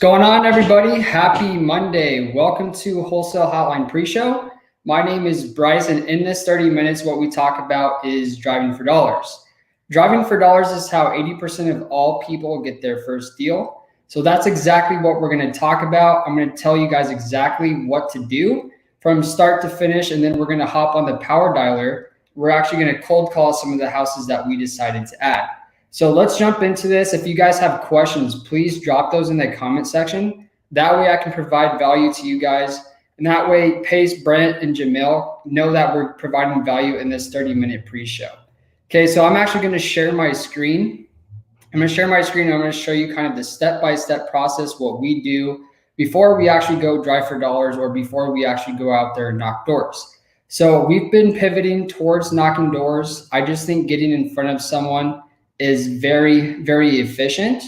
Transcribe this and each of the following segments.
Going on, everybody? Happy Monday. Welcome to Wholesale Hotline Pre-Show. My name is Bryce, and in this 30 minutes, what we talk about is driving for dollars. Driving for dollars is how 80% of all people get their first deal. So that's exactly what we're going to talk about. I'm going to tell you guys exactly what to do from start to finish, and then we're going to hop on the power dialer. We're actually going to cold call some of the houses that we decided to add. So let's jump into this. If you guys have questions, please drop those in the comment section. That way I can provide value to you guys. And that way Pace, Brent, and Jamil know that we're providing value in this 30-minute pre-show. Okay, so I'm actually going to share my screen. I'm going to share my screen and I'm going to show you kind of the step-by-step process, what we do before we actually go drive for dollars or before we actually go out there and knock doors. So we've been pivoting towards knocking doors. I just think getting in front of someone is very, very efficient.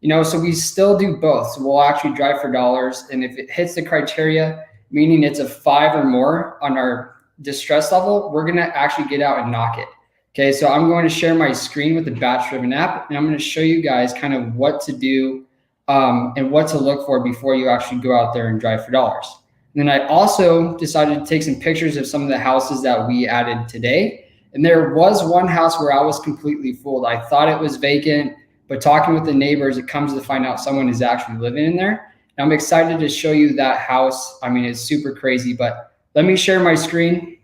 So we still do both. So we'll actually drive for dollars. And if it hits the criteria, meaning it's a 5 or more on our distress level, we're going to actually get out and knock it. Okay, so I'm going to share my screen with the BatchDriven app, and I'm going to show you guys kind of what to do and what to look for before you actually go out there and drive for dollars. And then I also decided to take some pictures of some of the houses that we added today. And there was one house where I was completely fooled. I thought it was vacant, but talking with the neighbors, it comes to find out someone is actually living in there. And I'm excited to show you that house. I mean, it's super crazy, but let me share my screen.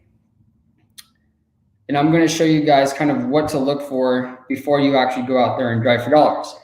And I'm going to show you guys kind of what to look for before you actually go out there and drive for dollars.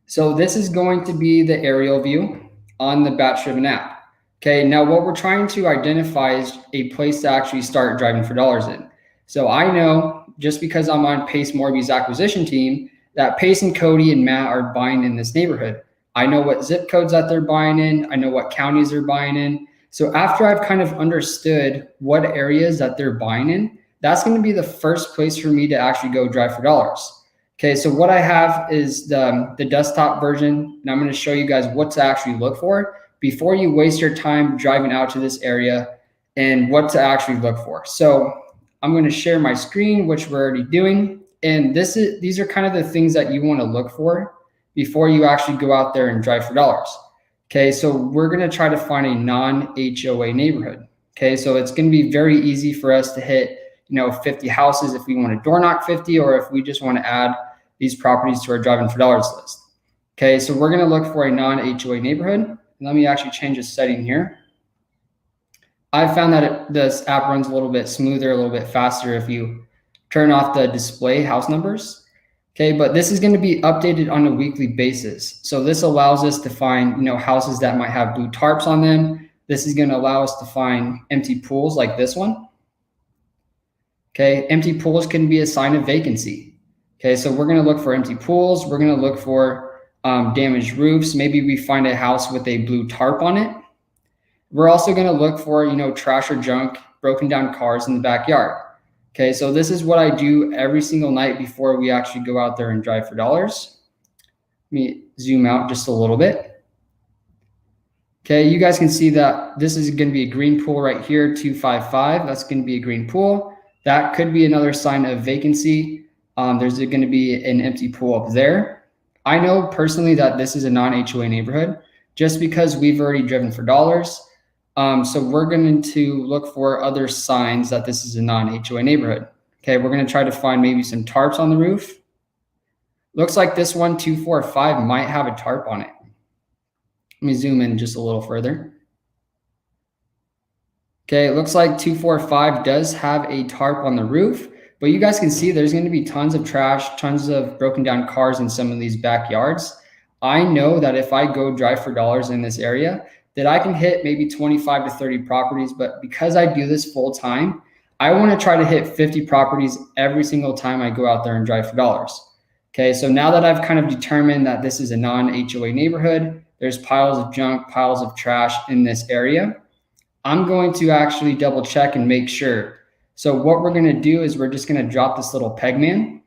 So this is going to be the aerial view on the BatchDriven app. Okay, now what we're trying to identify is a place to actually start driving for dollars in. So I know, just because I'm on Pace Morby's acquisition team, that Pace and Cody and Matt are buying in this neighborhood. I know what zip codes that they're buying in. I know what counties they're buying in. So after I've kind of understood what areas that they're buying in, that's going to be the first place for me to actually go drive for dollars. Okay, so what I have is the desktop version, and I'm going to show you guys what to actually look for before you waste your time driving out to this area and what to actually look for. So I'm going to share my screen, which we're already doing. And these are kind of the things that you want to look for before you actually go out there and drive for dollars. Okay, so we're going to try to find a non-HOA neighborhood. Okay, so it's going to be very easy for us to hit 50 houses if we want to door knock 50, or if we just want to add these properties to our driving for dollars list. Okay, so we're going to look for a non-HOA neighborhood. Let me actually change a setting here. I found that this app runs a little bit smoother, a little bit faster if you turn off the display house numbers. Okay, but this is going to be updated on a weekly basis. So this allows us to find, houses that might have blue tarps on them. This is going to allow us to find empty pools like this one. Okay, empty pools can be a sign of vacancy. Okay, so we're going to look for empty pools. We're going to look for damaged roofs. Maybe we find a house with a blue tarp on it. We're also going to look for, trash or junk, broken down cars in the backyard. Okay, so this is what I do every single night before we actually go out there and drive for dollars. Let me zoom out just a little bit. Okay, you guys can see that this is going to be a green pool right here, 255. That's going to be a green pool. That could be another sign of vacancy. There's going to be an empty pool up there. I know personally that this is a non-HOA neighborhood just because we've already driven for dollars. So we're going to look for other signs that this is a non-HOA neighborhood. Okay, we're going to try to find maybe some tarps on the roof. Looks like this one, 245, might have a tarp on it. Let me zoom in just a little further. Okay, it looks like 245 does have a tarp on the roof, but you guys can see there's going to be tons of trash, tons of broken down cars in some of these backyards. I know that if I go drive for dollars in this area, that I can hit maybe 25 to 30 properties, but because I do this full time, I want to try to hit 50 properties every single time I go out there and drive for dollars. Okay, so now that I've kind of determined that this is a non-HOA neighborhood, there's piles of junk, piles of trash in this area, I'm going to actually double check and make sure. So what we're going to do is we're just going to drop this little peg man.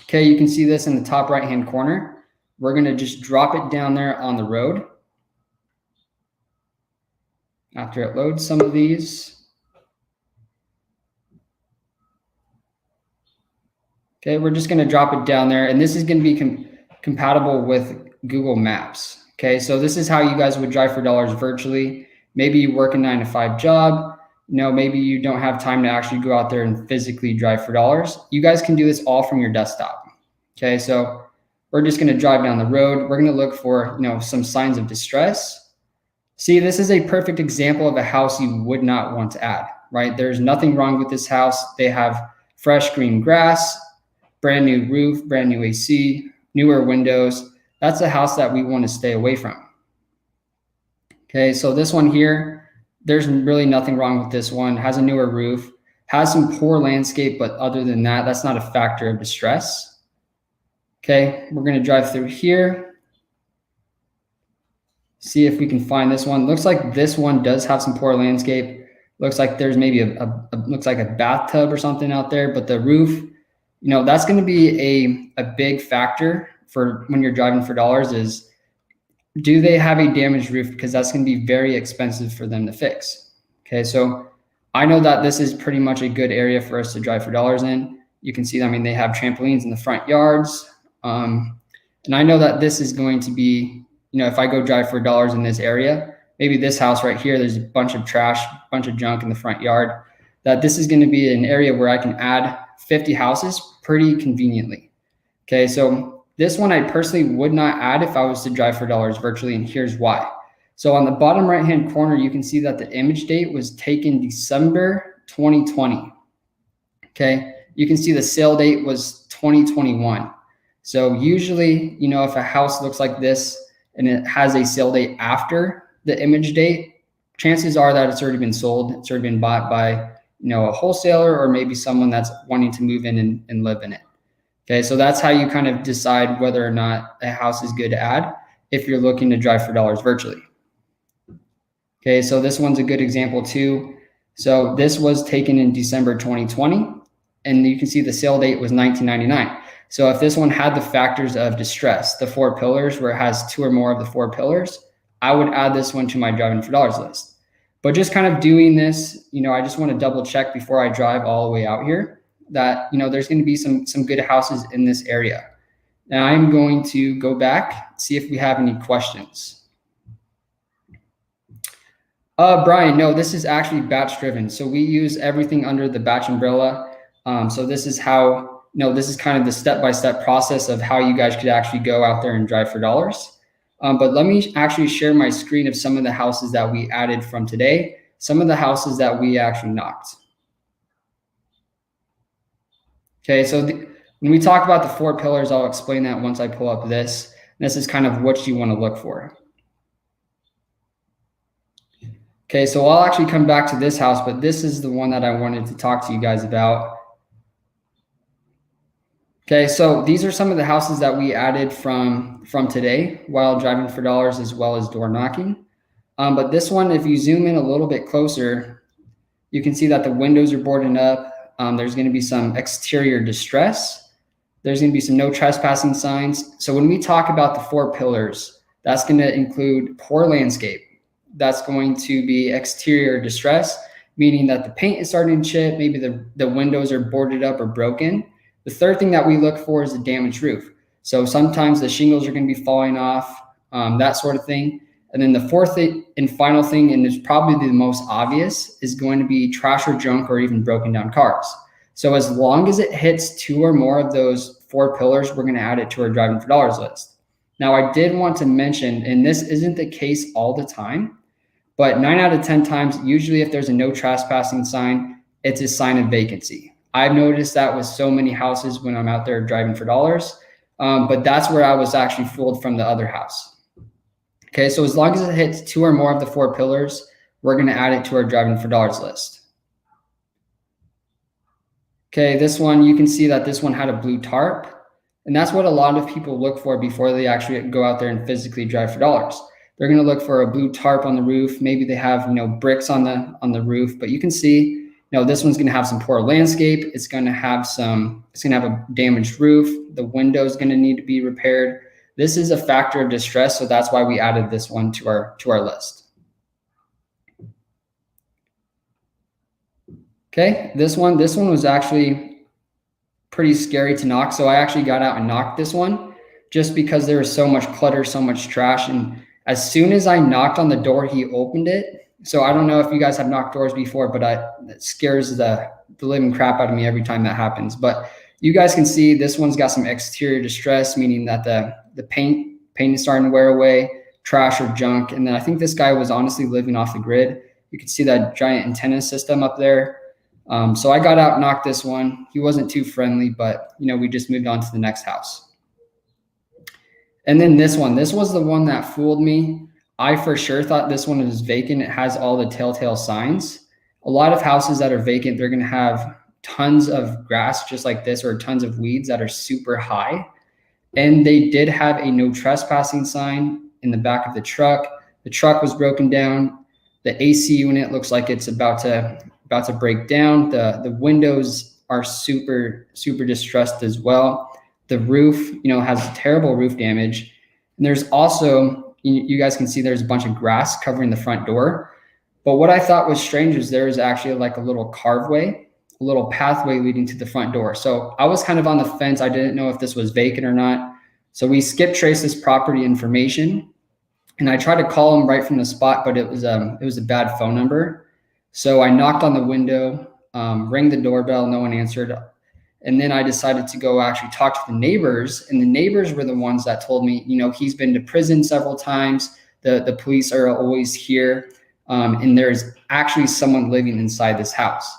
Okay, you can see this in the top right-hand corner. We're going to just drop it down there on the road. After it loads some of these. Okay, we're just going to drop it down there, and this is going to be compatible with Google Maps. Okay, so this is how you guys would drive for dollars virtually. Maybe you work a 9-to-5 job. Maybe you don't have time to actually go out there and physically drive for dollars. You guys can do this all from your desktop. Okay, so we're just going to drive down the road. We're going to look for, some signs of distress. See, this is a perfect example of a house you would not want to add, right? There's nothing wrong with this house. They have fresh green grass, brand new roof, brand new AC, newer windows. That's a house that we want to stay away from. Okay, so this one here, there's really nothing wrong with this one. Has a newer roof, has some poor landscape, but other than that, that's not a factor of distress. Okay, we're going to drive through here. See if we can find this one. Looks like this one does have some poor landscape. Looks like there's maybe looks like a bathtub or something out there, but the roof, that's going to be a big factor for when you're driving for dollars is, do they have a damaged roof? Because that's going to be very expensive for them to fix. Okay, so I know that this is pretty much a good area for us to drive for dollars in. You can see, they have trampolines in the front yards. And I know that this is going to be, if I go drive for dollars in this area, maybe this house right here, there's a bunch of trash, bunch of junk in the front yard, that this is going to be an area where I can add 50 houses pretty conveniently. Okay, so this one I personally would not add if I was to drive for dollars virtually, and here's why. So on the bottom right-hand corner, you can see that the image date was taken December 2020. Okay, you can see the sale date was 2021. So usually, if a house looks like this and it has a sale date after the image date, chances are that it's already been sold. It's already been bought by, a wholesaler or maybe someone that's wanting to move in and live in it. Okay, so that's how you kind of decide whether or not a house is good to add if you're looking to drive for dollars virtually. Okay, so this one's a good example too. So this was taken in December 2020, and you can see the sale date was 1999. So if this one had the factors of distress, the 4 pillars, where it has 2 or more of the 4 pillars, I would add this one to my driving for dollars list. But just kind of doing this, I just want to double check before I drive all the way out here that, there's going to be some good houses in this area. Now I'm going to go back, see if we have any questions. Brian, no, this is actually batch driven. So we use everything under the batch umbrella. So this is how, this is kind of the step-by-step process of how you guys could actually go out there and drive for dollars. But let me actually share my screen of some of the houses that we added from today, some of the houses that we actually knocked. Okay, so when we talk about the 4 pillars, I'll explain that once I pull up this. This is kind of what you want to look for. Okay, so I'll actually come back to this house, but this is the one that I wanted to talk to you guys about. Okay, so these are some of the houses that we added from today while driving for dollars, as well as door knocking. But this one, if you zoom in a little bit closer, you can see that the windows are boarded up. There's going to be some exterior distress. There's going to be some no trespassing signs. So when we talk about the 4 pillars, that's going to include poor landscape. That's going to be exterior distress, meaning that the paint is starting to chip. Maybe the windows are boarded up or broken. The third thing that we look for is the damaged roof. So sometimes the shingles are going to be falling off, that sort of thing. And then the fourth and final thing, and it's probably the most obvious, is going to be trash or junk or even broken down cars. So as long as it hits 2 or more of those 4 pillars, we're going to add it to our driving for dollars list. Now, I did want to mention, and this isn't the case all the time, but 9 out of 10 times, usually if there's a no trespassing sign, it's a sign of vacancy. I've noticed that with so many houses when I'm out there driving for dollars, but that's where I was actually fooled from the other house. Okay, so as long as it hits 2 or more of the 4 pillars, we're going to add it to our driving for dollars list. Okay, this one, you can see that this one had a blue tarp, and that's what a lot of people look for before they actually go out there and physically drive for dollars. They're going to look for a blue tarp on the roof. Maybe they have, bricks on the roof, but you can see, this one's going to have some poor landscape. It's going to have a damaged roof. The window is going to need to be repaired. This is a factor of distress, so that's why we added this one to our list. Okay, this one was actually pretty scary to knock. So I actually got out and knocked this one just because there was so much clutter, so much trash. And As soon as I knocked on the door, he opened it. So I don't know if you guys have knocked doors before, but it scares the living crap out of me every time that happens. But you guys can see this one's got some exterior distress, meaning that the paint is starting to wear away, trash or junk. And then I think this guy was honestly living off the grid. You can see that giant antenna system up there. So I got out, knocked this one. He wasn't too friendly, but we just moved on to the next house. And then this was the one that fooled me. I for sure thought this one was vacant. It has all the telltale signs. A lot of houses that are vacant, they're going to have tons of grass just like this, or tons of weeds that are super high. And they did have a no trespassing sign in the back of the truck. The truck was broken down. The AC unit looks like it's about to break down. The windows are super distressed as well. The roof, has terrible roof damage. And there's also, you guys can see there's a bunch of grass covering the front door. But what I thought was strange is there was actually like a little carveway, a little pathway leading to the front door. So I was kind of on the fence. I didn't know if this was vacant or not. So we skip traced this property information, and I tried to call him right from the spot, but it was a bad phone number. So I knocked on the window, rang the doorbell, no one answered. And then I decided to go actually talk to the neighbors, and the neighbors were the ones that told me, he's been to prison several times. The police are always here. And there's actually someone living inside this house.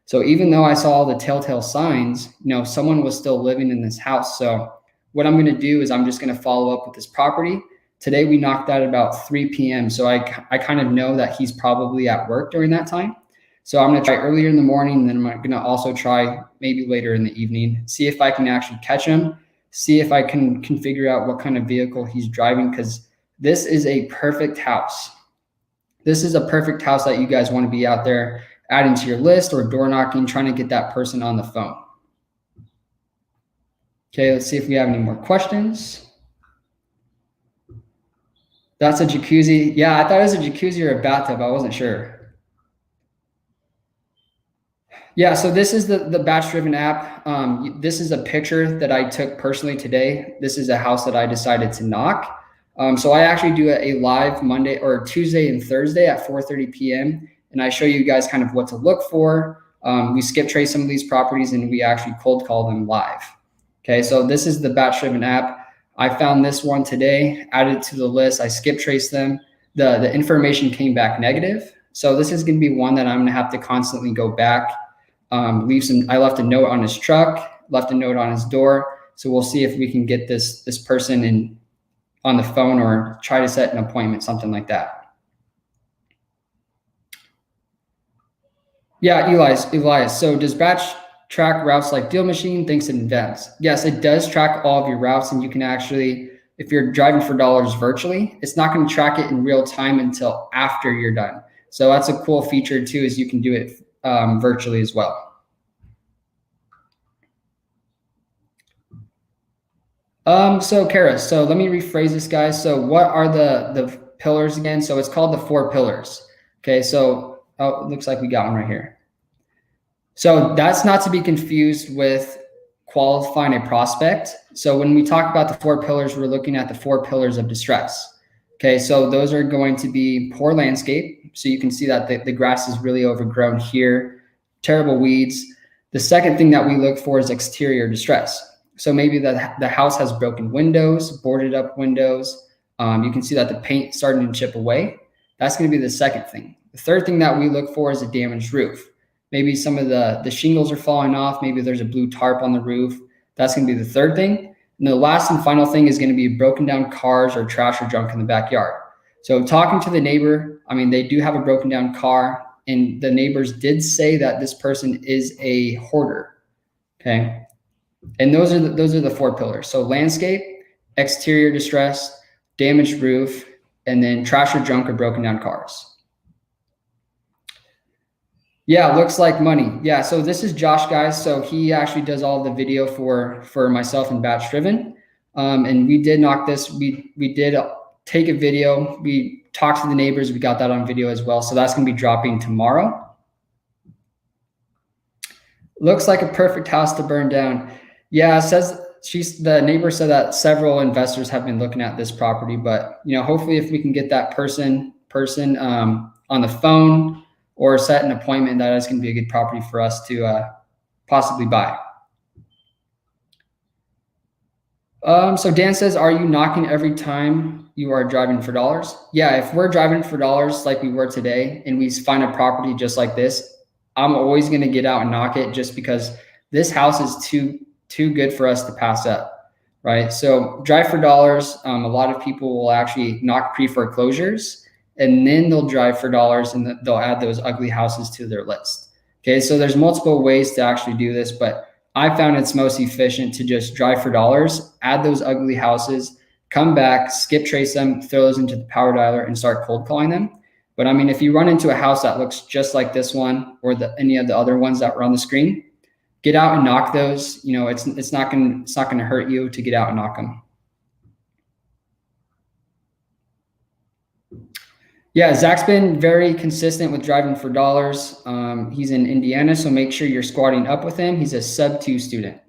So even though I saw all the telltale signs, someone was still living in this house. So what I'm going to do is I'm just going to follow up with this property. Today we knocked out about 3 p.m. So I kind of know that he's probably at work during that time. So I'm going to try earlier in the morning, and then I'm going to also try maybe later in the evening, see if I can actually catch him, see if I can figure out what kind of vehicle he's driving, because this is a perfect house. This is a perfect house that you guys want to be out there adding to your list or door knocking, trying to get that person on the phone. Okay, let's see if we have any more questions. That's a jacuzzi. Yeah, I thought it was a jacuzzi or a bathtub. I wasn't sure. Yeah, so this is the BatchDriven app. This is a picture that I took personally today. This is a house that I decided to knock. So I actually do a live Monday or Tuesday and Thursday at 4:30 p.m. And I show you guys kind of what to look for. We skip trace some of these properties, and we actually cold call them live. Okay, so this is the BatchDriven app. I found this one today, added to the list. I skip traced them. The information came back negative. So this is going to be one that I'm going to have to constantly go back. I left a note on his truck, left a note on his door. So we'll see if we can get this person in on the phone or try to set an appointment, something like that. Yeah, Elias. So does Batch track routes like Deal Machine? Thinks in advance. Yes, it does track all of your routes, and you can actually, if you're driving for dollars virtually, it's not going to track it in real time until after you're done. So that's a cool feature too, is you can do it virtually as well. So Kara, so let me rephrase this, guys. So what are the pillars again? So it's called the 4 pillars. Okay, so it looks like we got one right here. So that's not to be confused with qualifying a prospect. So when we talk about the 4 pillars, we're looking at the 4 pillars of distress. Okay, so those are going to be poor landscape. So you can see that the grass is really overgrown here, terrible weeds. The second thing that we look for is exterior distress. So maybe the house has broken windows, boarded up windows. You can see that the paint starting to chip away. That's going to be the second thing. The third thing that we look for is a damaged roof. Maybe some of the shingles are falling off. Maybe there's a blue tarp on the roof. That's going to be the third thing. And the last and final thing is going to be broken down cars or trash or junk in the backyard. So talking to the neighbor, I mean, they do have a broken down car, and the neighbors did say that this person is a hoarder. Okay. And those are the 4 pillars. So landscape, exterior distress, damaged roof, and then trash or junk or broken down cars. Yeah, looks like money. Yeah, so this is Josh, guys. So he actually does all the video for myself and BatchDriven. And we did knock this. We did take a video. We talked to the neighbors. We got that on video as well. So that's going to be dropping tomorrow. Looks like a perfect house to burn down. Yeah, it says the neighbor said that several investors have been looking at this property, but hopefully if we can get that person on the phone or set an appointment, that is going to be a good property for us to possibly buy. So Dan says, are you knocking every time you are driving for dollars? Yeah, if we're driving for dollars like we were today and we find a property just like this, I'm always going to get out and knock it, just because this house is too good for us to pass up, right? So drive for dollars. A lot of people will actually knock pre-foreclosures, and then they'll drive for dollars and they'll add those ugly houses to their list. Okay, so there's multiple ways to actually do this, but I found it's most efficient to just drive for dollars, add those ugly houses, come back, skip trace them, throw those into the power dialer, and start cold calling them. But I mean, if you run into a house that looks just like this one or any of the other ones that were on the screen, get out and knock those. It's not gonna hurt you to get out and knock them. Yeah, Zach's been very consistent with driving for dollars. He's in Indiana, so make sure you're squatting up with him. He's a sub-2 student.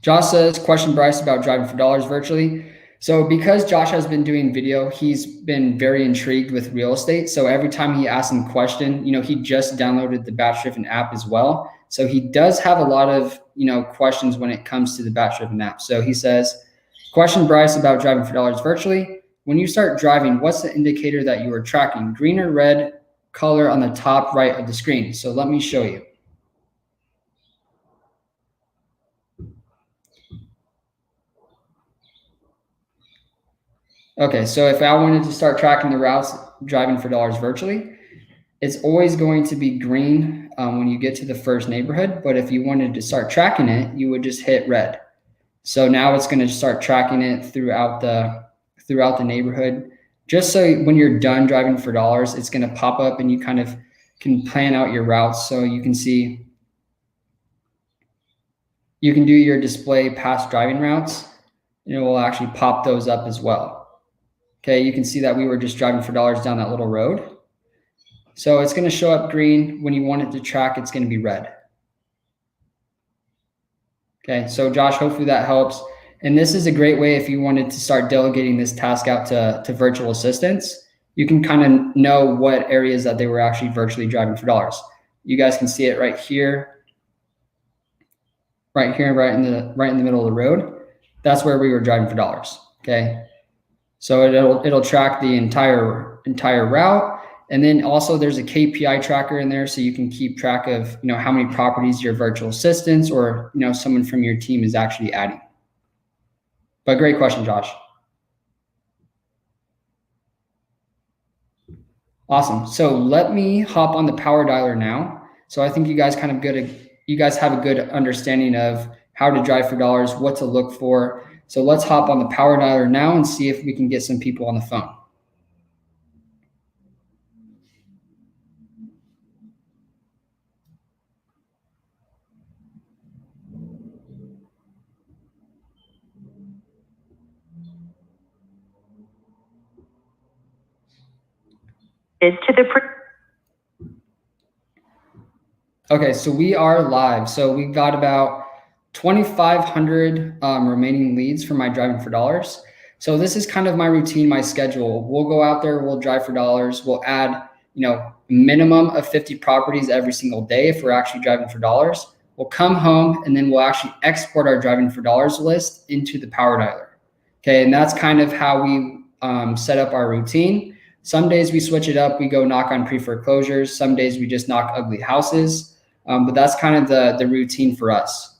Josh says, question Bryce about driving for dollars virtually. So because Josh has been doing video, he's been very intrigued with real estate. So every time he asks him a question, he just downloaded the BatchDriven app as well. So he does have a lot of, questions when it comes to the BatchDriven app. So he says, question Bryce about driving for dollars virtually. When you start driving, what's the indicator that you are tracking? Green or red color on the top right of the screen. So let me show you. Okay, so if I wanted to start tracking the routes driving for dollars virtually, it's always going to be green when you get to the first neighborhood. But if you wanted to start tracking it, you would just hit red. So now it's going to start tracking it throughout the neighborhood. Just so when you're done driving for dollars, it's going to pop up and you kind of can plan out your routes. So you can see, you can do your display past driving routes, and it will actually pop those up as well. Okay, you can see that we were just driving for dollars down that little road. So it's going to show up green. When you want it to track, it's going to be red. Okay, so Josh, hopefully that helps. And this is a great way if you wanted to start delegating this task out to virtual assistants. You can kind of know what areas that they were actually virtually driving for dollars. You guys can see it right here, right in the middle of the road. That's where we were driving for dollars. Okay. So it'll track the entire route. And then also there's a KPI tracker in there, so you can keep track of how many properties your virtual assistants or someone from your team is actually adding. But great question, Josh. Awesome. So let me hop on the power dialer now. So I think you guys have a good understanding of how to drive for dollars, what to look for. So let's hop on the power dialer now and see if we can get some people on the phone. Okay, so we are live. So we've got about 2,500 remaining leads for my driving for dollars. So this is kind of my routine, my schedule. We'll go out there, we'll drive for dollars. We'll add, minimum of 50 properties every single day if we're actually driving for dollars. We'll come home and then we'll actually export our driving for dollars list into the power dialer. Okay, and that's kind of how we set up our routine. Some days we switch it up. We go knock on pre-foreclosures. Some days we just knock ugly houses. But that's kind of the routine for us.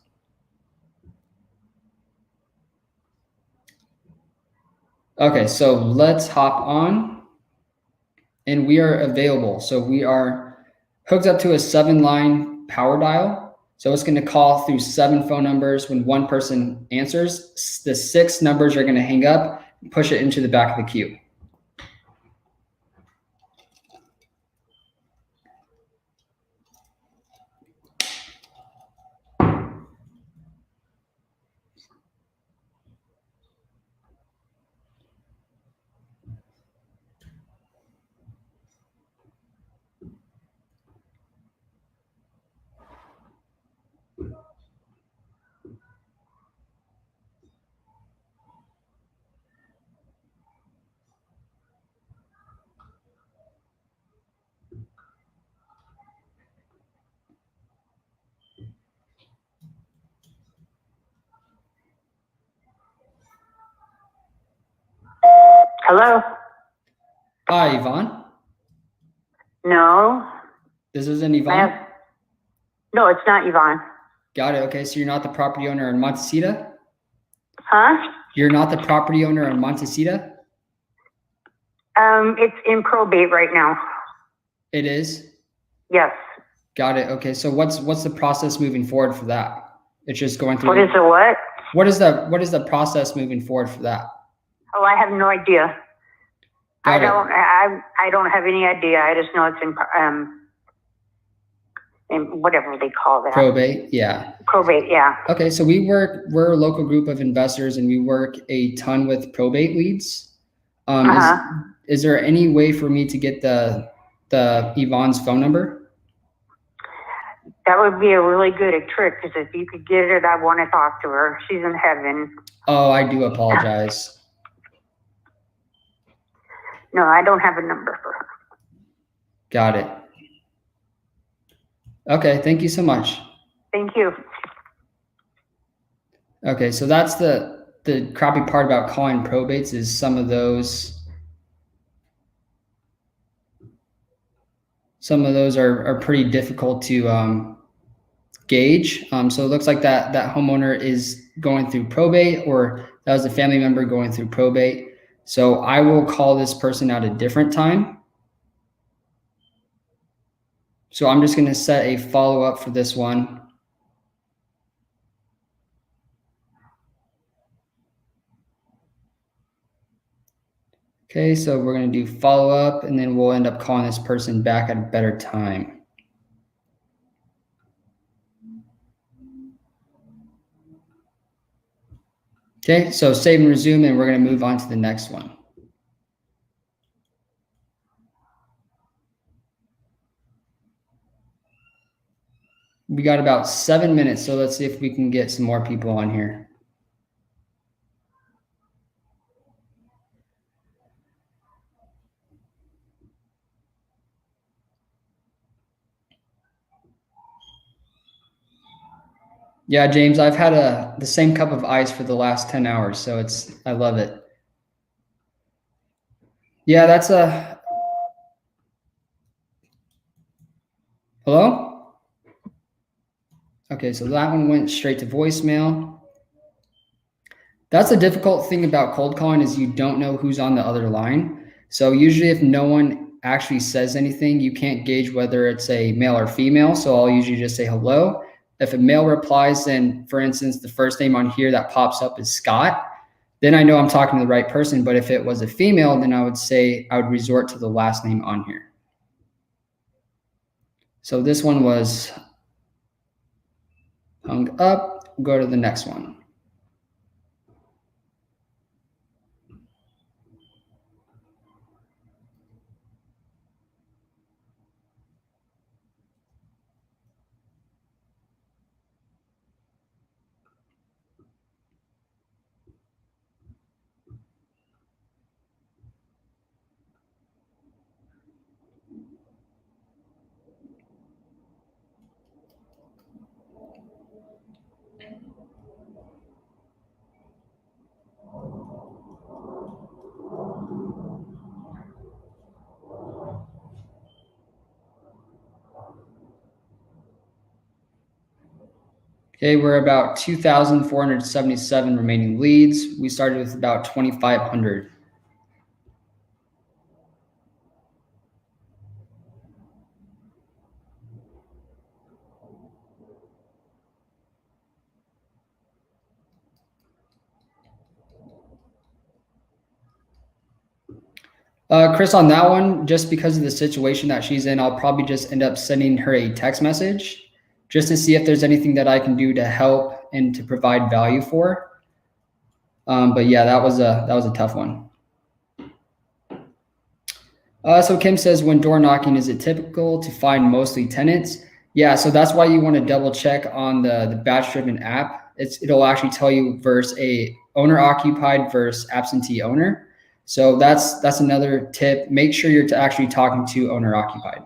Okay, so let's hop on, and we are available. So we are hooked up to a 7-line power dial. So it's going to call through 7 phone numbers. When one person answers, the 6 numbers are going to hang up and push it into the back of the queue. Hello? Hi, Yvonne. No. This isn't Yvonne? No, it's not Yvonne. Got it. Okay, so you're not the property owner in Montecito? Huh? You're not the property owner in Montecito? It's in probate right now. It is? Yes. Got it. Okay, so what's the process moving forward for that? It's just going through. What is the what? What is the process moving forward for that? Oh, I have no idea. Got it. I don't have any idea. I just know it's in whatever they call that. Probate, yeah. Probate, yeah. Okay, so we're a local group of investors and we work a ton with probate leads. Is there any way for me to get the Yvonne's phone number? That would be a really good trick, because if you could get it, I want to talk to her. She's in heaven. Oh, I do apologize. No, I don't have a number for her. Got it. Okay, thank you so much. Thank you. Okay, so that's the crappy part about calling probates is some of those are pretty difficult to gauge. So it looks like that homeowner is going through probate, or that was a family member going through probate. So I will call this person at a different time. So I'm just going to set a follow-up for this one. Okay, so we're going to do follow-up, and then we'll end up calling this person back at a better time. Okay, so save and resume, and we're going to move on to the next one. We got about 7 minutes, so let's see if we can get some more people on here. Yeah, James, I've had the same cup of ice for the last 10 hours, so I love it. Yeah, that's hello? Okay, so that one went straight to voicemail. That's a difficult thing about cold calling is you don't know who's on the other line. So usually if no one actually says anything, you can't gauge whether it's a male or female. So I'll usually just say hello. If a male replies, then for instance, the first name on here that pops up is Scott, then I know I'm talking to the right person. But if it was a female, then I would resort to the last name on here. So this one was hung up. We'll go to the next one. Okay, we're about 2,477 remaining leads. We started with about 2,500. Chris, on that one, just because of the situation that she's in, I'll probably just end up sending her a text message just to see if there's anything that I can do to help and to provide value for her. But yeah, that was a tough one. So Kim says, when door knocking, is it typical to find mostly tenants? Yeah, so that's why you want to double check on the BatchDriven app. It'll actually tell you versus a owner occupied versus absentee owner. So that's another tip. Make sure you're actually talking to owner occupied.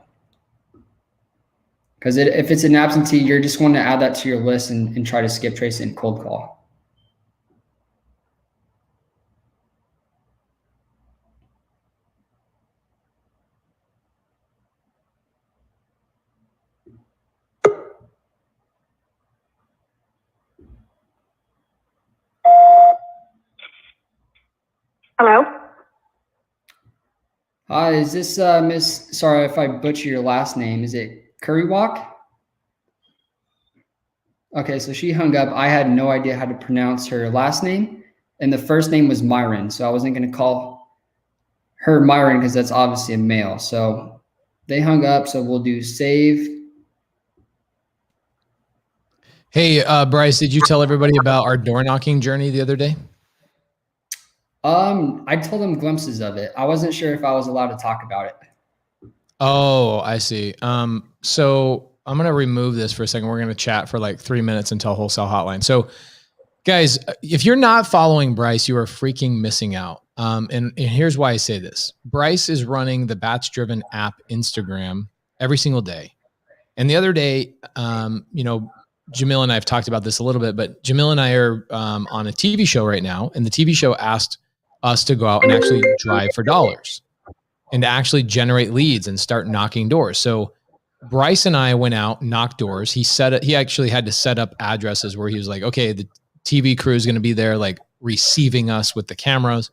Because if it's an absentee, you're just going to add that to your list and try to skip trace it and cold call. Hello? Hi, is this Miss? Sorry if I butcher your last name. Is it Currywalk? Okay, so she hung up. I had no idea how to pronounce her last name, and the first name was Myron, so I wasn't going to call her Myron because that's obviously a male. So they hung up, so we'll do save. Hey, Bryce, did you tell everybody about our door knocking journey the other day? I told them glimpses of it. I wasn't sure if I was allowed to talk about it. Oh, I see. So I'm going to remove this for a second. We're going to chat for like 3 minutes until Wholesale Hotline. So guys, if you're not following Bryce, you are freaking missing out. And here's why I say this. Bryce is running the BatchDriven app Instagram every single day. And the other day, Jamil and I have talked about this a little bit, but Jamil and I are on a TV show right now, and the TV show asked us to go out and actually drive for dollars and to actually generate leads and start knocking doors. So Bryce and I went out, knocked doors. He actually had to set up addresses where he was like, okay, the TV crew is going to be there, like receiving us with the cameras.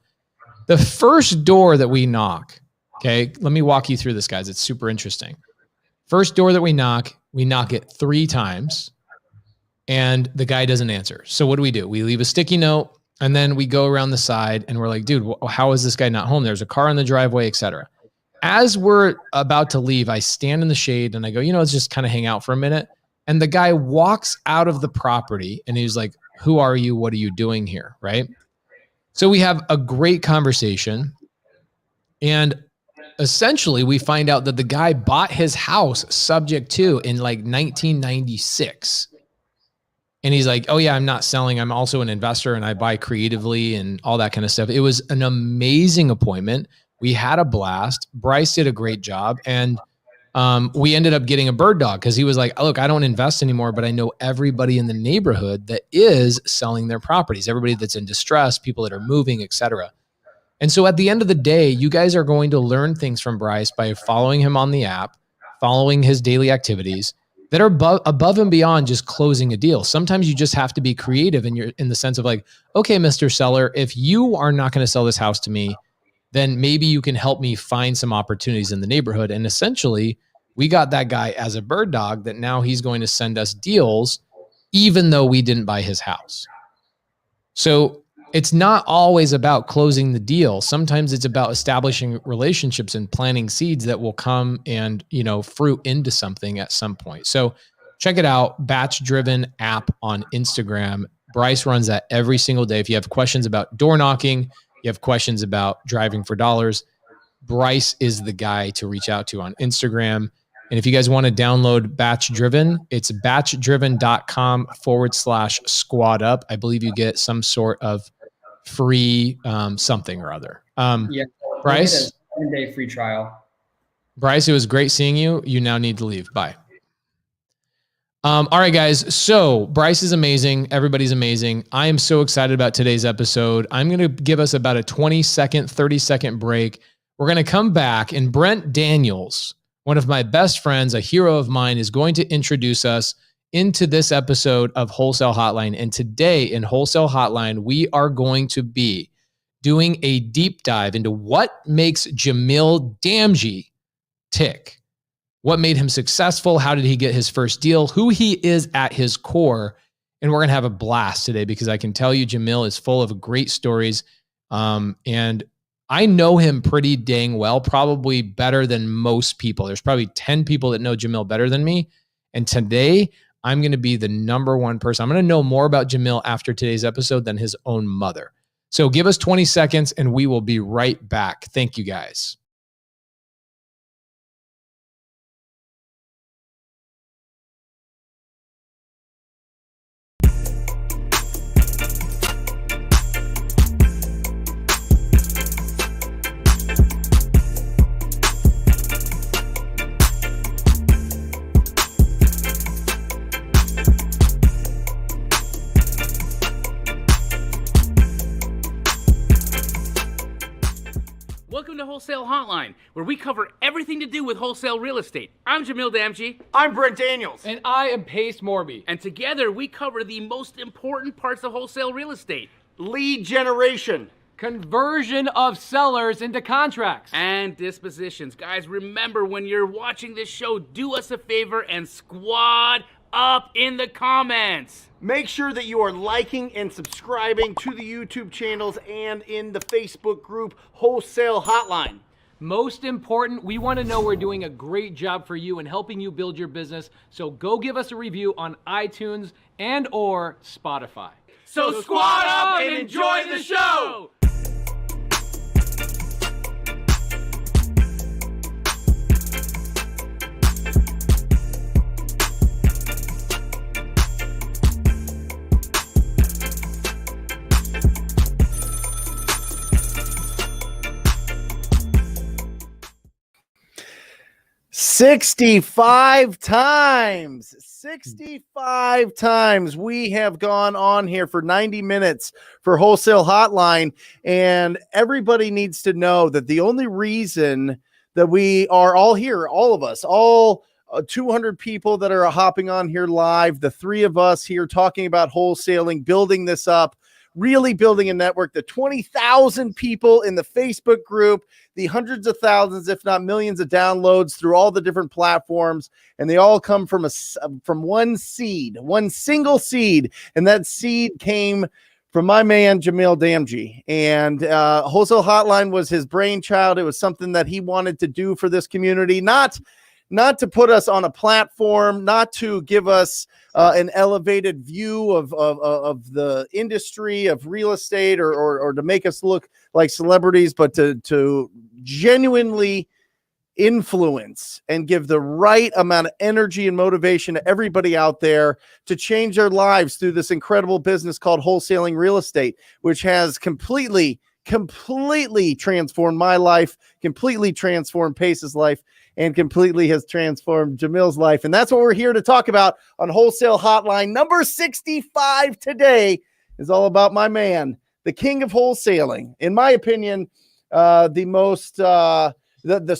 The first door that we knock, okay, let me walk you through this, guys. It's super interesting. First door that we knock it 3 times. And the guy doesn't answer. So what do? We leave a sticky note, and then we go around the side and we're like, dude, how is this guy not home? There's a car in the driveway, etc. As we're about to leave, I stand in the shade and I go, let's just kind of hang out for a minute. And the guy walks out of the property and he's like, who are you? What are you doing here? Right? So we have a great conversation. And essentially we find out that the guy bought his house subject to in like 1996. And he's like, oh yeah, I'm not selling. I'm also an investor and I buy creatively and all that kind of stuff. It was an amazing appointment. We had a blast. Bryce did a great job. And we ended up getting a bird dog because he was like, look, I don't invest anymore, but I know everybody in the neighborhood that is selling their properties, everybody that's in distress, people that are moving, etc. And so at the end of the day, you guys are going to learn things from Bryce by following him on the app, following his daily activities that are above and beyond just closing a deal. Sometimes you just have to be creative in the sense of like, okay, Mr. Seller, if you are not going to sell this house to me, then maybe you can help me find some opportunities in the neighborhood. And essentially, we got that guy as a bird dog that now he's going to send us deals, even though we didn't buy his house. So it's not always about closing the deal. Sometimes it's about establishing relationships and planting seeds that will come and, fruit into something at some point. So check it out, BatchDriven app on Instagram. Bryce runs that every single day. If you have questions about door knocking, you have questions about driving for dollars, Bryce is the guy to reach out to on Instagram. And if you guys want to download BatchDriven, it's batchdriven.com/squad up. I believe you get some sort of free something or other. Yeah, Bryce, 7-day free trial. Bryce, it was great seeing you. You now need to leave. Bye. All right, guys. So Bryce is amazing. Everybody's amazing. I am so excited about today's episode. I'm going to give us about a 20-second, 30-second break. We're going to come back, and Brent Daniels, one of my best friends, a hero of mine, is going to introduce us into this episode of Wholesale Hotline. And today in Wholesale Hotline, we are going to be doing a deep dive into what makes Jamil Damji tick. What made him successful? How did he get his first deal? Who he is at his core. And we're going to have a blast today because I can tell you Jamil is full of great stories. And I know him pretty dang well, probably better than most people. There's probably 10 people that know Jamil better than me. And today, I'm going to be the number one person. I'm going to know more about Jamil after today's episode than his own mother. So give us 20 seconds and we will be right back. Thank you, guys. Welcome to Wholesale Hotline, where we cover everything to do with wholesale real estate. I'm Jamil Damji. I'm Brent Daniels. And I am Pace Morby. And together we cover the most important parts of wholesale real estate. Lead generation, conversion of sellers into contracts, and dispositions. Guys, remember, when you're watching this show, do us a favor and squad up in the comments. Make sure that you are liking and subscribing to the YouTube channels and in the Facebook group Wholesale Hotline. Most important, we want to know we're doing a great job for you and helping you build your business. So go give us a review on iTunes and or Spotify. So squad up and enjoy the show. "65 times we have gone on here for 90 minutes for Wholesale Hotline, and everybody needs to know that the only reason that we are all here, all of us, all 200 people that are hopping on here live, the three of us here talking about wholesaling, building this up, really building a network, the 20,000 people in the Facebook group, the hundreds of thousands, if not millions of downloads through all the different platforms. And they all come from one seed, one single seed. And that seed came from my man, Jamil Damji. And Wholesale Hotline was his brainchild. It was something that he wanted to do for this community, not to put us on a platform, not to give us an elevated view of the industry of real estate or to make us look like celebrities, but to genuinely influence and give the right amount of energy and motivation to everybody out there to change their lives through this incredible business called wholesaling real estate, which has completely transformed my life, completely transformed Pace's life, and completely has transformed Jamil's life. And that's what we're here to talk about on Wholesale Hotline. Number 65 today is all about my man, the king of wholesaling. In my opinion, the most, the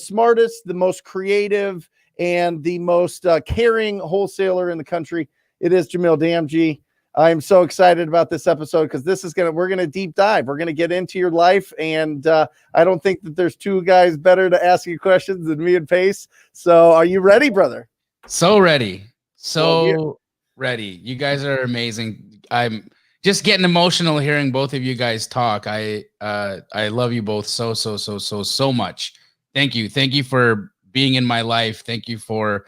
smartest, the most creative, and the most caring wholesaler in the country. It is Jamil Damji. I'm so excited about this episode because we're going to deep dive. We're going to get into your life. And I don't think that there's two guys better to ask you questions than me and Pace. So are you ready, brother? So ready. Ready. You guys are amazing. I'm just getting emotional hearing both of you guys talk. I love you both so much. Thank you. Thank you for being in my life. Thank you for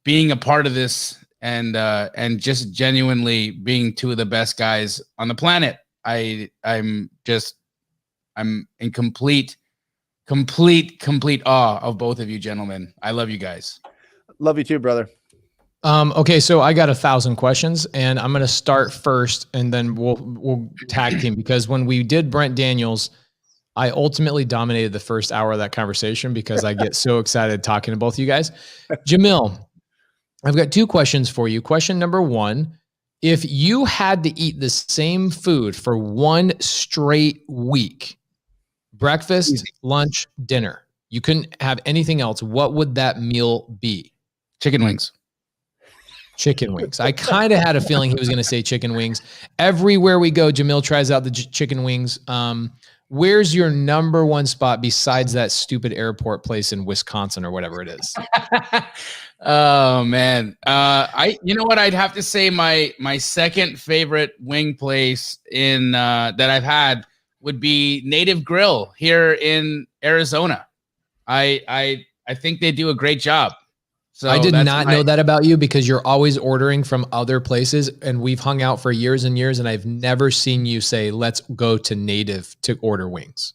being a part of this. And just genuinely being two of the best guys on the planet. I'm in complete awe of both of you gentlemen. I love you guys. Love you too, brother. Okay, so I got 1,000 questions, and I'm gonna start first, and then we'll tag team, because when we did Brent Daniels, I ultimately dominated the first hour of that conversation because I get so excited talking to both of you guys. Jamil, I've got 2 questions for you. Question number 1, if you had to eat the same food for 1 straight week, breakfast, lunch, dinner, you couldn't have anything else, what would that meal be? Chicken wings. Chicken wings. I kind of had a feeling he was going to say chicken wings. Everywhere we go, Jamil tries out the chicken wings. Where's your number 1 spot besides that stupid airport place in Wisconsin or whatever it is? Oh man. You know what? I'd have to say my second favorite wing place in that I've had would be Native Grill here in Arizona. I think they do a great job. So I did not know that about you, because you're always ordering from other places, and we've hung out for years and years, and I've never seen you say, let's go to Native to order wings.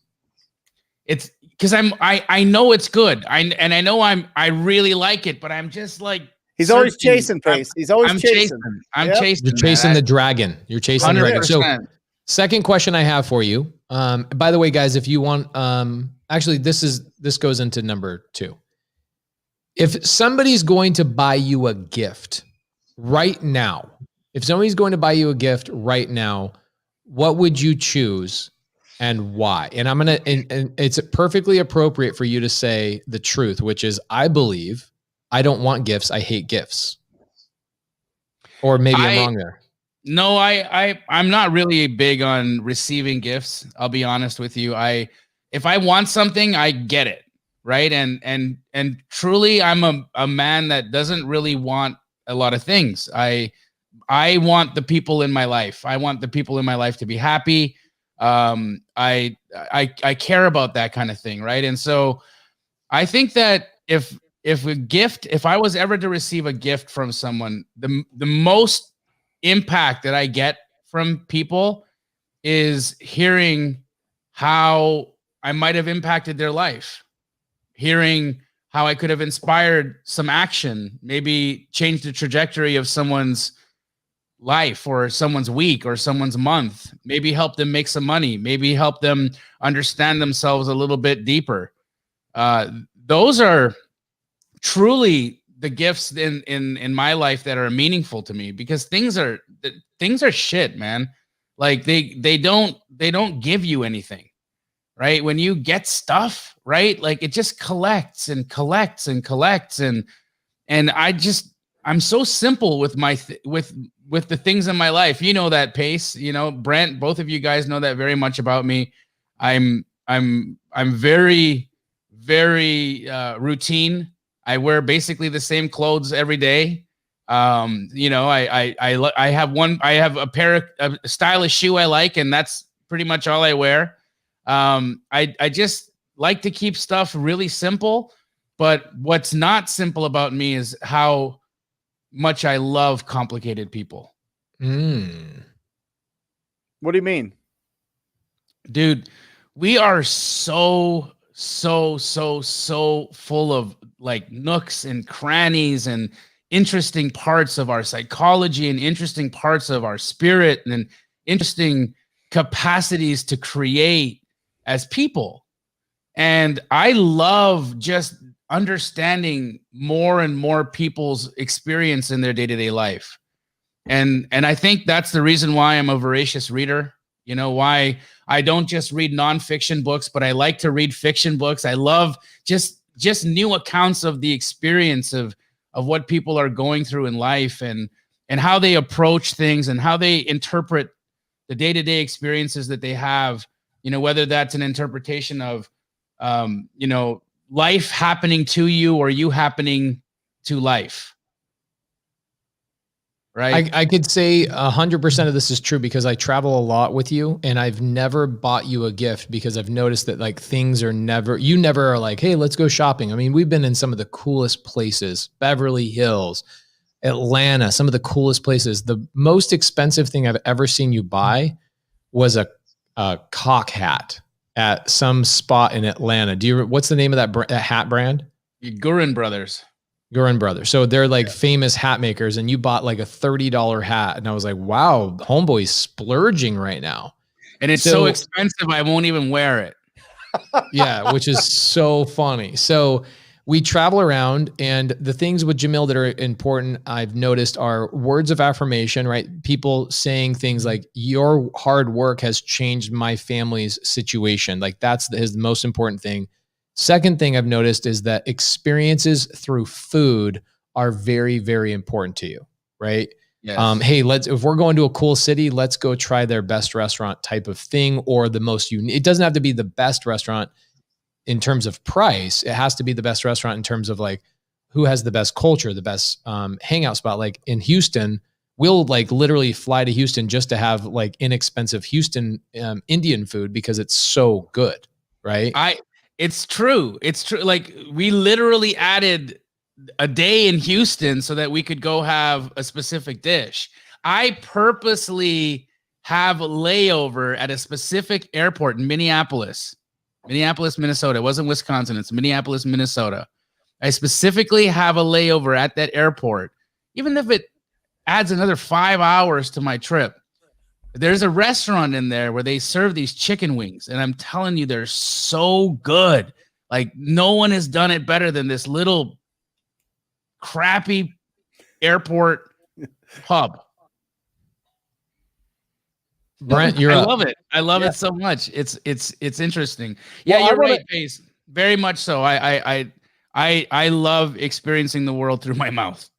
It's because I know it's good. I know I really like it, but I'm just like, he's always chasing Pace. He's always chasing. I'm chasing. You're chasing the dragon. You're chasing the dragon. So second question I have for you. By the way, guys, if you want, actually this goes into number 2. If somebody's going to buy you a gift right now, what would you choose and why? And and it's perfectly appropriate for you to say the truth, which is, I don't want gifts. I hate gifts. Or maybe I'm wrong there. No, I'm not really big on receiving gifts. I'll be honest with you. If I want something, I get it, right? And truly, I'm a man that doesn't really want a lot of things. I want the people in my life. I want the people in my life to be happy. I care about that kind of thing, right? And so I think that if I was ever to receive a gift from someone, the most impact that I get from people is hearing how I might have impacted their life, hearing how I could have inspired some action, maybe changed the trajectory of someone's life or someone's week or someone's month, maybe help them make some money, maybe help them understand themselves a little bit deeper. Those are truly the gifts in my life that are meaningful to me, because things are shit, man. Like they don't give you anything, right? When you get stuff, right? Like it just collects and collects and collects. And I'm so simple with my with the things in my life. You know that, Pace, Brent, both of you guys know that very much about me. I'm very, very routine. I wear basically the same clothes every day. I have a stylish shoe I like, and that's pretty much all I wear. I just like to keep stuff really simple, but what's not simple about me is how much I love complicated people. What do you mean? Dude, we are so full of like nooks and crannies and interesting parts of our psychology and interesting parts of our spirit and interesting capacities to create as people. And I love just understanding more and more people's experience in their day-to-day life. And I think that's the reason why I'm a voracious reader. Why I don't just read nonfiction books, but I like to read fiction books. I love just new accounts of the experience of what people are going through in life and how they approach things and how they interpret the day-to-day experiences that they have, whether that's an interpretation of, life happening to you or you happening to life. Right. I could say 100% of this is true because I travel a lot with you, and I've never bought you a gift because I've noticed that like things are you never are like, hey, let's go shopping. I mean, we've been in some of the coolest places, Beverly Hills, Atlanta, some of the coolest places. The most expensive thing I've ever seen you buy was a cock hat at some spot in Atlanta. What's the name of that hat brand? Gurin Brothers. So they're like famous hat makers, and you bought like a $30 hat. And I was like, wow, homeboy's splurging right now. And it's so expensive, I won't even wear it. Yeah, which is so funny. So we travel around, and the things with Jamil that are important, I've noticed, are words of affirmation, right? People saying things like, your hard work has changed my family's situation. Like that's his most important thing. Second thing I've noticed is that experiences through food are very, very important to you, right? Yes. Hey, if we're going to a cool city, let's go try their best restaurant type of thing, or the most unique. It doesn't have to be the best restaurant in terms of price. It has to be the best restaurant in terms of like who has the best culture, the best hangout spot. Like in Houston, we'll like literally fly to Houston just to have like inexpensive Houston Indian food because it's so good, right? It's true. It's true. Like we literally added a day in Houston so that we could go have a specific dish. I purposely have a layover at a specific airport in Minneapolis, Minnesota. It wasn't Wisconsin. It's Minneapolis, Minnesota. I specifically have a layover at that airport, even if it adds another 5 hours to my trip. There's a restaurant in there where they serve these chicken wings, and I'm telling you, they're so good. Like no one has done it better than this little crappy airport pub. Brent, I love it. I love it so much. It's interesting. Yeah, well, you're right, Pace. Very much so. I love experiencing the world through my mouth.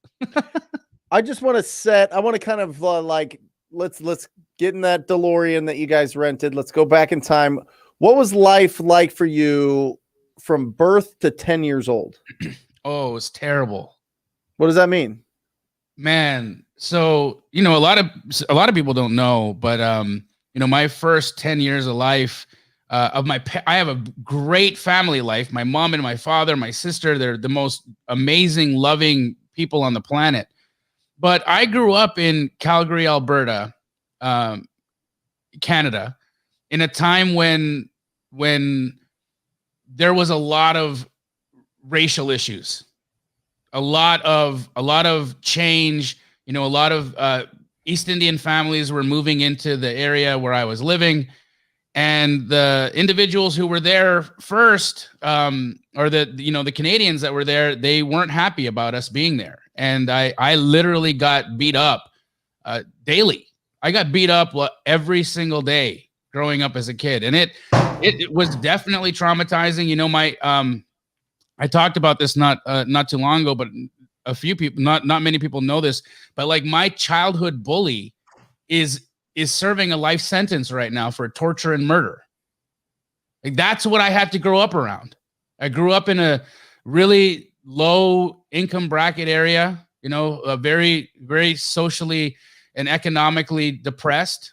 I just want to I want to kind of like let's get in that DeLorean that you guys rented. Let's go back in time. What was life like for you from birth to 10 years old? Oh, it was terrible. What does that mean? Man, so a lot of people don't know, but my first 10 years of life, I have a great family life. My mom and my father, my sister, they're the most amazing, loving people on the planet. But I grew up in Calgary, Alberta, Canada, in a time when there was a lot of racial issues. A lot of change, a lot of East Indian families were moving into the area where I was living, and the individuals who were there first, or the Canadians that were there, they weren't happy about us being there, and I literally got beat up daily. I got beat up every single day growing up as a kid, and it was definitely traumatizing. I talked about this not too long ago, but a few people, not many people know this, but like my childhood bully is serving a life sentence right now for torture and murder. Like, that's what I had to grow up around. I grew up in a really low income bracket area, a very, very socially and economically depressed.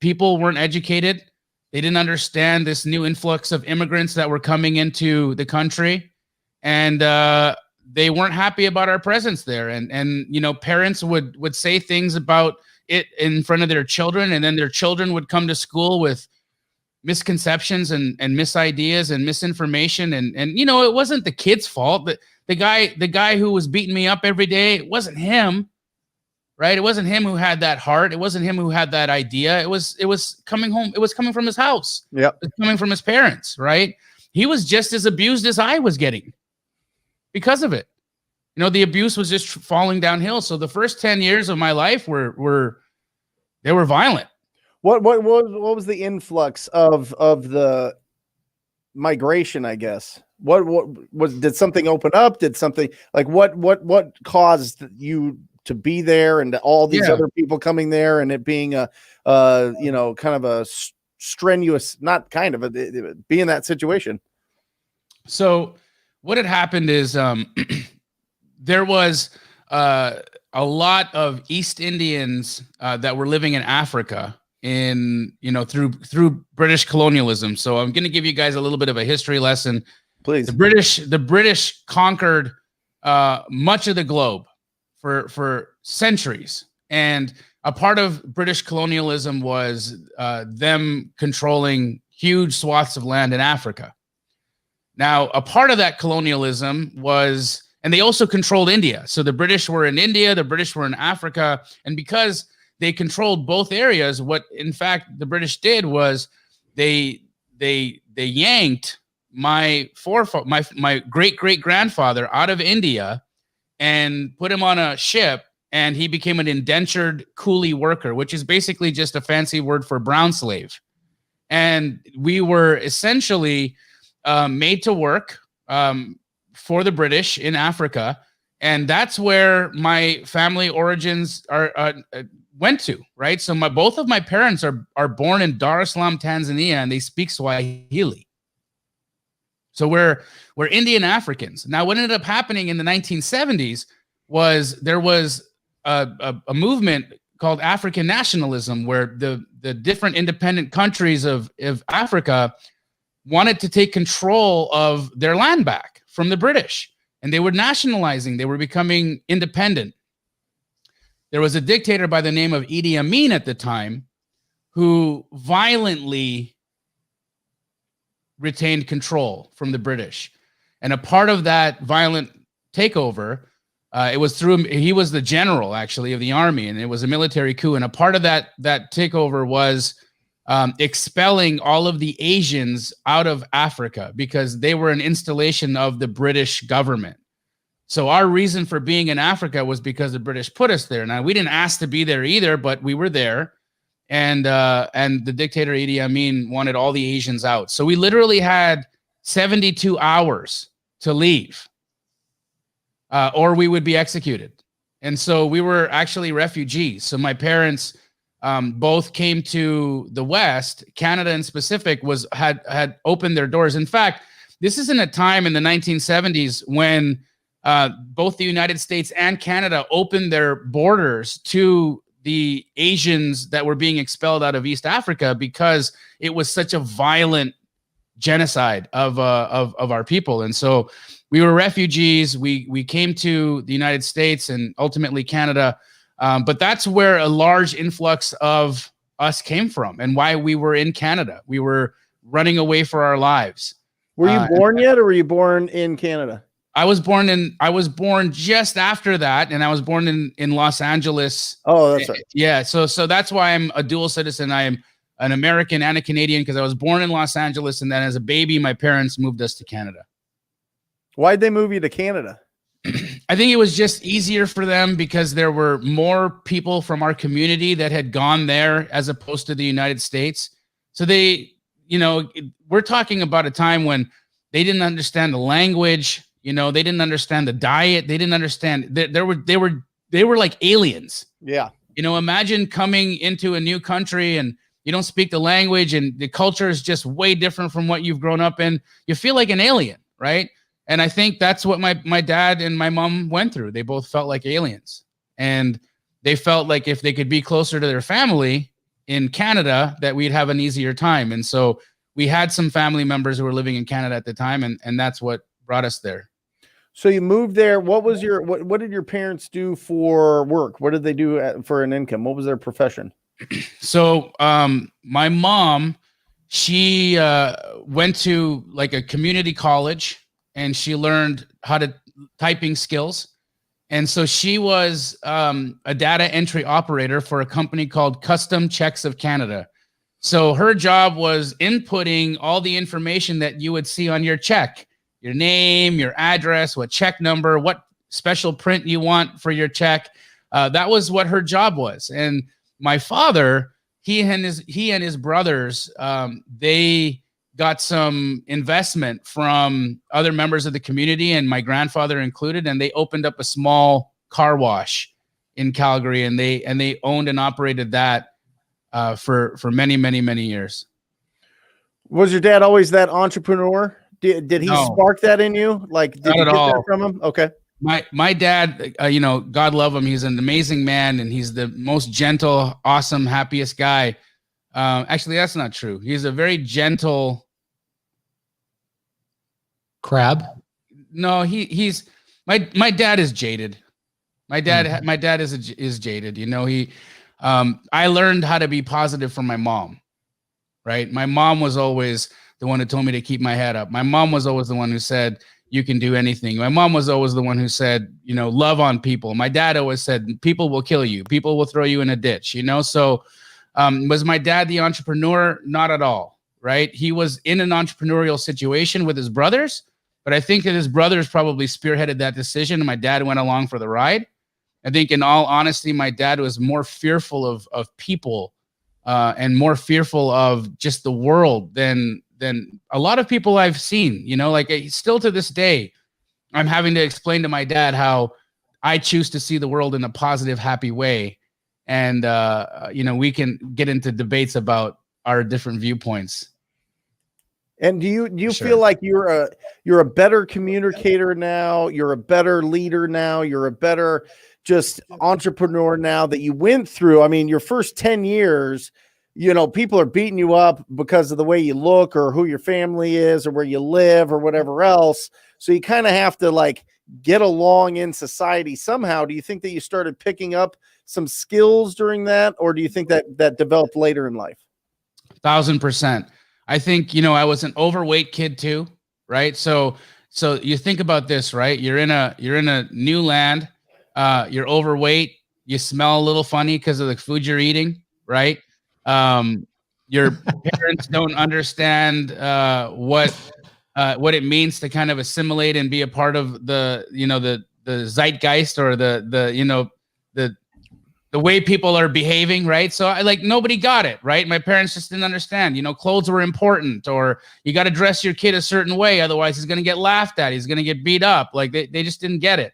People weren't educated. They didn't understand this new influx of immigrants that were coming into the country, and they weren't happy about our presence there. And parents would say things about it in front of their children, and then their children would come to school with misconceptions and misideas and misinformation. And it wasn't the kid's fault. The guy who was beating me up every day, it wasn't him. Right? It wasn't him who had that heart. It wasn't him who had that idea. It was coming home. It was coming from his house. Yep. It was coming from his parents, right? He was just as abused as I was getting because of it. The abuse was just falling downhill. So the first 10 years of my life were violent. What was the influx of the migration, I guess? What did something open up? Did something like what caused you to be there, and all these other people coming there, and it being a kind of a strenuous, not kind of be in that situation? So what had happened is there was a lot of East Indians that were living in Africa through British colonialism. So I'm going to give you guys a little bit of a history lesson. Please. The British conquered much of the globe for centuries, and a part of British colonialism was them controlling huge swaths of land in Africa. Now, a part of that colonialism was, and they also controlled India. So the British were in India, the British were in Africa, and because they controlled both areas, what in fact the British did was they yanked my great grandfather out of India and put him on a ship, and he became an indentured coolie worker, which is basically just a fancy word for brown slave. And we were essentially made to work for the British in Africa, and that's where my family origins went to, right? So both of my parents are born in Dar es Salaam, Tanzania, and they speak Swahili. So we're Indian Africans. Now, what ended up happening in the 1970s was there was a movement called African nationalism, where the different independent countries of Africa wanted to take control of their land back from the British, and they were nationalizing. They were becoming independent. There was a dictator by the name of Idi Amin at the time who violently retained control from the British. And a part of that violent takeover, it was through, he was the general actually of the army, and it was a military coup. And a part of that takeover was expelling all of the Asians out of Africa because they were an installation of the British government. So our reason for being in Africa was because the British put us there. Now, we didn't ask to be there either, but we were there. And the dictator Idi Amin wanted all the Asians out. So we literally had 72 hours to leave, or we would be executed. And so we were actually refugees. So my parents both came to the West. Canada in specific had opened their doors. In fact, this isn't a time in the 1970s when both the United States and Canada opened their borders to the Asians that were being expelled out of East Africa because it was such a violent genocide of our people. And so we were refugees. We came to the United States and ultimately Canada. But that's where a large influx of us came from and why we were in Canada. We were running away for our lives. Were you born yet, or were you born in Canada? I was born just after that, and I was born in Los Angeles. Oh, that's right. Yeah, so that's why I'm a dual citizen. I am an American and a Canadian because I was born in Los Angeles, and then as a baby, my parents moved us to Canada. Why'd they move you to Canada? I think it was just easier for them because there were more people from our community that had gone there as opposed to the United States. So they, we're talking about a time when they didn't understand the language. They didn't understand the diet. They didn't understand that they were like aliens. Yeah. Imagine coming into a new country and you don't speak the language and the culture is just way different from what you've grown up in. You feel like an alien, right? And I think that's what my dad and my mom went through. They both felt like aliens, and they felt like if they could be closer to their family in Canada, that we'd have an easier time. And so we had some family members who were living in Canada at the time, and that's what brought us there. So you moved there. What did your parents do for work? What did they do for an income? What was their profession? So my mom, she went to like a community college, and she learned how to typing skills. And so she was a data entry operator for a company called Custom Checks of Canada. So her job was inputting all the information that you would see on your check, your name, your address, what check number, what special print you want for your check. That was what her job was. And my father, he and his brothers, they got some investment from other members of the community, and my grandfather included, and they opened up a small car wash in Calgary, and they owned and operated that for many, many, many years. Was your dad always that entrepreneur? Did he spark that in you? Like, did Not you at get all. that from him? Okay. My dad, God love him. He's an amazing man, and he's the most gentle, awesome, happiest guy. Actually, that's not true. He's a very gentle crab. No, he's my dad is jaded. My dad is jaded. I learned how to be positive from my mom, right? My mom was always the one who told me to keep my head up. My mom was always the one who said, you can do anything. My mom was always the one who said, love on people. My dad always said, people will kill you. People will throw you in a ditch, So was my dad the entrepreneur? Not at all, right? He was in an entrepreneurial situation with his brothers, but I think that his brothers probably spearheaded that decision, and my dad went along for the ride. I think, in all honesty, my dad was more fearful of people and more fearful of just the world than a lot of people I've seen. Still to this day, I'm having to explain to my dad how I choose to see the world in a positive, happy way. And, we can get into debates about our different viewpoints. And do you Sure. feel like you're a better communicator now? You're a better leader now? You're a better just entrepreneur now that you went through? I mean, your first 10 years, people are beating you up because of the way you look or who your family is or where you live or whatever else. So you kind of have to get along in society somehow. Do you think that you started picking up some skills during that, or do you think that developed later in life? 1,000%. I think, I was an overweight kid too, right? So you think about this, right? You're in a new land, you're overweight, you smell a little funny because of the food you're eating, right? Your parents don't understand what it means to kind of assimilate and be a part of the zeitgeist or the way people are behaving, right? So nobody got it, right? My parents just didn't understand, clothes were important, or you got to dress your kid a certain way. Otherwise he's going to get laughed at. He's going to get beat up. They just didn't get it.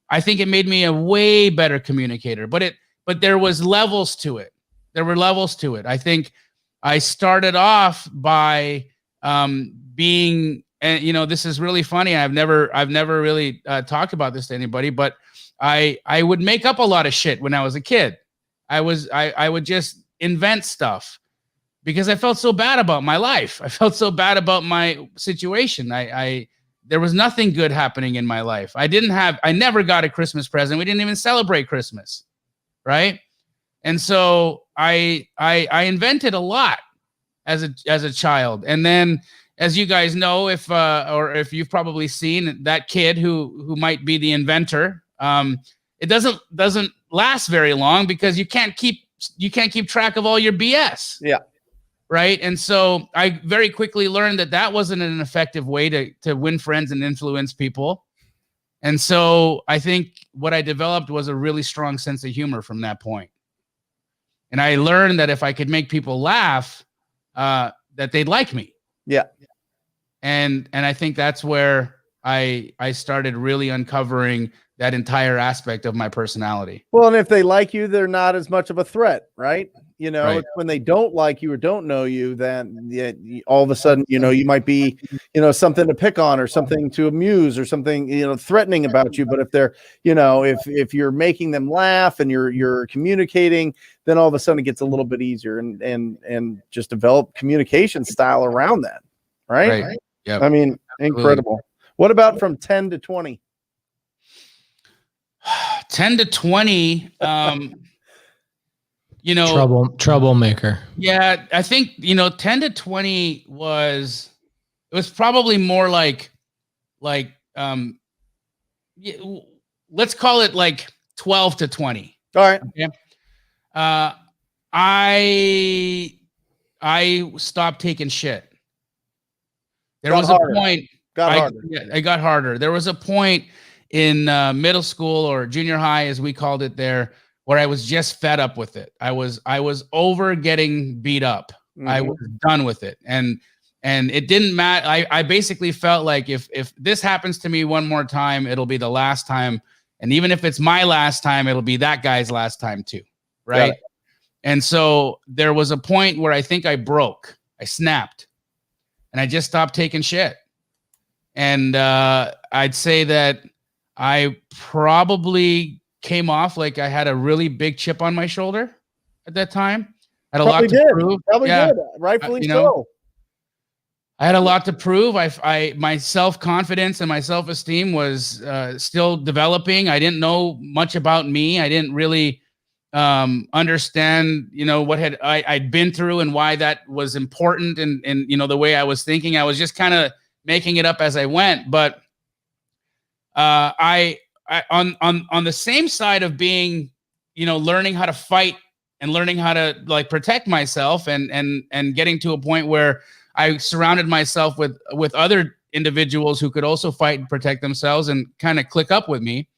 I think it made me a way better communicator, but there was levels to it. There were levels to it. I think I started off by being, and you know, this is really funny. I've never really talked about this to anybody, but I would make up a lot of shit when I was a kid. I would just invent stuff because I felt so bad about my life. I felt so bad about my situation. There was nothing good happening in my life. I never got a Christmas present. We didn't even celebrate Christmas. Right. And so I invented a lot as a child. And then, as you guys know, if you've probably seen that kid who might be the inventor, it doesn't last very long because you can't keep track of all your BS. Yeah. Right. And so I very quickly learned that wasn't an effective way to win friends and influence people. And so I think what I developed was a really strong sense of humor from that point. And I learned that if I could make people laugh, that they'd like me. Yeah. And I think that's where I started really uncovering that entire aspect of my personality. Well, and if they like you, they're not as much of a threat, right? You know, Right. It's when they don't like you or don't know you, then all of a sudden, you know, you might be, you know, something to pick on or something to amuse or something, you know, threatening about you. But if they're, you know, if you're making them laugh and you're communicating, then all of a sudden it gets a little bit easier and just develop communication style around that, right? Yeah. I mean, incredible. What about from 10 to 20? 10 to 20, you know, troublemaker. Yeah, I think, you know, 10 to 20 was probably more like let's call it like 12 to 20. All right. Okay. I stopped taking shit. There was a point. I got harder. There was a point in middle school or junior high, as we called it there, where I was just fed up with it. I was over getting beat up. Mm-hmm. I was done with it. And it didn't matter. I basically felt like if this happens to me one more time, it'll be the last time. And even if it's my last time, it'll be that guy's last time too. Right. And so there was a point where I think I broke. I snapped. And I just stopped taking shit. And I'd say that I probably came off like I had a really big chip on my shoulder at that time. I had a lot to prove. Probably did. Rightfully so. I had a lot to prove. My self-confidence and my self-esteem was still developing. I didn't know much about me. I didn't really understand, you know, what I'd been through and why that was important. And you know, the way I was thinking, I was just kind of making it up as I went. But I on the same side of being, you know, learning how to fight and learning how to like protect myself and getting to a point where I surrounded myself with other individuals who could also fight and protect themselves and kind of click up with me.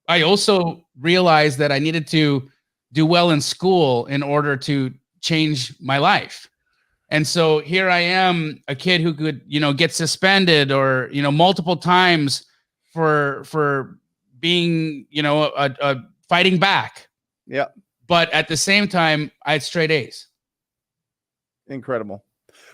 I also realized that I needed to do well in school in order to change my life. And so here I am, a kid who could, you know, get suspended or, you know, multiple times for being, you know, a fighting back. Yeah. But at the same time, I had straight A's. Incredible.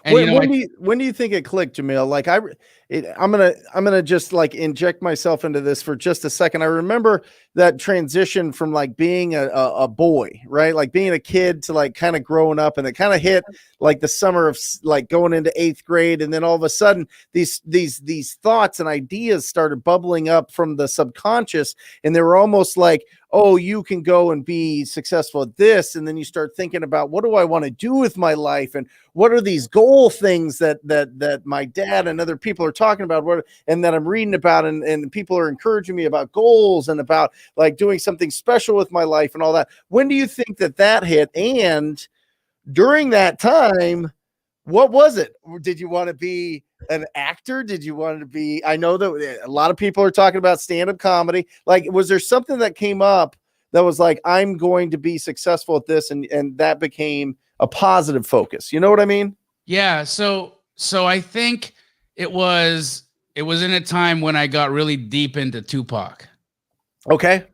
And when do you think it clicked, Jamil? Like I'm gonna just like inject myself into this for just a second. I remember that transition from like being a boy, right? Like being a kid to like kind of growing up, and it kind of hit like the summer of like going into 8th grade, and then all of a sudden these thoughts and ideas started bubbling up from the subconscious, and they were almost like, oh, you can go and be successful at this. And then you start thinking about, what do I want to do with my life? And what are these goal things that my dad and other people are talking about, and that I'm reading about, and people are encouraging me about goals and about like doing something special with my life and all that. When do you think that hit? And during that time, what was it? Did you want to be an actor? Did you want to be, I know that a lot of people are talking about stand-up comedy. Like, was there something that came up that was like, I'm going to be successful at this, and that became a positive focus? You know what I mean? Yeah. So I think it was it was in a time when I got really deep into Tupac. Okay.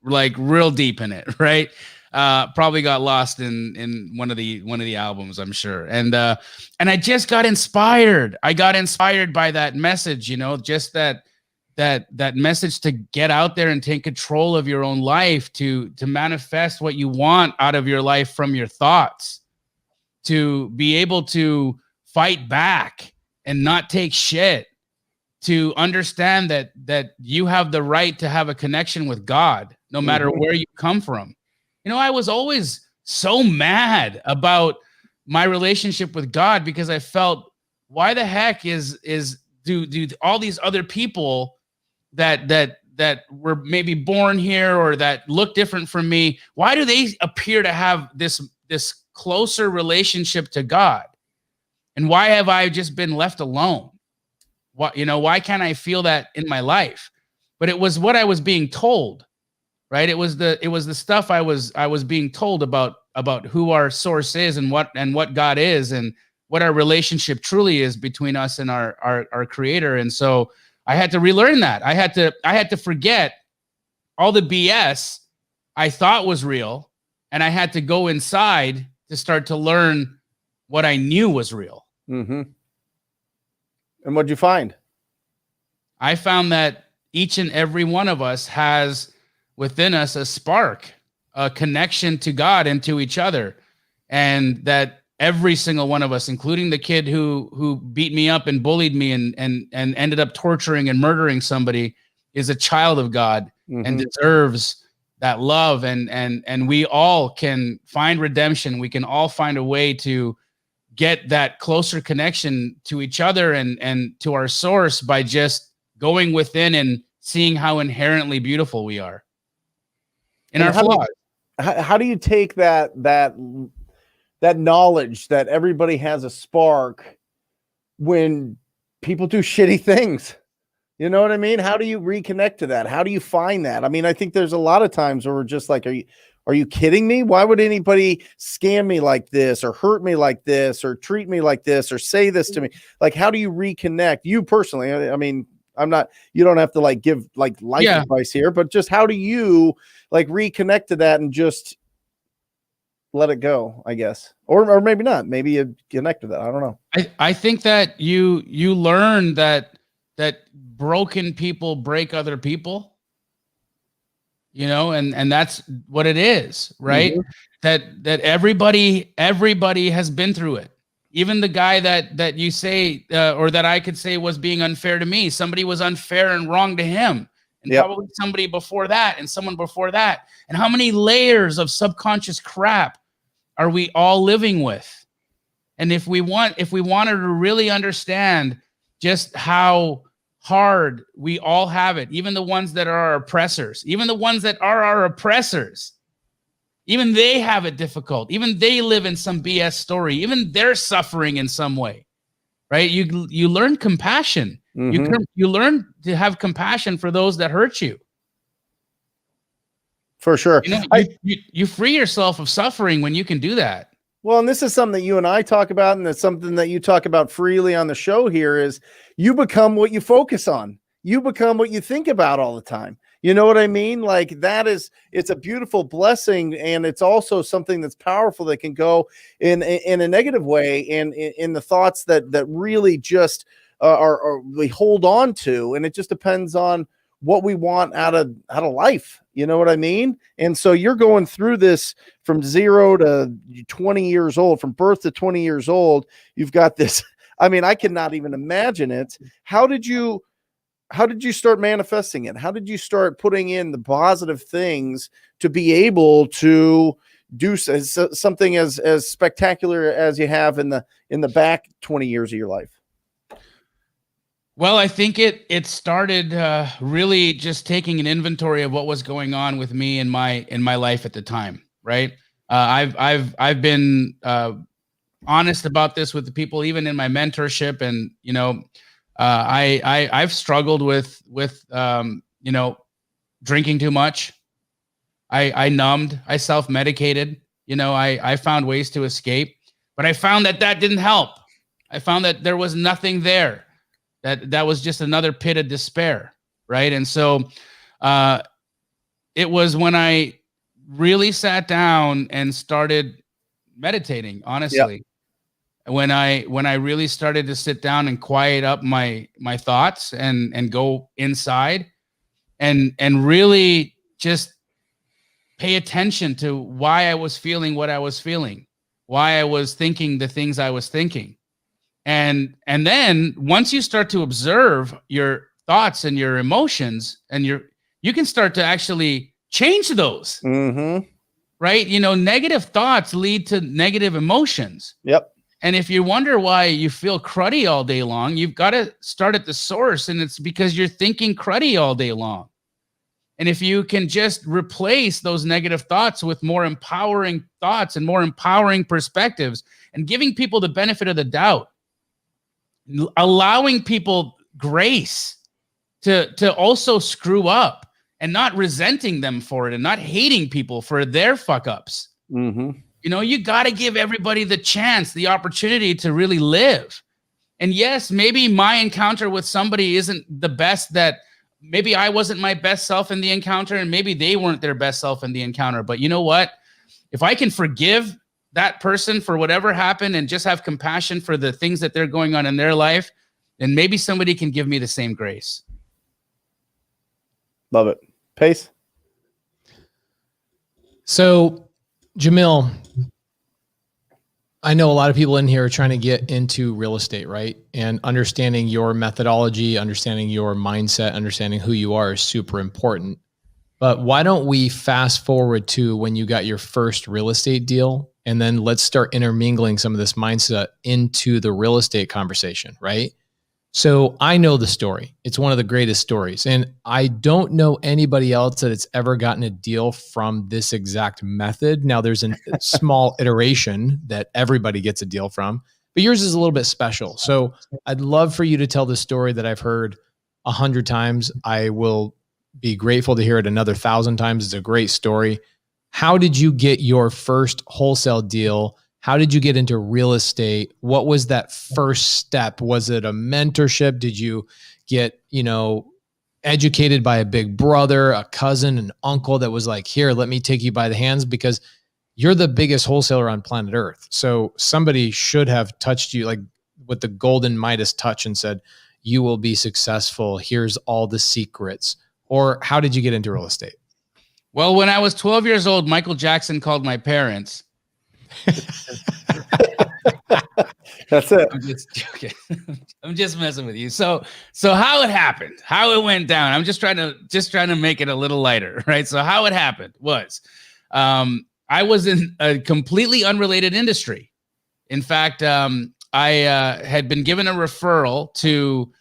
Like real deep in it, right? Probably got lost in one of the albums, I'm sure. And I just got inspired. I got inspired by that message, you know, just that message to get out there and take control of your own life, to manifest what you want out of your life from your thoughts, to be able to fight back and not take shit, to understand that you have the right to have a connection with God, no matter where you come from. You know, I was always so mad about my relationship with God because I felt, why the heck do all these other people that were maybe born here or that look different from me, why do they appear to have this closer relationship to God? And why have I just been left alone? Why can't I feel that in my life? But it was what I was being told, right? It was the stuff I was being told about who our source is and what God is and what our relationship truly is between us and our creator. And so I had to relearn that. I had to forget all the BS I thought was real, and I had to go inside to start to learn what I knew was real. Mm-hmm. And what'd you find? I found that each and every one of us has within us a spark, a connection to God and to each other. And that every single one of us, including the kid who beat me up and bullied me and ended up torturing and murdering somebody, is a child of God and deserves that love. And we all can find redemption. We can all find a way to get that closer connection to each other and to our source by just going within and seeing how inherently beautiful we are in our flaws. How do you take that knowledge that everybody has a spark when people do shitty things? You know what I mean? How do you reconnect to that? How do you find that? I mean, I think there's a lot of times where we're just like, are you kidding me? Why would anybody scam me like this or hurt me like this or treat me like this or say this to me? Like, how do you reconnect? You personally, I mean, you don't have to like give like life advice here, but just how do you like reconnect to that and just let it go, I guess, or maybe not. Maybe you connect to that. I don't know. I think that you learn that broken people break other people. You know, and that's what it is, right? That everybody has been through it. Even the guy that you say or that I could say was being unfair to me, somebody was unfair and wrong to him, and probably somebody before that and someone before that. And how many layers of subconscious crap are we all living with? And if we wanted to really understand just how hard we all have it, even the ones that are our oppressors, even the ones that are our oppressors, even they have it difficult. Even they live in some BS story. Even they're suffering in some way, right? You learn compassion. You learn to have compassion for those that hurt you. For sure. You know, you free yourself of suffering when you can do that. Well, and this is something that you and I talk about, and it's something that you talk about freely on the show here, is you become what you focus on. You become what you think about all the time. You know what I mean? Like it's a beautiful blessing, and it's also something that's powerful that can go in a negative way, and in the thoughts that really just are we hold on to, and it just depends on what we want out of life. You know what I mean? And so you're going through this from 0 to 20 years old, from birth to 20 years old. You've got this. I mean, I cannot even imagine it. How did you start manifesting it? How did you start putting in the positive things to be able to do something as spectacular as you have in the back 20 years of your life? Well, I think it started really just taking an inventory of what was going on with me in my life at the time, right? I've been honest about this with the people, even in my mentorship, and you know, I've struggled with you know, drinking too much. I numbed, I self-medicated, you know, I found ways to escape, but I found that didn't help. I found that there was nothing there That was just another pit of despair, right? And so it was when I really sat down and started meditating, honestly. Yep. When I really started to sit down and quiet up my thoughts and go inside and really just pay attention to why I was feeling what I was feeling, why I was thinking the things I was thinking. And then once you start to observe your thoughts and your emotions, and you can start to actually change those. Mm-hmm. Right? You know, negative thoughts lead to negative emotions. Yep. And if you wonder why you feel cruddy all day long, you've got to start at the source, and it's because you're thinking cruddy all day long. And if you can just replace those negative thoughts with more empowering thoughts and more empowering perspectives, and giving people the benefit of the doubt, allowing people grace to also screw up, and not resenting them for it, and not hating people for their fuck ups. Mm-hmm. You know, you got to give everybody the chance, the opportunity to really live. And yes, maybe my encounter with somebody isn't the best, that maybe I wasn't my best self in the encounter, and maybe they weren't their best self in the encounter. But you know what? If I can forgive that person for whatever happened and just have compassion for the things that they're going on in their life, then maybe somebody can give me the same grace. Love it. Pace. So, Jamil, I know a lot of people in here are trying to get into real estate, right? And understanding your methodology, understanding your mindset, understanding who you are is super important. But why don't we fast forward to when you got your first real estate deal, and then let's start intermingling some of this mindset into the real estate conversation, right? So I know the story. It's one of the greatest stories. And I don't know anybody else that it's ever gotten a deal from this exact method. Now there's a small iteration that everybody gets a deal from, but yours is a little bit special. So I'd love for you to tell the story that I've heard 100 times. I will be grateful to hear it another 1,000 times. It's a great story. How did you get your first wholesale deal? How did you get into real estate? What was that first step? Was it a mentorship? Did you get, educated by a big brother, a cousin, an uncle that was like, here, let me take you by the hands, because you're the biggest wholesaler on planet Earth. So somebody should have touched you like with the golden Midas touch and said, you will be successful. Here's all the secrets. Or how did you get into real estate? Well, when I was 12 years old, Michael Jackson called my parents. That's it. I'm just joking. I'm just messing with you. So how it happened, how it went down. I'm just trying to make it a little lighter, right? So how it happened was, I was in a completely unrelated industry. In fact, I had been given a referral to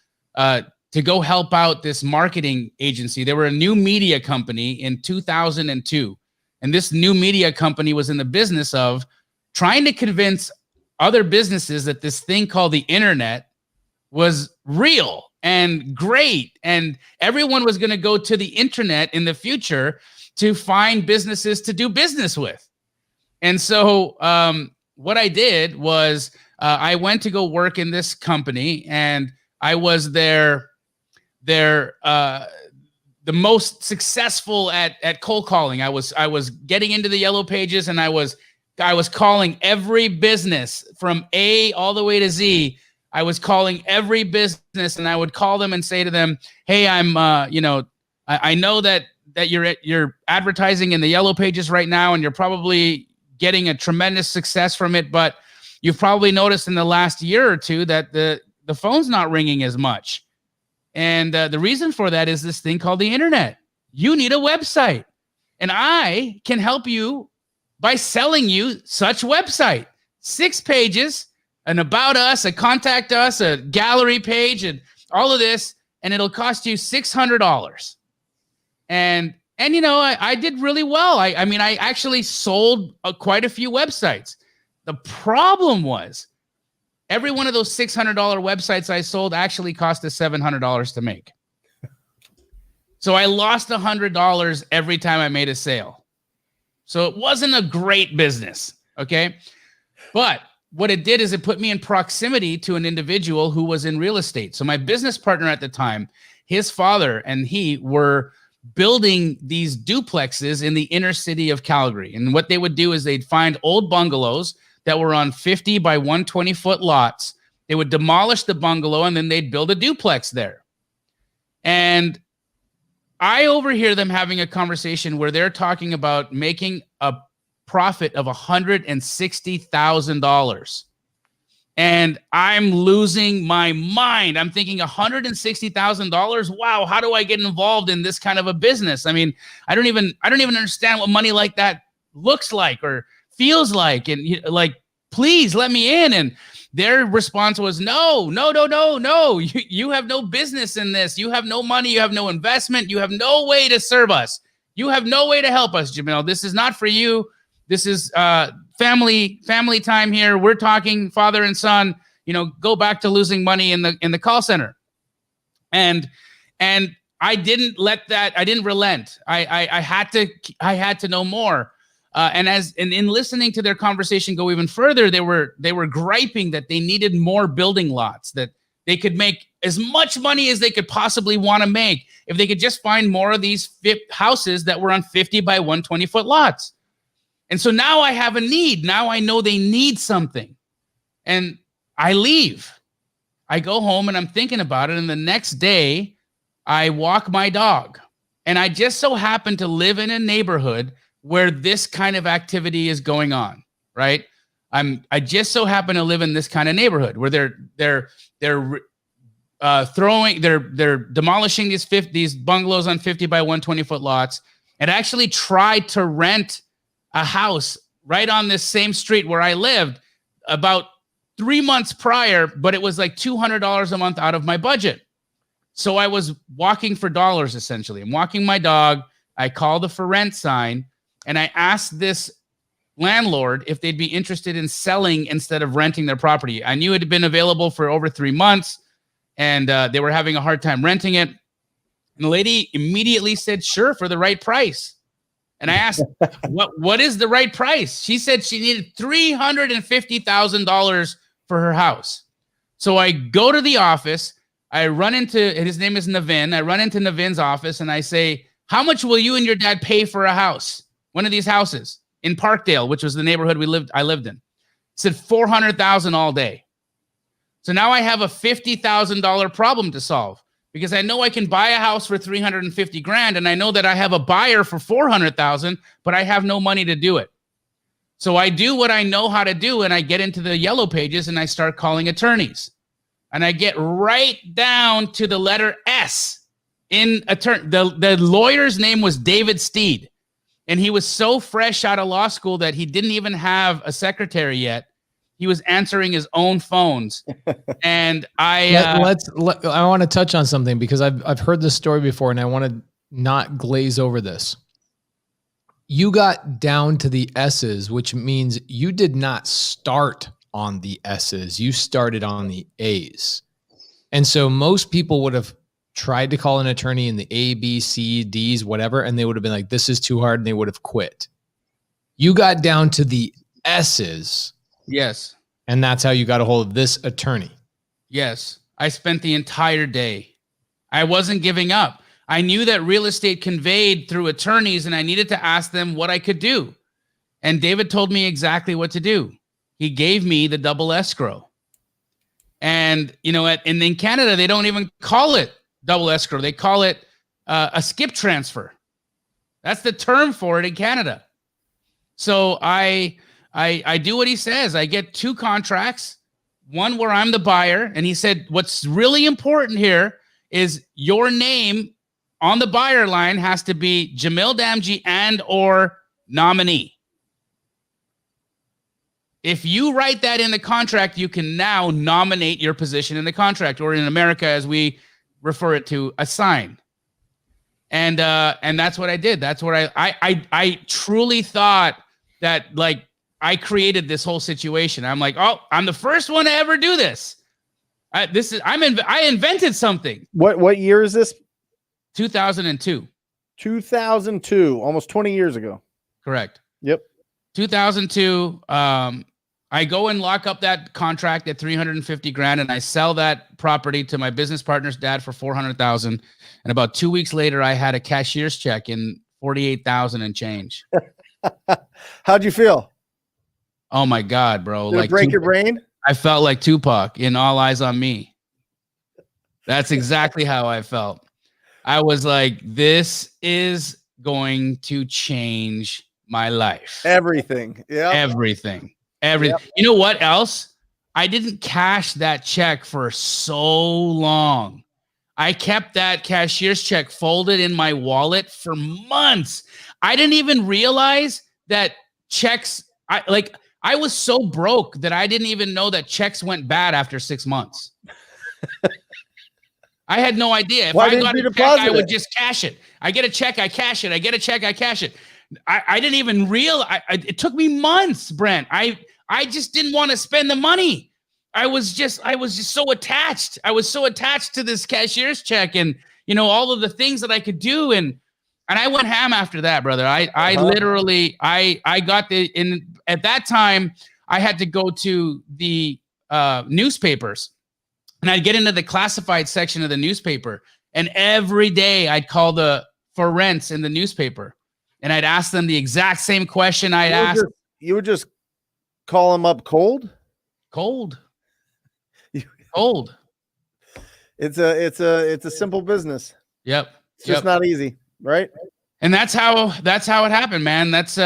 go help out this marketing agency. They were a new media company in 2002. And this new media company was in the business of trying to convince other businesses that this thing called the internet was real and great. And everyone was going to go to the internet in the future to find businesses to do business with. And so what I did was I went to go work in this company, and I was the most successful at cold calling. I was getting into the yellow pages, and I was calling every business from A all the way to Z. I was calling every business, and I would call them and say to them, hey, I know that you're advertising in the yellow pages right now, and you're probably getting a tremendous success from it, but you've probably noticed in the last year or two that the phone's not ringing as much. And the reason for that is this thing called the internet. You need a website, and I can help you by selling you such website. 6 pages, an about us, a contact us, a gallery page, and all of this, and it'll cost you $600. And I did really well. I actually sold quite a few websites. The problem was, every one of those $600 websites I sold actually cost us $700 to make. So I lost $100 every time I made a sale. So it wasn't a great business, okay? But what it did is it put me in proximity to an individual who was in real estate. So my business partner at the time, his father and he were building these duplexes in the inner city of Calgary. And what they would do is they'd find old bungalows that were on 50 by 120 foot lots. They would demolish the bungalow and then they'd build a duplex there. And I overhear them having a conversation where they're talking about making a profit of $160,000. And I'm losing my mind. I'm thinking $160,000. Wow, how do I get involved in this kind of a business? I mean, I don't even understand what money like that looks like or feels like. And like, please let me in. And their response was, no. You have no business in this. You have no money. You have no investment. You have no way to serve us. You have no way to help us, Jamil. This is not for you. This is family time here. We're talking father and son. Go back to losing money in the call center. And I didn't let that. I didn't relent. I had to know more. And in listening to their conversation go even further, they were griping that they needed more building lots, that they could make as much money as they could possibly want to make if they could just find more of these houses that were on 50 by 120 foot lots. And so now I have a need. Now I know they need something. And I leave. I go home and I'm thinking about it. And the next day I walk my dog. And I just so happen to live in a neighborhood where this kind of activity is going on, right? I just so happen to live in this kind of neighborhood where they're demolishing these bungalows on 50 by 120 foot lots, and actually tried to rent a house right on this same street where I lived about 3 months prior, but it was like $200 a month out of my budget. So I was walking for dollars, essentially. I'm walking my dog. I call the for rent sign, and I asked this landlord if they'd be interested in selling instead of renting their property. I knew it had been available for over 3 months, and they were having a hard time renting it. And the lady immediately said, sure, for the right price. And I asked, what is the right price? She said she needed $350,000 for her house. So I go to the office. I run into, his name is Navin. I run into Navin's office and I say, how much will you and your dad pay for a house? One of these houses in Parkdale, which was the neighborhood I lived in. It said $400,000 all day. So now I have a $50,000 problem to solve, because I know I can buy a house for $350,000, and I know that I have a buyer for $400,000, but I have no money to do it. So I do what I know how to do, and I get into the yellow pages and I start calling attorneys. And I get right down to the letter S in attorney. The lawyer's name was David Steed, and he was so fresh out of law school that he didn't even have a secretary yet. He was answering his own phones. And I want to touch on something, because I've heard this story before and I want to not glaze over this. You got down to the S's, which means you did not start on the S's. You started on the A's. And so most people would have tried to call an attorney in the A, B, C, D's, whatever, and they would have been like, this is too hard, and they would have quit. You got down to the S's. Yes. And that's how you got a hold of this attorney. Yes. I spent the entire day. I wasn't giving up. I knew that real estate conveyed through attorneys, and I needed to ask them what I could do. And David told me exactly what to do. He gave me the double escrow. And, in Canada, they don't even call it double escrow. They call it a skip transfer. That's the term for it in Canada. So I do what he says. I get 2 contracts, one where I'm the buyer. And he said, what's really important here is your name on the buyer line has to be Jamil Damji and or nominee. If you write that in the contract, you can now nominate your position in the contract, or in America, as we refer it to, assign. And that's what I did. That's what I truly thought that, like, I created this whole situation. I'm like, oh, I'm the first one to ever do this. I invented something. What year is this? 2002. 2002, almost 20 years ago. Correct. Yep. 2002. I go and lock up that contract at 350 grand, and I sell that property to my business partner's dad for 400,000. And about 2 weeks later, I had a cashier's check in 48,000 and change. How'd you feel? Oh my God, bro. Did it break your brain? I felt like Tupac in All Eyes on Me. That's exactly how I felt. I was like, this is going to change my life. Everything. Yeah. Everything. Yep. You know what else? I didn't cash that check for so long. I kept that cashier's check folded in my wallet for months. I didn't even realize that checks, I was so broke that I didn't even know that checks went bad after 6 months. I had no idea. If Why I didn't got you a check, deposit I would it? just cash it. I get a check, I cash it. I get a check, I cash it. I didn't even realize. It took me months, Brent. I just didn't want to spend the money. I was just so attached. I was so attached to this cashier's check and, you know, all of the things that I could do. And I went ham after that, brother. I literally got at that time, I had to go to the newspapers, and I'd get into the classified section of the newspaper. And every day I'd call for rents in the newspaper, and I'd ask them the exact same question I'd asked. You would just call them up cold? Cold. It's a simple business. Yep. It's just not easy, right? And that's how it happened, man. That's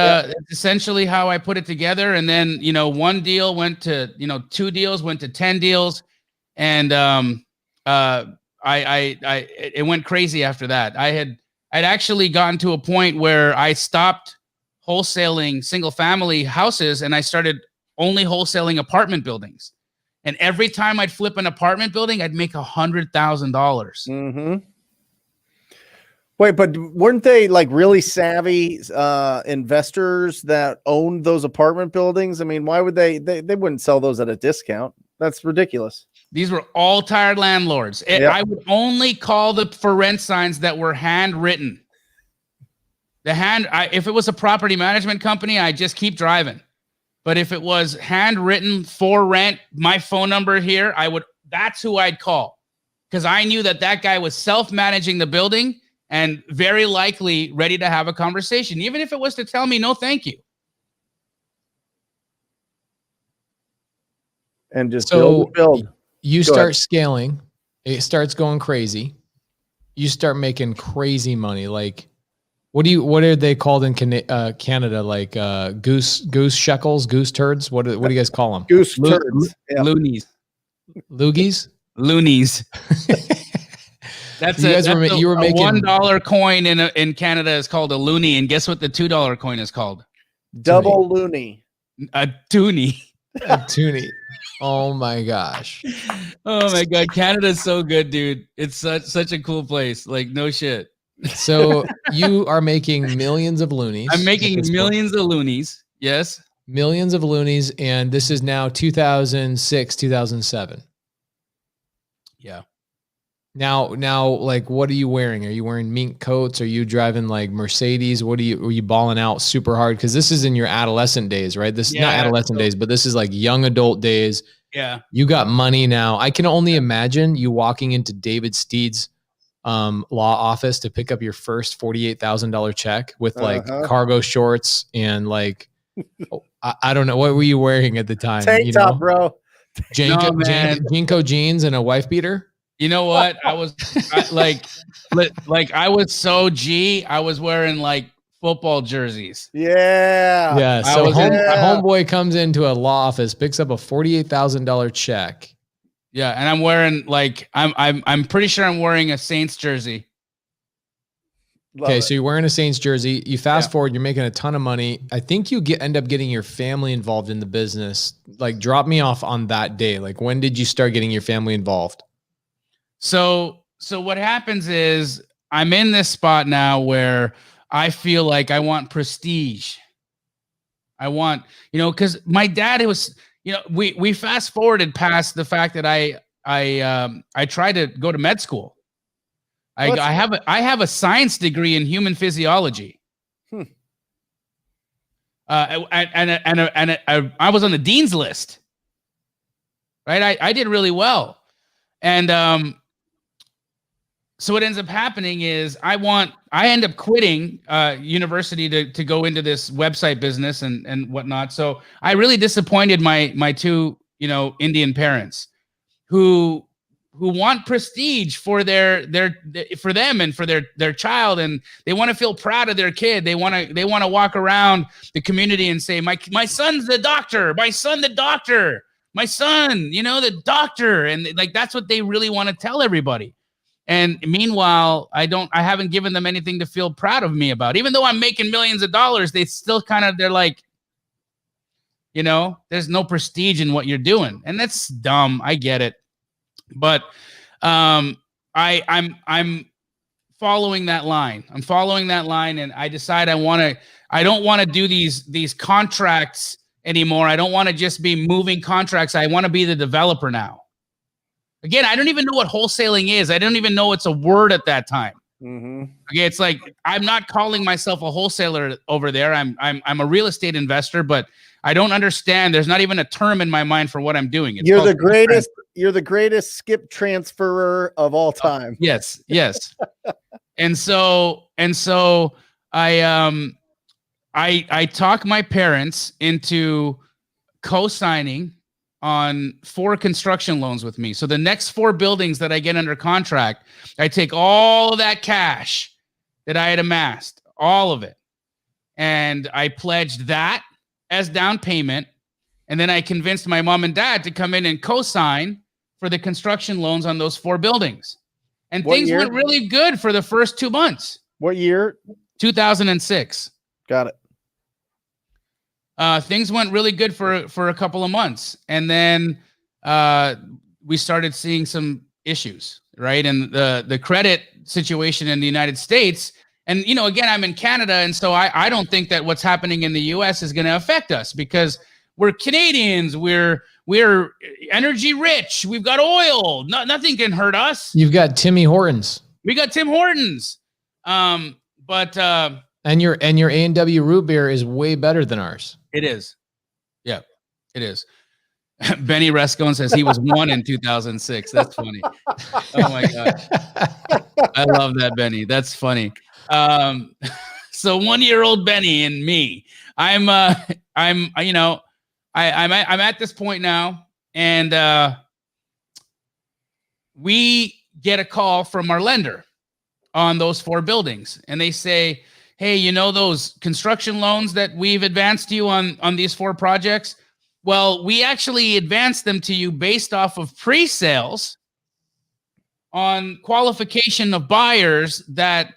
essentially how I put it together. And then, you know, one deal went to, you know, 2 deals went to 10 deals. And it went crazy after that. I'd actually gotten to a point where I stopped wholesaling single family houses, and I started only wholesaling apartment buildings. And every time I'd flip an apartment building, I'd make $100,000. Mm-hmm. Wait, but weren't they like really savvy investors that owned those apartment buildings? I mean, why would they wouldn't sell those at a discount? That's ridiculous. These were all tired landlords. I would only call for rent signs that were handwritten. If it was a property management company, I just keep driving. But if it was handwritten for rent, my phone number here, that's who I'd call, because I knew that guy was self-managing the building and very likely ready to have a conversation, even if it was to tell me no, thank you. And just build. You start scaling, it starts going crazy. You start making crazy money. Like, what are they called in Canada? Like goose shekels, goose turds. What do you guys call them? Goose turds. Loonies. Loogies? Loonies. You were making $1 coin in Canada is called a loonie, and guess what the $2 coin is called? Double loony. A toonie. A toonie. Oh my gosh. Oh my God. Canada's so good, dude. It's such a cool place. Like, no shit. So you are making millions of loonies. I'm making millions of loonies. Yes. Millions of loonies. And this is now 2006, 2007. Yeah. Now, like, what are you wearing? Are you wearing mink coats? Are you driving like Mercedes? Are you balling out super hard? Because this is in your adolescent days, right? This is not adolescent days, but this is like young adult days. Yeah. You got money now. I can only imagine you walking into David Steed's law office to pick up your first $48,000 check with like cargo shorts and like, I don't know. What were you wearing at the time? Tank top, bro. Jinko jeans and a wife beater. You know what? I was I was so G. I was wearing like football jerseys. Yeah. Yeah. So a homeboy comes into a law office, picks up a $48,000 check. Yeah, and I'm wearing like I'm pretty sure I'm wearing a Saints jersey. So you're wearing a Saints jersey. You fast forward, you're making a ton of money. I think you end up getting your family involved in the business. Like, drop me off on that day. Like, when did you start getting your family involved? So what happens is I'm in this spot now where I feel like I want prestige. I want, because my dad, we fast forwarded past the fact that I tried to go to med school. I have a science degree in human physiology. I was on the dean's list, right? I did really well. And so what ends up happening is I end up quitting university to go into this website business and whatnot. So I really disappointed my two, Indian parents who want prestige for for them and for their child, and they want to feel proud of their kid. They want to walk around the community and say, my son's the doctor, my son the doctor, my son, the doctor, and like that's what they really want to tell everybody. And meanwhile, I haven't given them anything to feel proud of me about. Even though I'm making millions of dollars, they still they're like, there's no prestige in what you're doing. And that's dumb. I get it. But I'm following that line. I'm following that line, and I decide I don't want to do these contracts anymore. I don't want to just be moving contracts. I want to be the developer now. Again, I don't even know what wholesaling is. I don't even know it's a word at that time. Mm-hmm. Okay, it's like I'm not calling myself a wholesaler over there. I'm a real estate investor, but I don't understand. There's not even a term in my mind for what I'm doing. You're the greatest. You're the greatest skip transferer of all time. Yes. and so I talk my parents into co-signing on 4 construction loans with me. So the next 4 buildings that I get under contract, I take all of that cash that I had amassed, all of it, and I pledged that as down payment. And then I convinced my mom and dad to come in and co-sign for the construction loans on those 4 buildings. And things went really good for the first 2 months. What year? 2006. Got it. Things went really good for a couple of months. And then we started seeing some issues, right? And the credit situation in the United States. And, again, I'm in Canada. And so I don't think that what's happening in the US is going to affect us because we're Canadians. We're energy rich. We've got oil. Nothing can hurt us. You've got Timmy Hortons. We got Tim Hortons. And your A&W root beer is way better than ours. It is. Yeah, it is. Benny Rescone says he was 1 in 2006. That's funny. Oh my God. I love that, Benny. That's funny. So 1-year-old Benny and me. I'm at this point now, and we get a call from our lender on those 4 buildings, and they say, hey, those construction loans that we've advanced to you on these 4 projects? Well, we actually advanced them to you based off of pre-sales on qualification of buyers that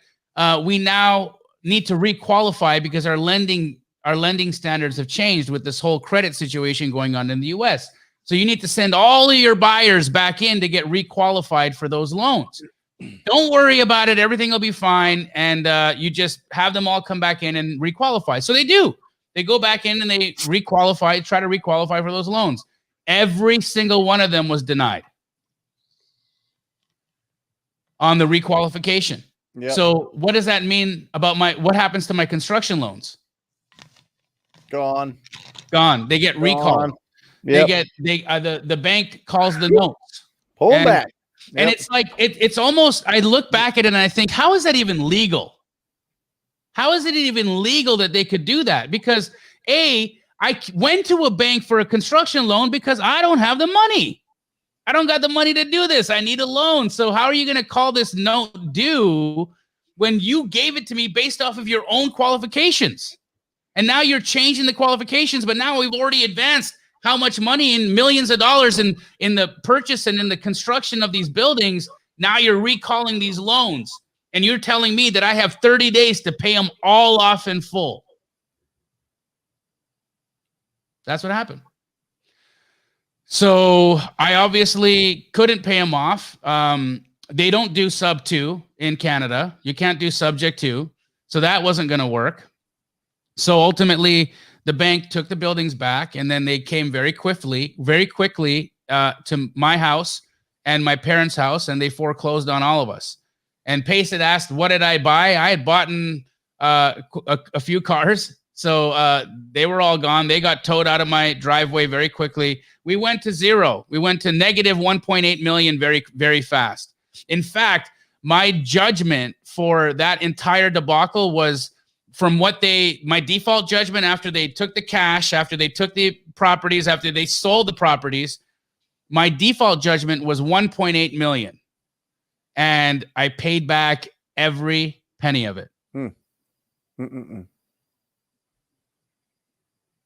we now need to requalify because our lending standards have changed with this whole credit situation going on in the US. So you need to send all of your buyers back in to get requalified for those loans. Don't worry about it. Everything will be fine. And you just have them all come back in and requalify. So they do. They go back in and they try to requalify for those loans. Every single one of them was denied on the requalification. Yep. So what does that mean about what happens to my construction loans? Gone. They get recalled. Yep. The bank calls the notes. Pull back. Yep. And it's like, it's almost, I look back at it and I think, how is that even legal? How is it even legal that they could do that? Because I went to a bank for a construction loan because I don't have the money. I don't got the money to do this. I need a loan. So how are you going to call this note due when you gave it to me based off of your own qualifications? And now you're changing the qualifications, but now we've already advanced how much money in millions of dollars in the purchase and in the construction of these buildings. Now you're recalling these loans, and you're telling me that I have 30 days to pay them all off in full. That's what happened. So I obviously couldn't pay them off. They don't do Subto in Canada. You can't do subject to. So that wasn't going to work. So ultimately, the bank took the buildings back, and then they came very quickly to my house and my parents' house, and they foreclosed on all of us. And Pace had asked, what did I buy? I had bought a few cars, So they were all gone. They got towed out of my driveway very quickly. We went to zero. We went to negative 1.8 million very, very fast. In fact, my judgment for that entire debacle was from my default judgment after they took the cash, after they took the properties, after they sold the properties, my default judgment was 1.8 million. And I paid back every penny of it.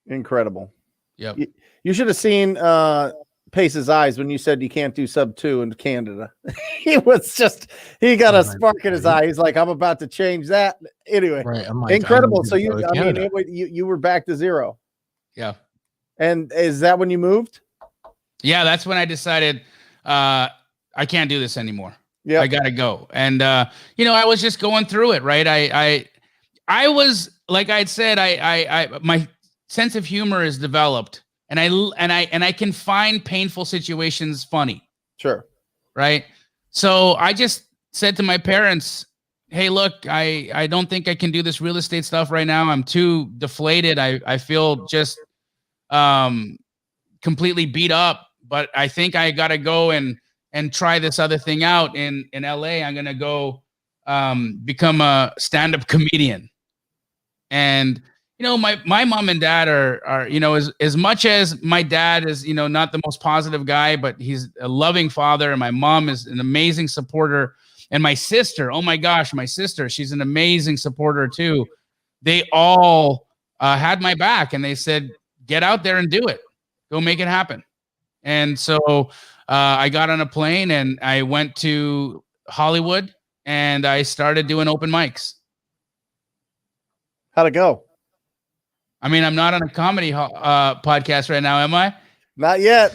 Incredible. Yep. You should have seen Pace's eyes when you said you can't do Subto in Canada. He got a spark in his eye. He's like, I'm about to change that. Anyway, right. I'm like, incredible. So you were back to zero. Yeah. And is that when you moved? Yeah, that's when I decided I can't do this anymore. Yeah, I gotta go. And I was just going through it, right? I was, like I'd said, I my sense of humor is developed, and I can find painful situations funny. Sure. Right. So I just said to my parents, hey, look, I don't think I can do this real estate stuff right now. I'm too deflated. I feel just completely beat up, but I think I got to go and try this other thing out in LA. I'm going to go become a stand-up comedian. And, my mom and dad are, as much as my dad is, not the most positive guy, but he's a loving father. And my mom is an amazing supporter. And my sister, oh my gosh, she's an amazing supporter too. They all had my back, and they said, get out there and do it. Go make it happen. And so I got on a plane and I went to Hollywood and I started doing open mics. How'd it go? I mean, I'm not on a comedy podcast right now, am I? Not yet.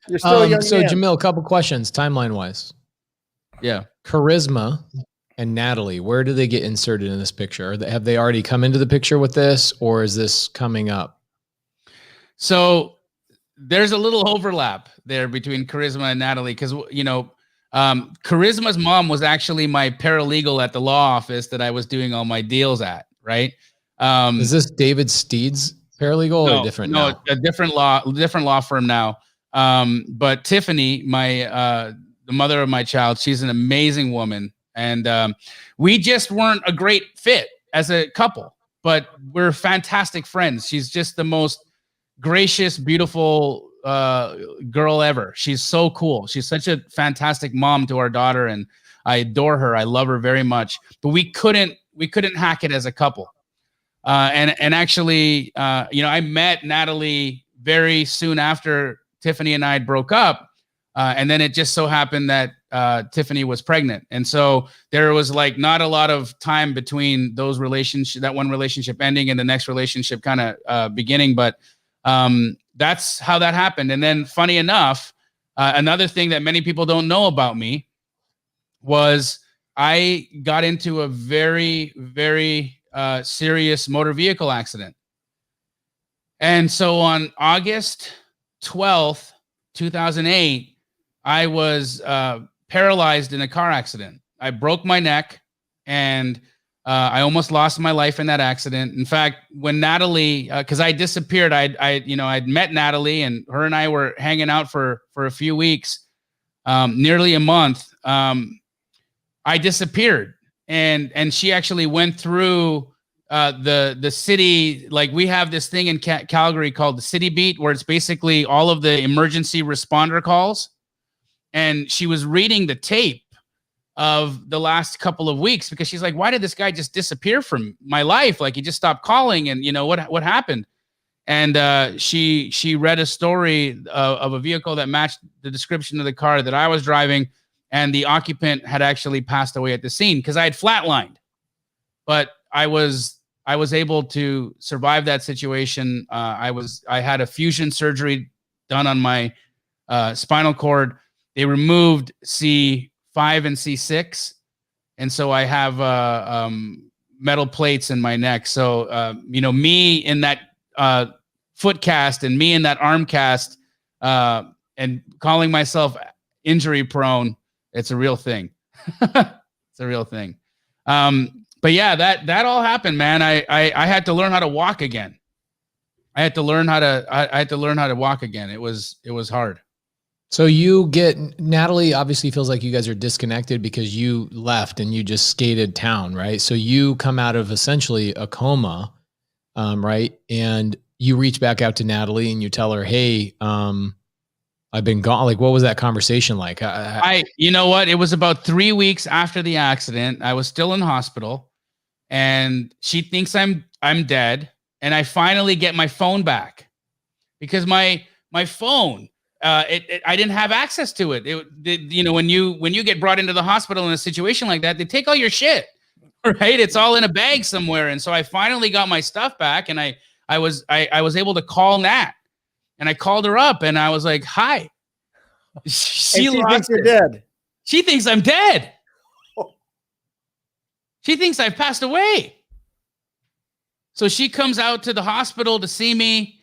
You're still a young so man. Jamil, a couple questions timeline wise. Yeah. Charisma and Natalie, where do they get inserted in this picture? Have they already come into the picture with this, or is this coming up? So there's a little overlap there between Charisma and Natalie, because, Charisma's mom was actually my paralegal at the law office that I was doing all my deals at, right? Is this David Steed's paralegal or different? No, now? a different law firm now. But Tiffany, the mother of my child, she's an amazing woman. And we just weren't a great fit as a couple, but we're fantastic friends. She's just the most gracious, beautiful girl ever. She's so cool. She's such a fantastic mom to our daughter, and I adore her. I love her very much. But we couldn't hack it as a couple. And actually, I met Natalie very soon after Tiffany and I broke up. And then it just so happened that Tiffany was pregnant. And so there was like not a lot of time between that one relationship ending and the next relationship kind of beginning. But that's how that happened. And then funny enough, another thing that many people don't know about me was I got into a very, very serious motor vehicle accident. And so on August 12th, 2008, I was paralyzed in a car accident. I broke my neck, and I almost lost my life in that accident. In fact, when Natalie, because I disappeared, I'd met Natalie, and her and I were hanging out for a few weeks, nearly a month. I disappeared, and she actually went through the city. Like, we have this thing in Calgary called the City Beat, where it's basically all of the emergency responder calls. And she was reading the tape of the last couple of weeks, because she's like, why did this guy just disappear from my life? Like, he just stopped calling, and what happened? And she read a story of a vehicle that matched the description of the car that I was driving, and the occupant had actually passed away at the scene, because I had flatlined. But I was able to survive that situation. I had a fusion surgery done on my spinal cord. They removed C5 and C6. And so I have metal plates in my neck. So, me in that foot cast and me in that arm cast, and calling myself injury prone, it's a real thing. It's a real thing. but yeah, that all happened, man. I had to learn how to walk again. I had to learn how to walk again. It was hard. So Natalie obviously feels like you guys are disconnected because you left and you just skated town, right? So you come out of essentially a coma, right? And you reach back out to Natalie and you tell her, hey, I've been gone. Like, what was that conversation like? You know what? It was about 3 weeks after the accident. I was still in the hospital and she thinks I'm dead. And I finally get my phone back because my phone, I didn't have access to it. When you get brought into the hospital in a situation like that, they take all your shit, right? It's all in a bag somewhere. And so I finally got my stuff back, and I was able to call Nat, and I called her up, and I was like, "Hi." She thinks you're dead. She thinks I'm dead. She thinks I've passed away. So she comes out to the hospital to see me.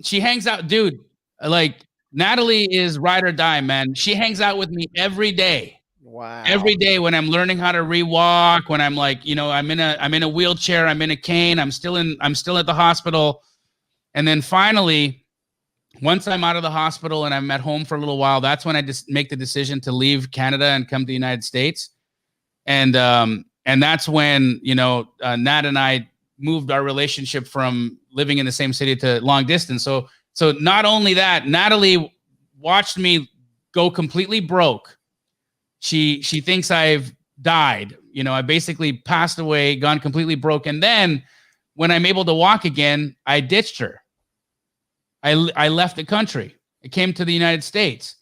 She hangs out, dude. Like, Natalie is ride or die, man. She hangs out with me every day. Wow. Every day when I'm learning how to rewalk, when I'm like, I'm in a wheelchair, I'm in a cane, I'm still at the hospital. And then finally, once I'm out of the hospital and I'm at home for a little while, that's when I just make the decision to leave Canada and come to the United States. And that's when, Nat and I moved our relationship from living in the same city to long distance. So not only that, Natalie watched me go completely broke. She thinks I've died. I basically passed away, gone completely broke. And then when I'm able to walk again, I ditched her. I left the country. I came to the United States.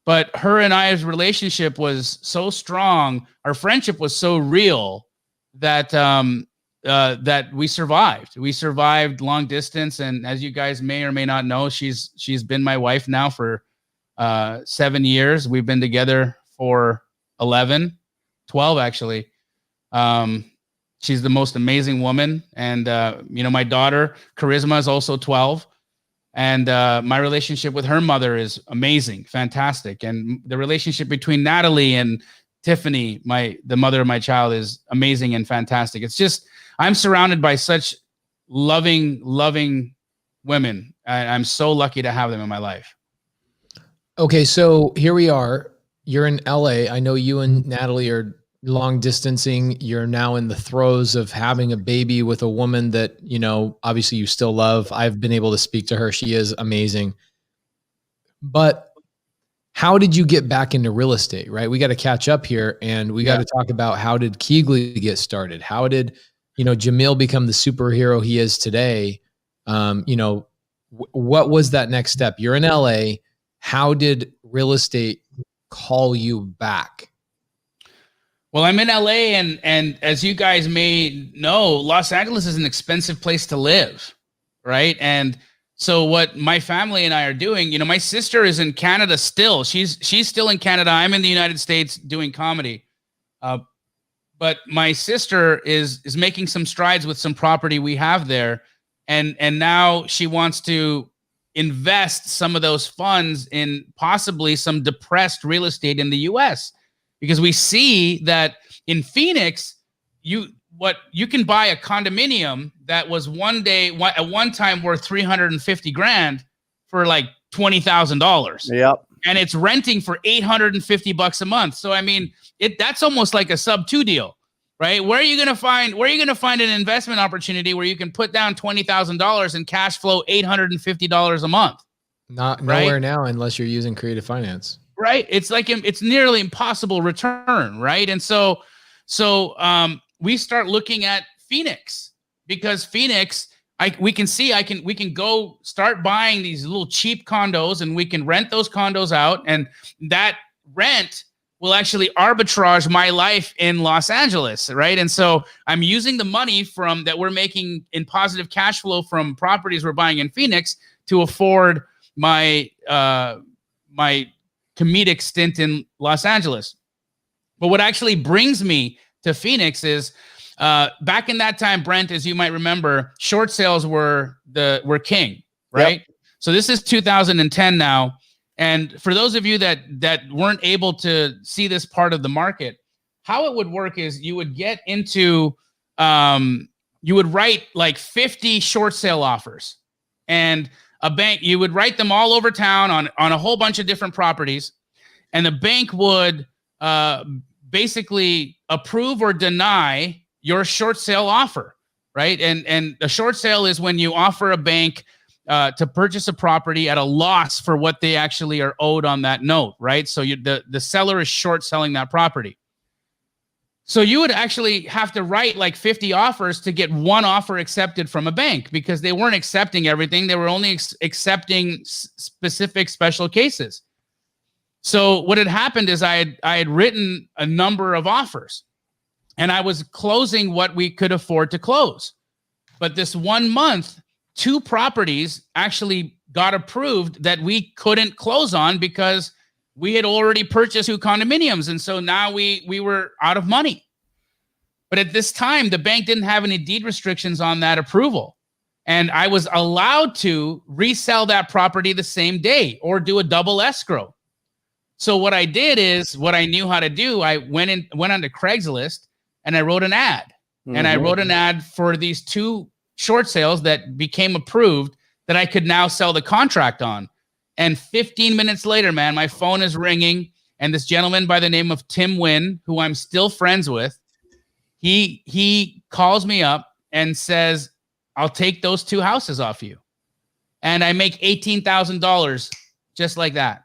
But her and I's relationship was so strong. Our friendship was so real that that we survived. We survived long distance, and as you guys may or may not know, she's been my wife now for 7 years. We've been together for 12 actually. She's the most amazing woman, and my daughter Charisma is also 12, and my relationship with her mother is amazing, fantastic, and the relationship between Natalie and Tiffany, the mother of my child, is amazing and fantastic. It's just, I'm surrounded by such loving women. I'm so lucky to have them in my life. Okay, so here we are. You're in LA. I know you and Natalie are long distancing. You're now in the throes of having a baby with a woman that, obviously you still love. I've been able to speak to her. She is amazing. But how did you get back into real estate, right? We got to catch up here, and we got to talk about, how did Keegley get started? How did, Jamil become the superhero he is today? What was that next step? You're in LA. How did real estate call you back? Well, I'm in LA, and as you guys may know, Los Angeles is an expensive place to live, right? And so what my family and I are doing, my sister is in Canada still. She's still in Canada. I'm in the United States doing comedy. But my sister is making some strides with some property we have there. And now she wants to invest some of those funds in possibly some depressed real estate in the US, because we see that in Phoenix, you can buy a condominium that was at one time worth $350,000 for like $20,000. Yep. And it's renting for $850 a month. So I mean, that's almost like a Subto deal, right? Where are you going to find an investment opportunity where you can put down $20,000 and cash flow $850 a month? Nowhere now, unless you're using creative finance. Right. It's like, it's nearly impossible return. Right. And so we start looking at Phoenix, because Phoenix, we can go start buying these little cheap condos, and we can rent those condos out, and that rent will actually arbitrage my life in Los Angeles, right? And so I'm using the money that we're making in positive cash flow from properties we're buying in Phoenix to afford my my comedic stint in Los Angeles. But what actually brings me to Phoenix is, back in that time, Brent, as you might remember, short sales were king, right? Yep. So this is 2010 now. And for those of you that weren't able to see this part of the market, how it would work is you would get into, you would write like 50 short sale offers, and a bank, you would write them all over town on a whole bunch of different properties. And the bank would basically approve or deny your short sale offer, right? And a short sale is when you offer a bank to purchase a property at a loss for what they actually are owed on that note, right? So the seller is short selling that property. So you would actually have to write like 50 offers to get one offer accepted from a bank, because they weren't accepting everything. They were only accepting specific special cases. So what had happened is I had written a number of offers, and I was closing what we could afford to close. But this 1 month, 2 properties actually got approved that we couldn't close on because we had already purchased 2 condominiums. And so now we were out of money. But at this time, the bank didn't have any deed restrictions on that approval. And I was allowed to resell that property the same day or do a double escrow. So what I did is what I knew how to do. I went onto Craigslist and I wrote an ad. And I wrote an ad for these 2 short sales that became approved that I could now sell the contract on. And 15 minutes later, man, my phone is ringing, and this gentleman by the name of Tim Wynn, who I'm still friends with, he calls me up and says, I'll take those 2 houses off you. And I make $18,000 just like that.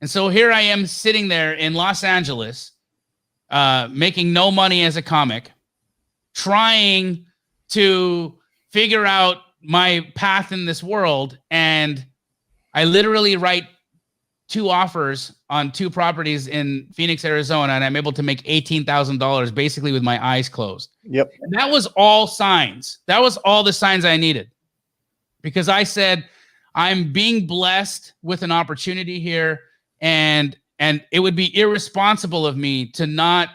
And so here I am sitting there in Los Angeles, making no money as a comic, trying to figure out my path in this world. And I literally write 2 offers on 2 properties in Phoenix, Arizona, and I'm able to make $18,000 basically with my eyes closed. Yep. And that was all signs. That was all the signs I needed, because I said, I'm being blessed with an opportunity here, and it would be irresponsible of me to not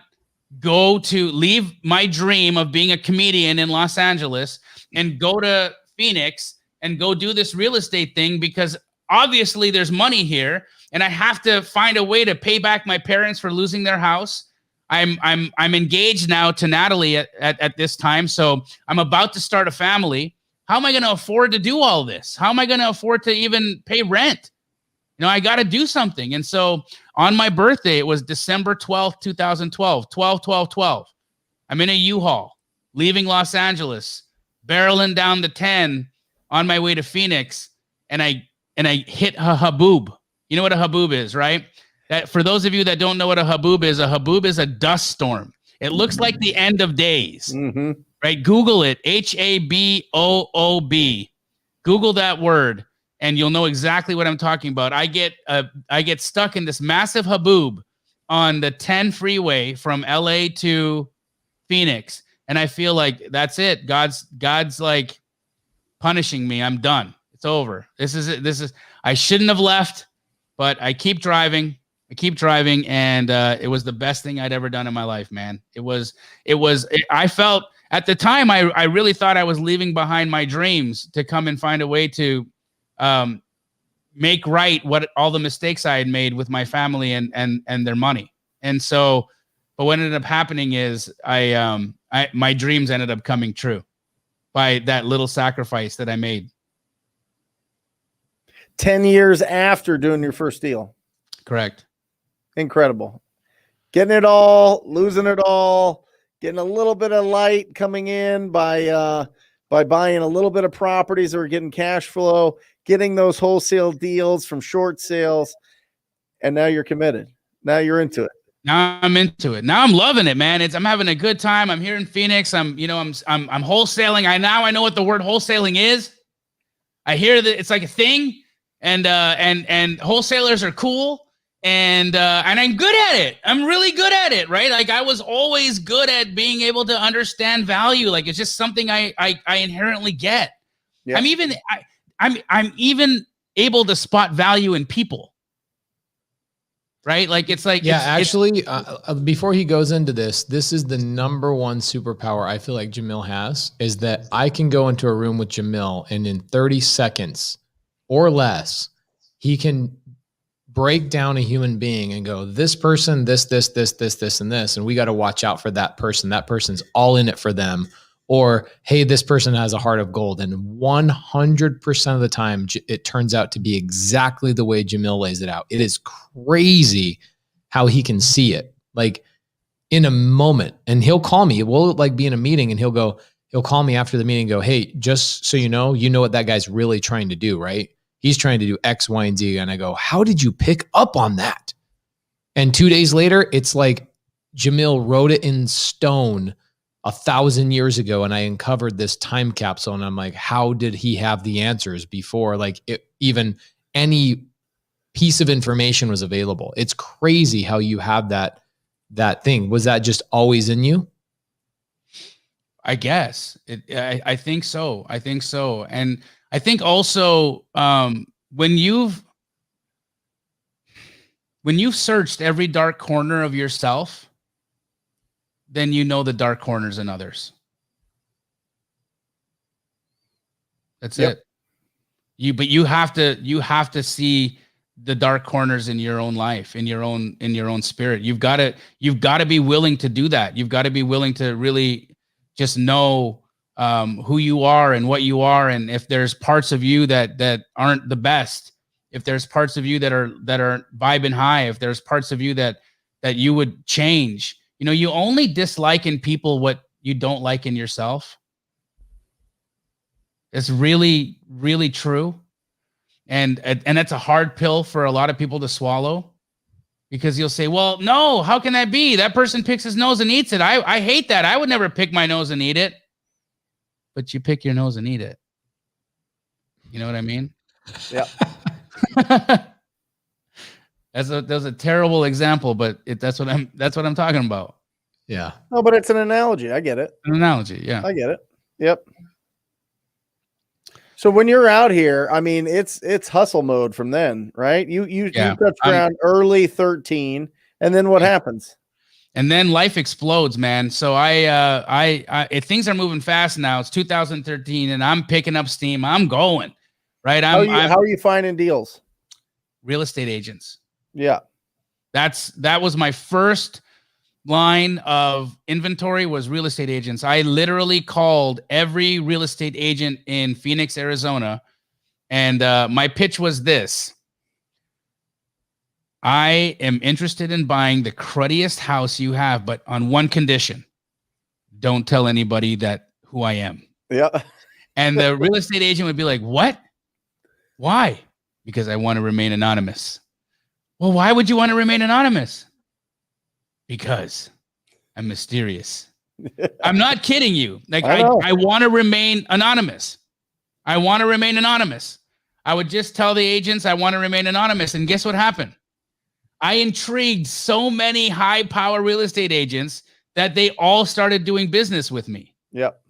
leave my dream of being a comedian in Los Angeles and go to Phoenix and go do this real estate thing, because obviously there's money here and I have to find a way to pay back my parents for losing their house. I'm engaged now to Natalie at this time. So I'm about to start a family. How am I going to afford to do all this? How am I going to afford to even pay rent? I got to do something. And so on my birthday, it was December 12th, 2012, 12/12/12. I'm in a U-Haul, leaving Los Angeles, barreling down the 10 on my way to Phoenix. And I hit a haboob. You know what a haboob is, right? That, for those of you that don't know what a haboob is a dust storm. It looks like the end of days, right? Google it, HABOOB. Google that word, and you'll know exactly what I'm talking about. I get stuck in this massive haboob on the 10 freeway from LA to Phoenix, and I feel like that's it. God's like punishing me. I'm done. It's over. This is it. I shouldn't have left, but I keep driving. And it was the best thing I'd ever done in my life, man. I felt at the time, I really thought I was leaving behind my dreams to come and find a way to make right all the mistakes I had made with my family and their money. And so, but what ended up happening is my dreams ended up coming true by that little sacrifice that I made. 10 years after doing your first deal. Correct. Incredible. Getting it all, losing it all, getting a little bit of light coming in by buying a little bit of properties that were getting cash flow, getting those wholesale deals from short sales. And now you're committed. Now you're into it. Now I'm into it. Now I'm loving it, man. I'm having a good time. I'm here in Phoenix. I'm wholesaling. I know what the word wholesaling is. I hear that it's like a thing. And wholesalers are cool, and I'm good at it. I'm really good at it, right? Like I was always good at being able to understand value. Like it's just something I inherently get. Yeah. I'm even able to spot value in people, right? Like it's like before he goes into this is the number one superpower I feel like Jamil has, is that I can go into a room with Jamil and in 30 seconds or less, he can break down a human being and go, this person, this, and this, and we got to watch out for that person. That person's all in it for them. Or, hey, this person has a heart of gold. And 100% of the time, it turns out to be exactly the way Jamil lays it out. It is crazy how he can see it, like in a moment. And he'll call me. We'll like be in a meeting and he'll call me after the meeting and go, hey, just so you know what that guy's really trying to do, right? He's trying to do X, Y, and Z. And I go, how did you pick up on that? And 2 days later, it's like Jamil wrote it in stone 1,000 years ago, and I uncovered this time capsule, and I'm like, how did he have the answers before like even any piece of information was available? It's crazy how you have that thing. Was that just always in you? I guess I think so. I think so. And I think also when you've searched every dark corner of yourself, then you know the dark corners in others. That's it. But you have to see the dark corners in your own life, in your own spirit. You've got to be willing to do that. You've got to be willing to really just know who you are and what you are, and if there's parts of you that aren't the best, if there's parts of you that are vibing high, if there's parts of you that you would change. You know, you only dislike in people what you don't like in yourself. It's really, really true. And that's a hard pill for a lot of people to swallow, because you'll say, well, no, how can that be? That person picks his nose and eats it. I hate that. I would never pick my nose and eat it. But you pick your nose and eat it. You know what I mean? Yeah. That's a terrible example, but that's what I'm talking about. Yeah. No, but it's an analogy. I get it. An analogy. Yeah. I get it. Yep. So when you're out here, I mean, it's hustle mode from then, right? You touch around early 13, and then what happens? And then life explodes, man. So things are moving fast now. It's 2013, and I'm picking up steam. I'm going, right? How are you finding deals? Real estate agents. Yeah. That was my first line of inventory, was real estate agents. I literally called every real estate agent in Phoenix, Arizona. And my pitch was this: I am interested in buying the cruddiest house you have, but on one condition: don't tell anybody who I am. Yeah. And the real estate agent would be like, what? Why? Because I want to remain anonymous. Well, why would you want to remain anonymous? Because I'm mysterious. I'm not kidding you. Like, I want to remain anonymous. I want to remain anonymous. I would just tell the agents I want to remain anonymous. And guess what happened? I intrigued so many high power real estate agents that they all started doing business with me. Yep.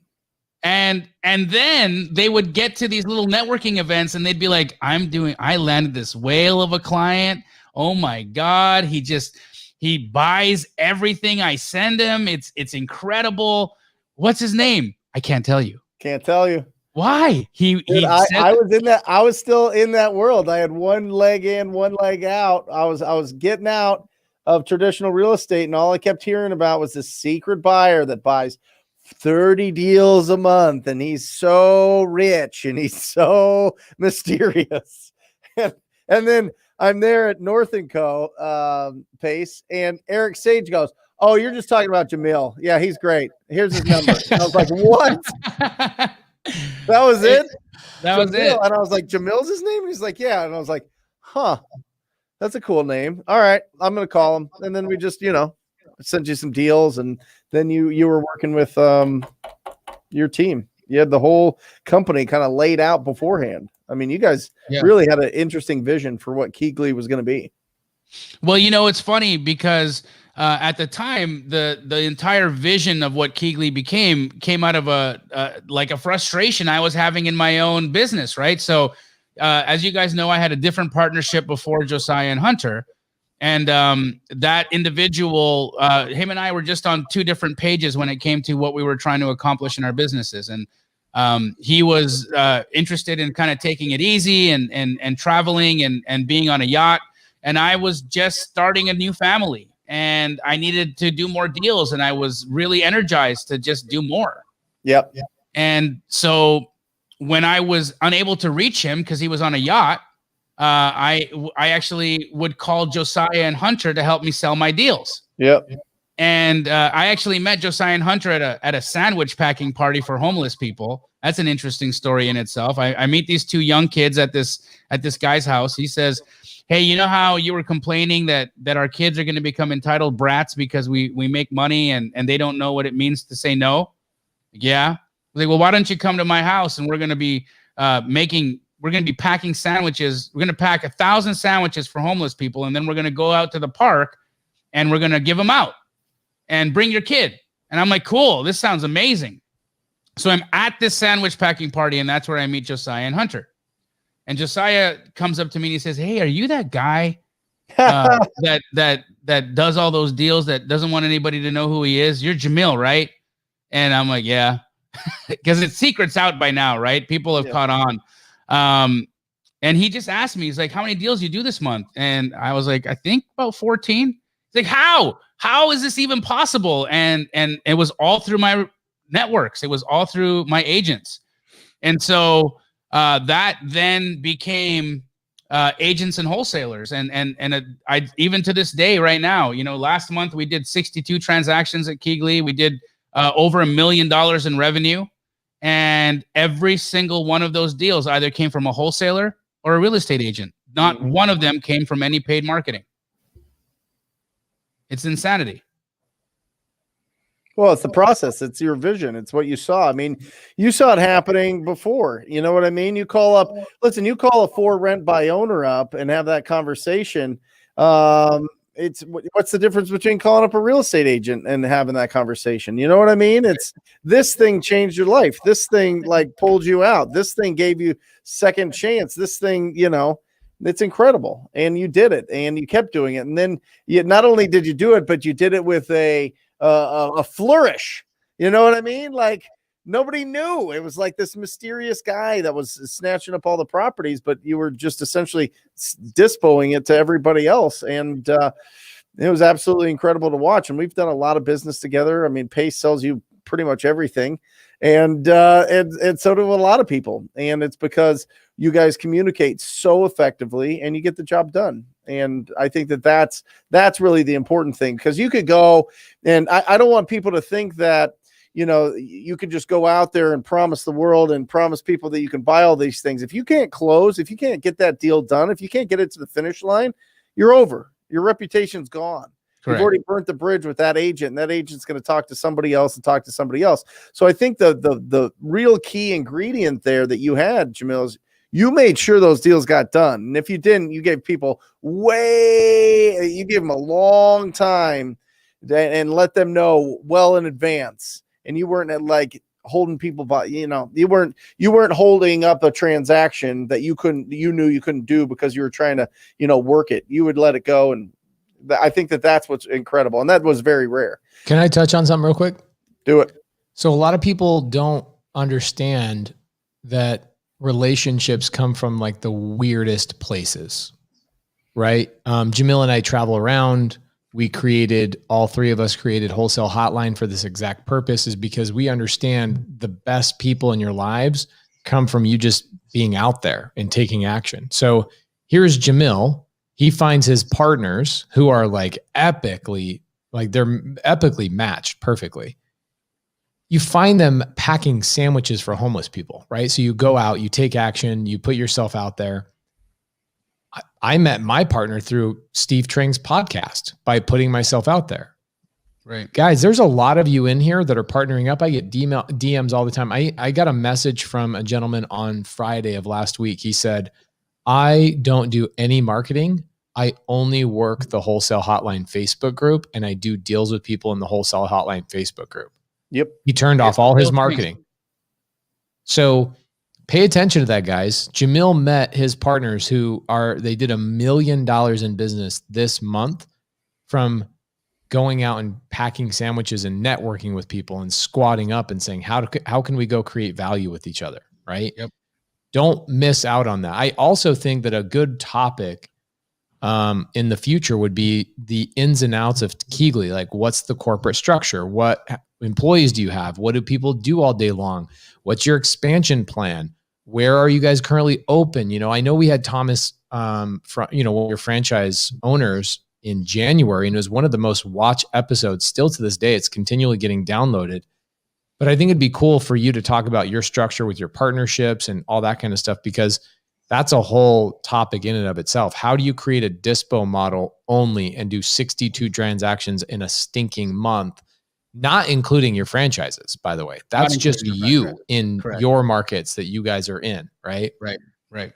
And then they would get to these little networking events and they'd be like, I landed this whale of a client. Oh my God. He buys everything I send him. It's incredible. What's his name? I can't tell you. Can't tell you. Why? I was still in that world. I had one leg in, one leg out. I was getting out of traditional real estate, and all I kept hearing about was this secret buyer that buys 30 deals a month, and he's so rich and he's so mysterious. And then I'm there at North & Co. Pace, and Eric Sage goes, "Oh, you're just talking about Jamil. Yeah, he's great. Here's his number." I was like, "What?" That was it? That was it. And I was like, "Jamil's his name?" And he's like, "Yeah." And I was like, "Huh, that's a cool name. All right, I'm going to call him." And then we just, sent you some deals, and then you were working with your team. You had the whole company kind of laid out beforehand. I mean, you guys really had an interesting vision for what Keegley was going to be. Well, it's funny because at the time, the entire vision of what Keegley came out of a frustration I was having in my own business, right? So as you guys know, I had a different partnership before Josiah and Hunter. And that individual, him and I were just on two different pages when it came to what we were trying to accomplish in our businesses. And he was interested in kind of taking it easy and traveling and being on a yacht. and I was just starting a new family, and I needed to do more deals, and I was really energized to just do more. Yep. And so when I was unable to reach him because he was on a yacht, I actually would call Josiah and Hunter to help me sell my deals. Yep. And I actually met Josiah and Hunter at a sandwich packing party for homeless people. That's an interesting story in itself. I meet these two young kids at this guy's house. He says, "Hey, you know how you were complaining that our kids are going to become entitled brats because we make money and they don't know what it means to say no?" Yeah. Like, well, why don't you come to my house and we're going to be packing sandwiches. We're going to pack 1,000 sandwiches for homeless people, and then we're going to go out to the park and we're going to give them out. And bring your kid. And I'm like, cool, this sounds amazing. So I'm at this sandwich packing party, and that's where I meet Josiah and Hunter. And Josiah comes up to me and he says, "Hey, are you that guy that does all those deals, that doesn't want anybody to know who he is? You're Jamil, right?" And I'm like, "Yeah." Because it's secrets out by now, right? People have caught on. And he just asked me, he's like, "How many deals you do this month?" And I was like, "I think about 14. He's like, How is this even possible? And it was all through my networks. It was all through my agents. And so that then became agents and wholesalers. And I even to this day right now, last month we did 62 transactions at Keegley. We did over $1 million in revenue. And every single one of those deals either came from a wholesaler or a real estate agent. Not one of them came from any paid marketing. It's insanity. Well, it's the process. It's your vision. It's what you saw. I mean, you saw it happening before. You know what I mean? You call a for rent by owner up and have that conversation. It's what's the difference between calling up a real estate agent and having that conversation? You know what I mean? It's this thing changed your life. This thing like pulled you out. This thing gave you second chance. This thing, it's incredible. And you did it and you kept doing it. And then not only did you do it, but you did it with a flourish. You know what I mean? Like nobody knew. It was like this mysterious guy that was snatching up all the properties, but you were just essentially dispoing it to everybody else. And it was absolutely incredible to watch. And we've done a lot of business together. I mean, Pace sells you pretty much everything. And so do a lot of people. And it's because you guys communicate so effectively and you get the job done. And I think that's really the important thing, because you could go and I don't want people to think that, you can just go out there and promise the world and promise people that you can buy all these things. If you can't close, if you can't get that deal done, if you can't get it to the finish line, you're over. Your reputation's gone. Correct. You've already burnt the bridge with that agent, and that agent's going to talk to somebody else and talk to somebody else. So I think the real key ingredient there that you had, Jamil, is you made sure those deals got done. And if you didn't, you gave people you gave them a long time and let them know well in advance. And you weren't like holding people by, you weren't holding up a transaction that you knew you couldn't do because you were trying to, work it. You would let it go. And I think that's what's incredible. And that was very rare. Can I touch on something real quick? Do it. So a lot of people don't understand that relationships come from like the weirdest places, right? Jamil and I travel around. All three of us created Wholesale Hotline for this exact purpose, is because we understand the best people in your lives come from you just being out there and taking action. So here's Jamil. He finds his partners who are they're epically matched perfectly. You find them packing sandwiches for homeless people, right? So you go out, you take action, you put yourself out there. I met my partner through Steve Trang's podcast by putting myself out there. Right. Guys, there's a lot of you in here that are partnering up. I get DMs all the time. I got a message from a gentleman on Friday of last week. He said, "I don't do any marketing. I only work the Wholesale Hotline Facebook group, and I do deals with people in the Wholesale Hotline Facebook group." Yep. He turned off all his marketing. So pay attention to that, guys. Jamil met his partners they did $1 million in business this month from going out and packing sandwiches and networking with people and squatting up and saying, how can we go create value with each other? Right. Yep. Don't miss out on that. I also think that a good topic in the future would be the ins and outs of Keegly. Like, what's the corporate structure? What employees do you have? What do people do all day long? What's your expansion plan? Where are you guys currently open? You know, I know we had Thomas from, you know, one of your franchise owners in January, and it was one of the most watched episodes still to this day. It's continually getting downloaded. But I think it'd be cool for you to talk about your structure with your partnerships and all that kind of stuff, because that's a whole topic in and of itself. How do you create a dispo model only and do 62 transactions in a stinking month, not including your franchises, by the way? That's just you in your markets that you guys are in, right? Right.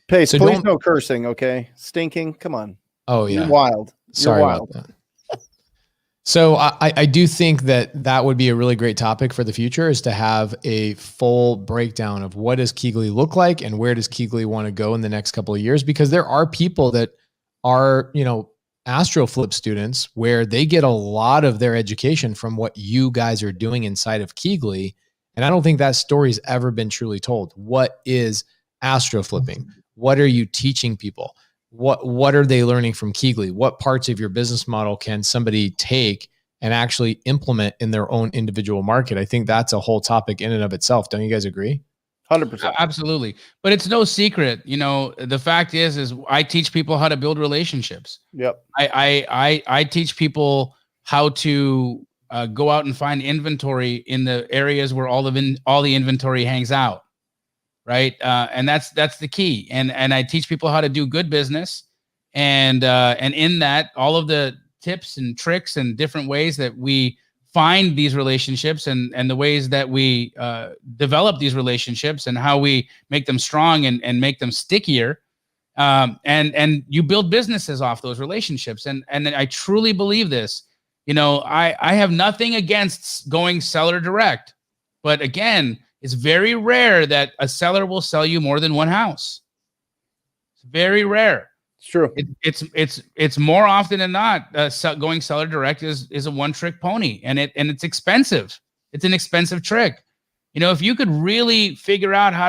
Pace, So please don't- no cursing, okay? Stinking, come on. Oh, yeah. You're wild. Sorry You're wild. about that. So I do think that would be a really great topic for the future, is to have a full breakdown of what does Keegly look like and where does Keegly want to go in the next couple of years, because there are people that are, you know, AstroFlip students where they get a lot of their education from what you guys are doing inside of Keegly. And I don't think that story's ever been truly told. What is AstroFlipping? What are you teaching people? What are they learning from Keegly? What parts of your business model can somebody take and actually implement in their own individual market? I think that's a whole topic in and of itself. Don't you guys agree? 100%. Absolutely. But it's no secret. You know, the fact is I teach people how to build relationships. Yep. I teach people how to go out and find inventory in the areas where all the inventory hangs out. Right. And that's the key. And I teach people how to do good business. And in that, all of the tips and tricks and different ways that we find these relationships and the ways that we develop these relationships and how we make them strong and make them stickier. And you build businesses off those relationships. And I truly believe this. You know, I have nothing against going seller direct, but again, it's very rare that a seller will sell you more than one house. It's very rare. It's true. It's more often than not going seller direct is a one-trick pony, and it's expensive. It's an expensive trick. You know, if you could really figure out how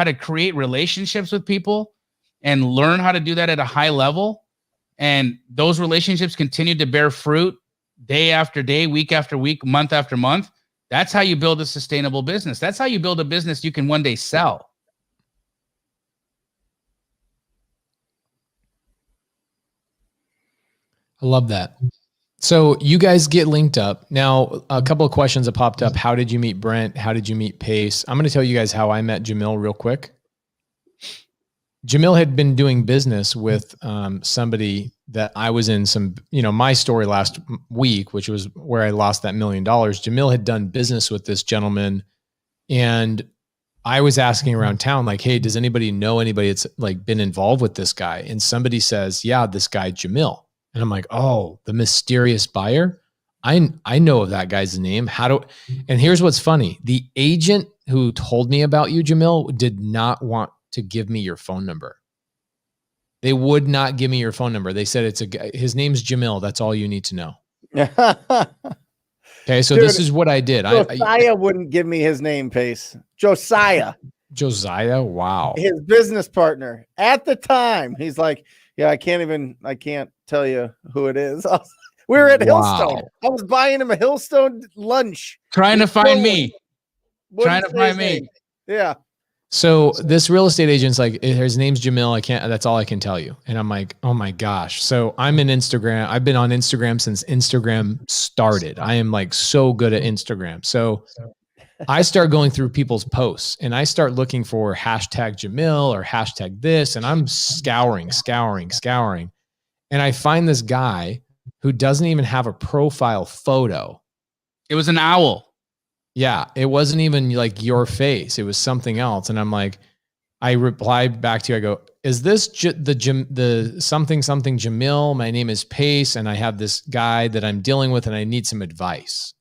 to create relationships with people and learn how to do that at a high level, and those relationships continue to bear fruit day after day, week after week, month after month, that's how you build a sustainable business. That's how you build a business you can one day sell. I love that. So you guys get linked up. Now, a couple of questions have popped up. How did you meet Brent? How did you meet Pace? I'm going to tell you guys how I met Jamil real quick. Jamil had been doing business with somebody that I was in some, you know, my story last week, which was where I lost that $1 million. Jamil had done business with this gentleman, and I was asking around town, like, hey, does anybody know anybody that's like been involved with this guy? And somebody says, yeah, this guy Jamil. And I'm like, oh, the mysterious buyer. I know of that guy's name. And here's what's funny. The agent who told me about you, Jamil, did not want to give me your phone number. They would not give me your phone number. They said his name's Jamil. That's all you need to know. Okay, so dude, this is what I did. Josiah wouldn't give me his name, Pace. Josiah, wow. His business partner at the time. He's like, yeah, I can't tell you who it is. We were at Hillstone. I was buying him a Hillstone lunch. Trying to find me. Yeah. So this real estate agent's like, his name's Jamil. That's all I can tell you. And I'm like, oh my gosh. So I'm in Instagram. I've been on Instagram since Instagram started. I am like so good at Instagram. So I start going through people's posts and I start looking for hashtag Jamil or hashtag this. And I'm scouring. And I find this guy who doesn't even have a profile photo. It was an owl. Yeah, it wasn't even like your face. It was something else. And I'm like, I replied back to you. I go, is this the something Jamil? My name is Pace, and I have this guy that I'm dealing with, and I need some advice.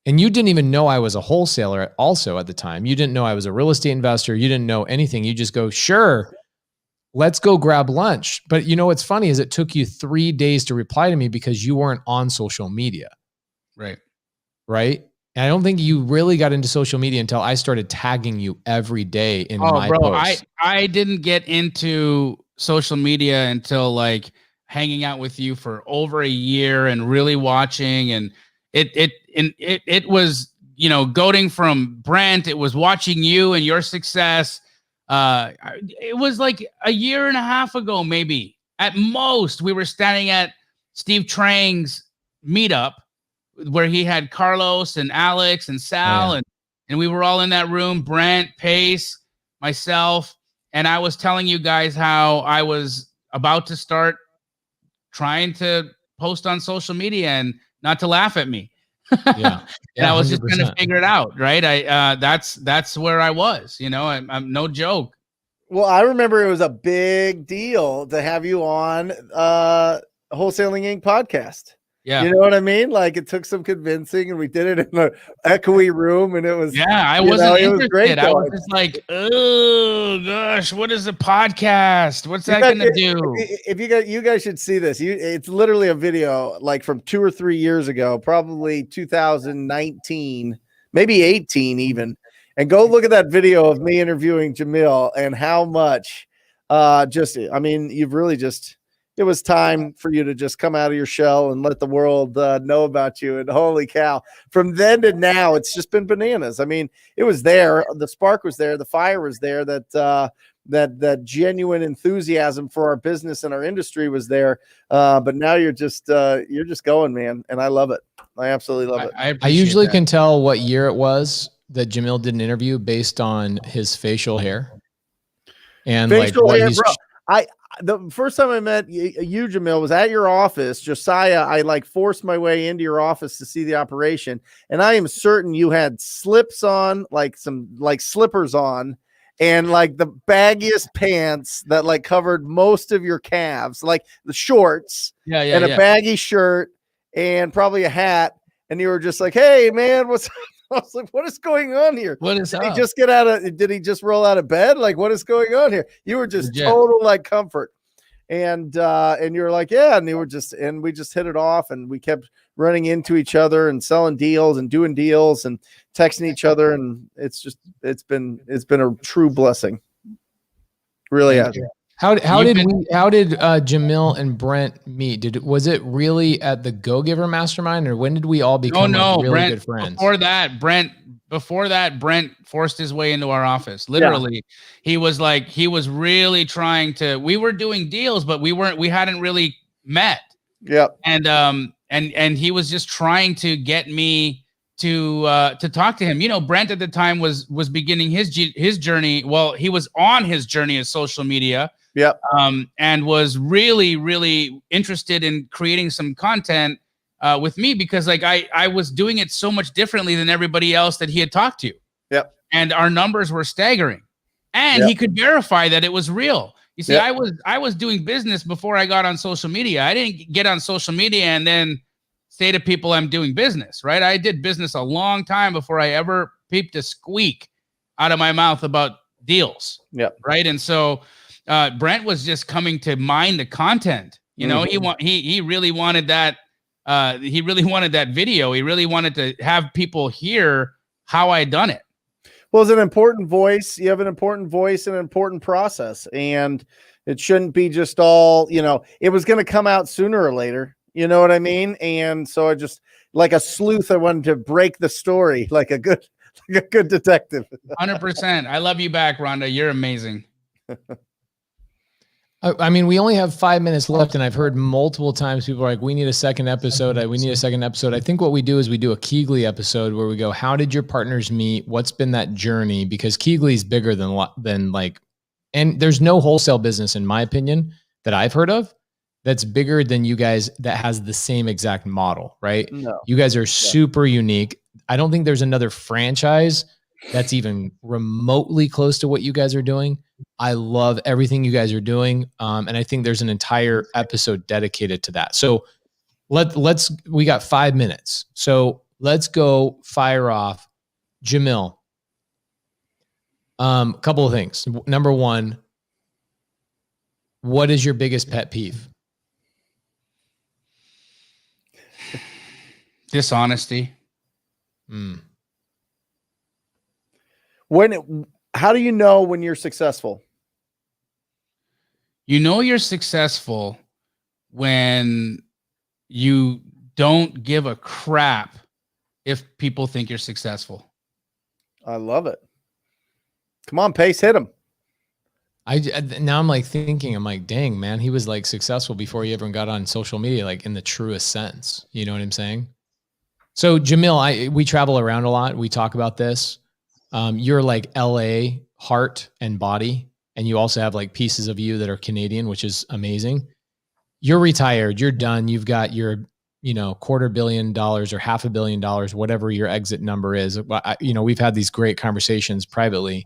And you didn't even know I was a wholesaler also at the time. You didn't know I was a real estate investor. You didn't know anything. You just go, sure, let's go grab lunch. But you know what's funny is it took you 3 days to reply to me because you weren't on social media. Right? And I don't think you really got into social media until I started tagging you every day in my posts. I didn't get into social media until like hanging out with you for over a year and really watching, and it was, you know, goading from Brent. It was watching you and your success. It was like a year and a half ago, maybe at most, we were standing at Steve Trang's meetup where he had Carlos and Alex and Sal, and we were all in that room, Brent, Pace, myself, and I was telling you guys how I was about to start trying to post on social media and not to laugh at me. Yeah. And I was just 100%. going to figure it out, right? That's where I was, you know. I'm no joke. Well, I remember it was a big deal to have you on Wholesaling Inc. podcast. Yeah. You know what I mean? Like, it took some convincing, and we did it in an echoey room, and it was, I wasn't interested. Was great, I was just like, oh gosh, what is a podcast? What's that going to do? If you guys should see this. It's literally a video like from 2 or 3 years ago, probably 2019, maybe 18 even. And go look at that video of me interviewing Jamil and how much you've really just, it was time for you to just come out of your shell and let the world know about you. And holy cow, from then to now, it's just been bananas. I mean, it was there. The spark was there. The fire was there. That genuine enthusiasm for our business and our industry was there. But now you're just going, man. And I love it. I absolutely love it. I usually can tell what year it was that Jamil did an interview based on his facial hair. And facial like hair, bro. The first time I met you, Jamil, was at your office. Josiah, I like forced my way into your office to see the operation. And I am certain you had slips on, like some like slippers on, and like the baggiest pants that like covered most of your calves, like the shorts, and a baggy shirt and probably a hat. And you were just like, hey man, what's up? I was like, what is going on here? What is did he just roll out of bed? Like, what is going on here? You were just total like comfort. And you're like, yeah. And we just hit it off, and we kept running into each other and selling deals and doing deals and texting each other. And it's been a true blessing. Really has. How did Jamil and Brent meet? Was it really at the Go Giver Mastermind, or when did we all become really Brent, good friends? Before that, Brent forced his way into our office. Literally, he was really trying to. We were doing deals, but we hadn't really met. Yep. And he was just trying to get me to talk to him. You know, Brent at the time was beginning his journey. Well, he was on his journey of social media. Yep. And was really, really interested in creating some content with me, because like I was doing it so much differently than everybody else that he had talked to. Yep. And our numbers were staggering, and he could verify that it was real. You see, I was doing business before I got on social media. I didn't get on social media and then say to people I'm doing business, right? I did business a long time before I ever peeped a squeak out of my mouth about deals. Yep. Right. And so Brent was just coming to mine the content. You know, he really wanted that. He really wanted that video. He really wanted to have people hear how I done it. Well, it's an important voice. You have an important voice and an important process, and it shouldn't be just all, you know, it was going to come out sooner or later. You know what I mean? And so I just, like a sleuth, I wanted to break the story like a good detective. 100%. I love you back, Rhonda. You're amazing. I mean, we only have 5 minutes left, and I've heard multiple times people are like, we need a second episode. We need a second episode. I think what we do is we do a Keegly episode where we go, how did your partners meet? What's been that journey? Because Keegly is bigger than like, and there's no wholesale business, in my opinion, that I've heard of that's bigger than you guys that has the same exact model, right? No. You guys are super unique. I don't think there's another franchise that's even remotely close to what you guys are doing. I love everything you guys are doing. And I think there's an entire episode dedicated to that. So we got 5 minutes. So let's go fire off. Jamil. Couple of things. Number one, what is your biggest pet peeve? Dishonesty. How do you know when you're successful? You know you're successful when you don't give a crap if people think you're successful. I love it. Come on, Pace, hit him. Now I'm like thinking, I'm like, dang, man, he was like successful before he ever got on social media, like in the truest sense. You know what I'm saying? So Jamil, we travel around a lot. We talk about this. You're like LA heart and body, and you also have like pieces of you that are Canadian, which is amazing. You're retired. You're done. You've got your, $250 million or $500 million, whatever your exit number is. We've had these great conversations privately.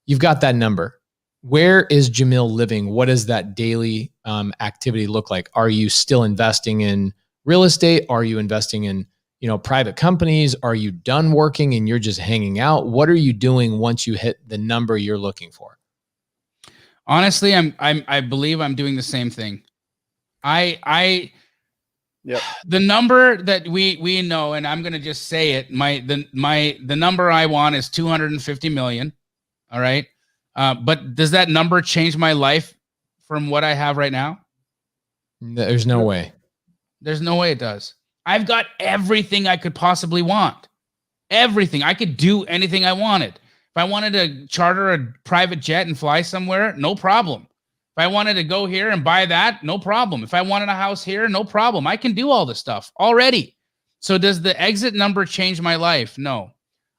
You've got that number. Where is Jamil living? What does that daily activity look like? Are you still investing in real estate? Are you investing in, private companies? Are you done working and you're just hanging out? What are you doing once you hit the number you're looking for? Honestly, I believe I'm doing the same thing. Yep. The number that we know, and I'm going to just say it, the number I want is 250 million. All right. But does that number change my life from what I have right now? There's no way. There's no way it does. I've got everything I could possibly want. Everything. I could do anything I wanted. If I wanted to charter a private jet and fly somewhere, no problem. If I wanted to go here and buy that, no problem. If I wanted a house here, no problem. I can do all this stuff already. So does the exit number change my life? No.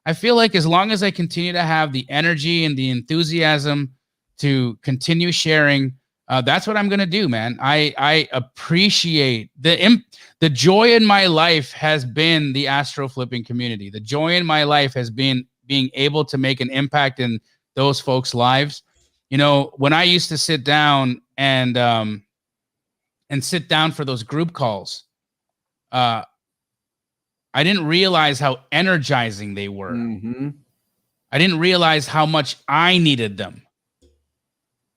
I feel like as long as I continue to have the energy and the enthusiasm to continue sharing, that's what I'm going to do, man. I appreciate the joy in my life has been the AstroFlipping community. The joy in my life has been being able to make an impact in those folks' lives. When I used to sit down and sit down for those group calls, I didn't realize how energizing they were. Mm-hmm. I didn't realize how much I needed them.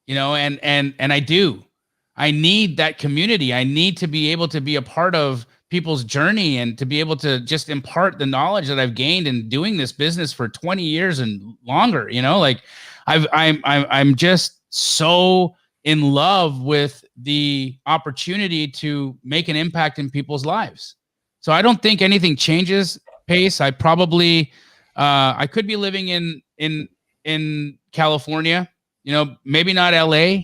And I do. I need that community. I need to be able to be a part of people's journey and to be able to just impart the knowledge that I've gained in doing this business for 20 years and longer. I'm just so in love with the opportunity to make an impact in people's lives. So I don't think anything changes, Pace. I probably I could be living in California, maybe not LA.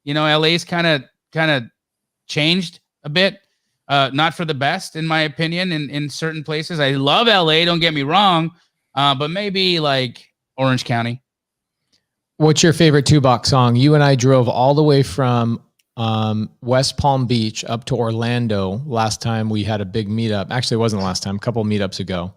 LA's kind of changed a bit. Not for the best, in my opinion, in certain places. I love LA, don't get me wrong, but maybe like Orange County. What's your favorite two-box song? You and I drove all the way from West Palm Beach up to Orlando last time we had a big meetup. Actually, it wasn't the last time, a couple of meetups ago.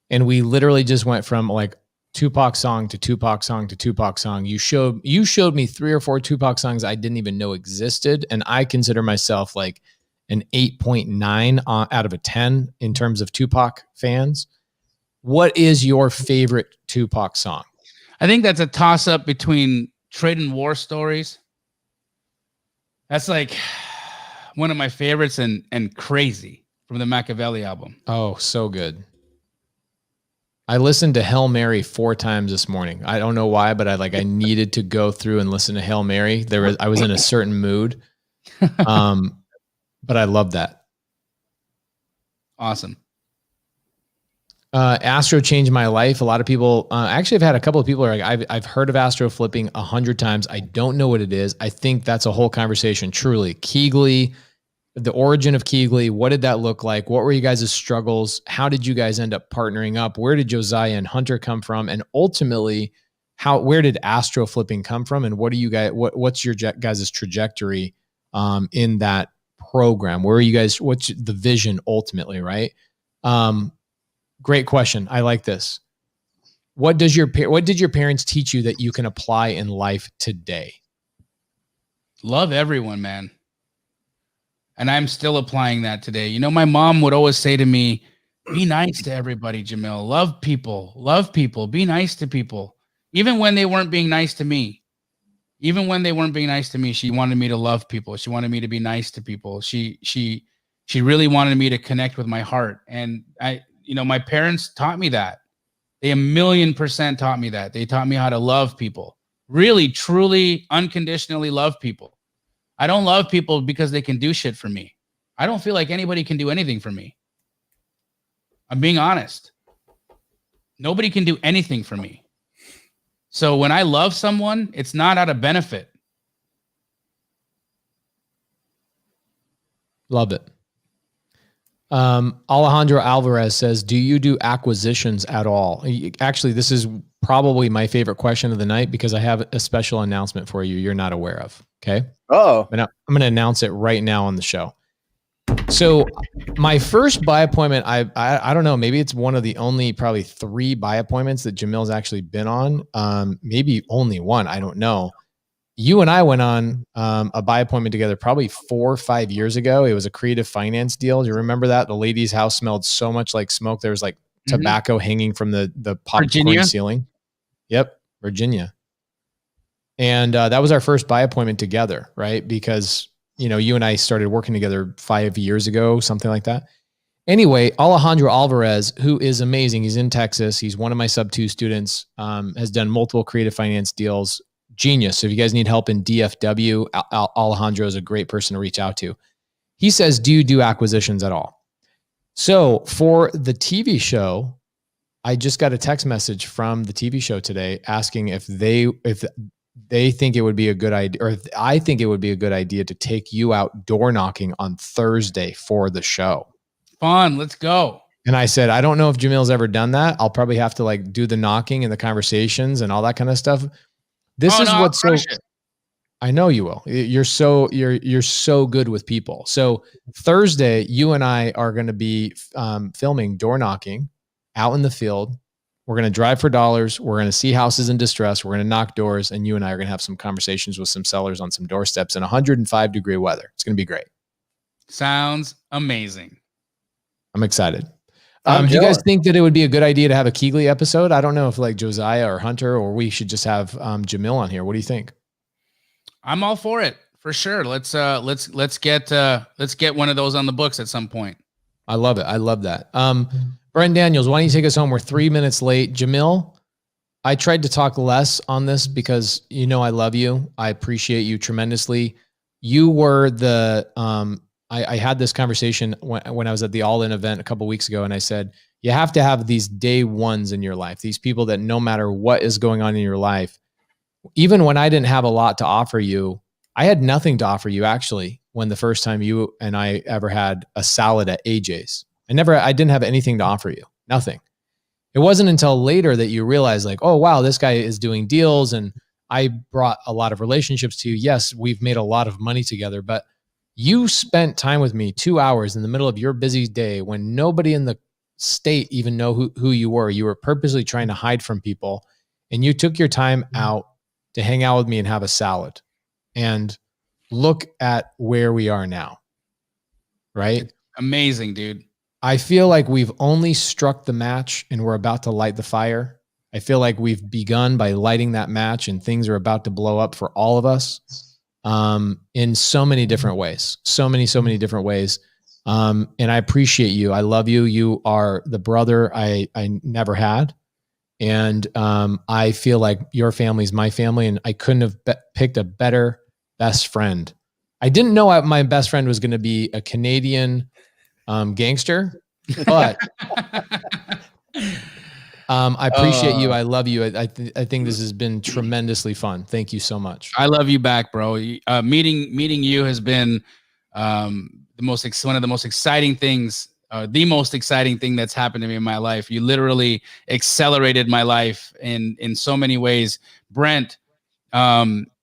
And we literally just went from like Tupac song to Tupac song to Tupac song. You showed me 3 or 4 Tupac songs I didn't even know existed. And I consider myself like an 8.9 out of a 10 in terms of Tupac fans. What is your favorite Tupac song? I think that's a toss-up between Trading War Stories. That's like one of my favorites, and Crazy from the Machiavelli album. Oh, so good. I listened to Hail Mary 4 times this morning. I don't know why, but I needed to go through and listen to Hail Mary. I was in a certain mood. But I love that. Awesome. Astro changed my life. A lot of people, actually I've had a couple of people are like, I've heard of AstroFlipping 100 times. I don't know what it is. I think that's a whole conversation. Truly. Keegly, the origin of Keegly. What did that look like? What were you guys' struggles? How did you guys end up partnering up? Where did Josiah and Hunter come from? And ultimately, where did AstroFlipping come from? And what do you guys, what's your guys' trajectory in that program? Where are you guys, what's the vision ultimately, right? Great question. I like this. What did your parents teach you that you can apply in life today? Love everyone, man. And I'm still applying that today. My mom would always say to me, be nice to everybody, Jamil. Love people, be nice to people. Even when they weren't being nice to me. She wanted me to love people. She wanted me to be nice to people. She really wanted me to connect with my heart. And my parents taught me that. They 1,000,000% taught me that. They taught me how to love people. Really, truly, unconditionally love people. I don't love people because they can do shit for me. I don't feel like anybody can do anything for me. I'm being honest. Nobody can do anything for me. So when I love someone, it's not out of benefit. Love it. Alejandro Alvarez says, do you do acquisitions at all? Actually, this is probably my favorite question of the night because I have a special announcement for you you're not aware of. Okay. Oh, I'm going to announce it right now on the show. So my first buy appointment, I don't know, maybe it's one of the only probably 3 buy appointments that Jamil's actually been on. Maybe only one. I don't know. You and I went on a buy appointment together probably 4 or 5 years ago. It was a creative finance deal. Do you remember that? The lady's house smelled so much like smoke. There was like tobacco hanging from the popcorn ceiling. Yep. Virginia. And that was our first buy appointment together, right? Because, you know, you and I started working together 5 years ago, something like that. Anyway, Alejandro Alvarez, who is amazing. He's in Texas. He's one of my Subto students, has done multiple creative finance deals. Genius. So if you guys need help in DFW, Alejandro is a great person to reach out to. He says, do you do acquisitions at all? So for the TV show, I just got a text message from the TV show today asking if they think it would be a good idea, or if I think it would be a good idea to take you out door knocking on Thursday for the show. Fun. Let's go. And I said, I don't know if Jamil's ever done that. I'll probably have to like do the knocking and the conversations and all that kind of stuff. This is what's so. I know you will. You're so good with people. So Thursday, you and I are going to be filming door knocking out in the field. We're going to drive for dollars. We're going to see houses in distress. We're going to knock doors, and you and I are going to have some conversations with some sellers on some doorsteps in 105-degree weather. It's going to be great. Sounds amazing. I'm excited. Do you guys think that it would be a good idea to have a Keegley episode? I don't know if like Josiah or Hunter, or we should just have Jamil on here. What do you think? I'm all for it, for sure. Let's get one of those on the books at some point. I love it. I love that. Brent Daniels, why don't you take us home? We're 3 minutes late. Jamil, I tried to talk less on this because you know I love you. I appreciate you tremendously. You were the I had this conversation when I was at the All In event a couple of weeks ago, and I said, you have to have these day ones in your life, these people that no matter what is going on in your life, even when I didn't have a lot to offer you, I had nothing to offer you actually when the first time you and I ever had a salad at AJ's. I didn't have anything to offer you, nothing. It wasn't until later that you realized like, oh, wow, this guy is doing deals and I brought a lot of relationships to you. Yes, we've made a lot of money together, but you spent time with me 2 hours in the middle of your busy day when nobody in the state even know who you were. You were purposely trying to hide from people, and you took your time out to hang out with me and have a salad. And look at where we are now, right? It's amazing, dude. I feel like we've only struck the match and we're about to light the fire. I feel like we've begun by lighting that match and things are about to blow up for all of us. In so many different ways, so many different ways. And I appreciate you. I love you. You are the brother I never had. And, I feel like your family's my family, and I couldn't have picked a better best friend. I didn't know my best friend was going to be a Canadian, gangster, but, I appreciate you. I love you. I think this has been tremendously fun. Thank you so much. I love you back, bro. Meeting you has been one of the most exciting things, the most exciting thing that's happened to me in my life. You literally accelerated my life in so many ways. Brent,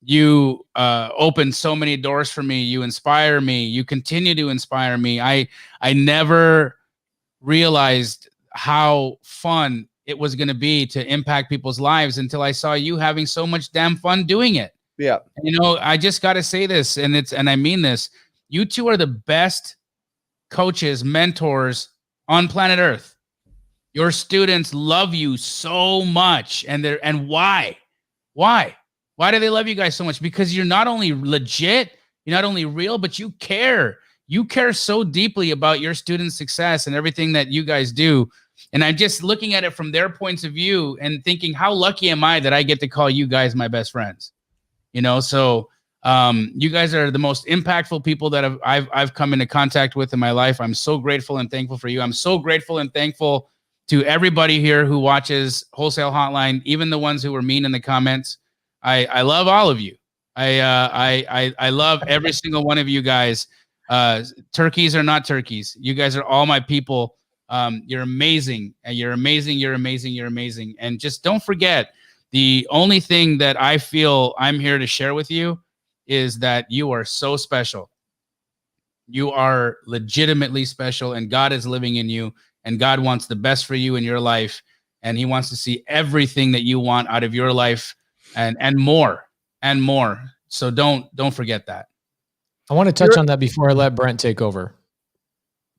you opened so many doors for me. You inspire me. You continue to inspire me. I never realized how fun it was going to be to impact people's lives until I saw you having so much damn fun doing it. Yeah. You know, I just got to say this, and I mean this. You two are the best coaches, mentors on planet Earth. Your students love you so much, and why? Why do they love you guys so much? Because you're not only legit, you're not only real, but you care. You care so deeply about your students' success and everything that you guys do. And I'm just looking at it from their points of view and thinking, how lucky am I that I get to call you guys my best friends? You know, so You guys are the most impactful people that I've come into contact with in my life. I'm so grateful and thankful for you. I'm so grateful and thankful to everybody here who watches Wholesale Hotline, even the ones who were mean in the comments. I love all of you. I love every single one of you guys. Turkeys are not turkeys. You guys are all my people. You're amazing. You're amazing. You're amazing. You're amazing. And just don't forget, the only thing that I feel I'm here to share with you is that you are so special. You are legitimately special, and God is living in you, and God wants the best for you in your life, and he wants to see everything that you want out of your life and more and more. So don't forget that. I want to touch on that before I let Brent take over.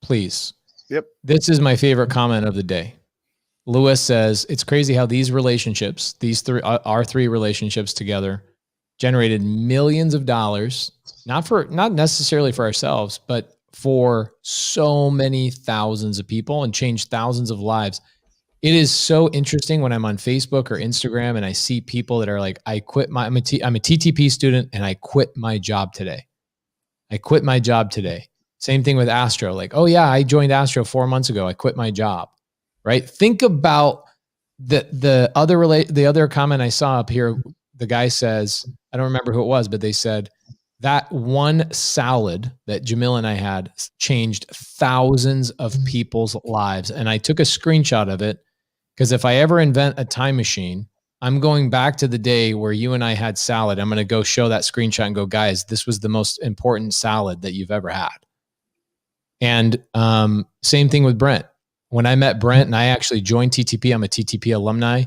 Please. Yep. This is my favorite comment of the day. Lewis says, it's crazy how these relationships, our three relationships together, generated millions of dollars, not necessarily for ourselves, but for so many thousands of people, and changed thousands of lives. It is so interesting when I'm on Facebook or Instagram and I see people that are like, I'm a TTP student and I quit my job today. Same thing with Astro. Like, oh yeah, I joined Astro 4 months ago. I quit my job. Right? Think about the other comment I saw up here. The guy says, I don't remember who it was, but they said that one salad that Jamil and I had changed thousands of people's lives. And I took a screenshot of it, because if I ever invent a time machine, I'm going back to the day where you and I had salad. I'm going to go show that screenshot and go, guys, this was the most important salad that you've ever had. And same thing with Brent. When I met Brent and I actually joined TTP, I'm a TTP alumni.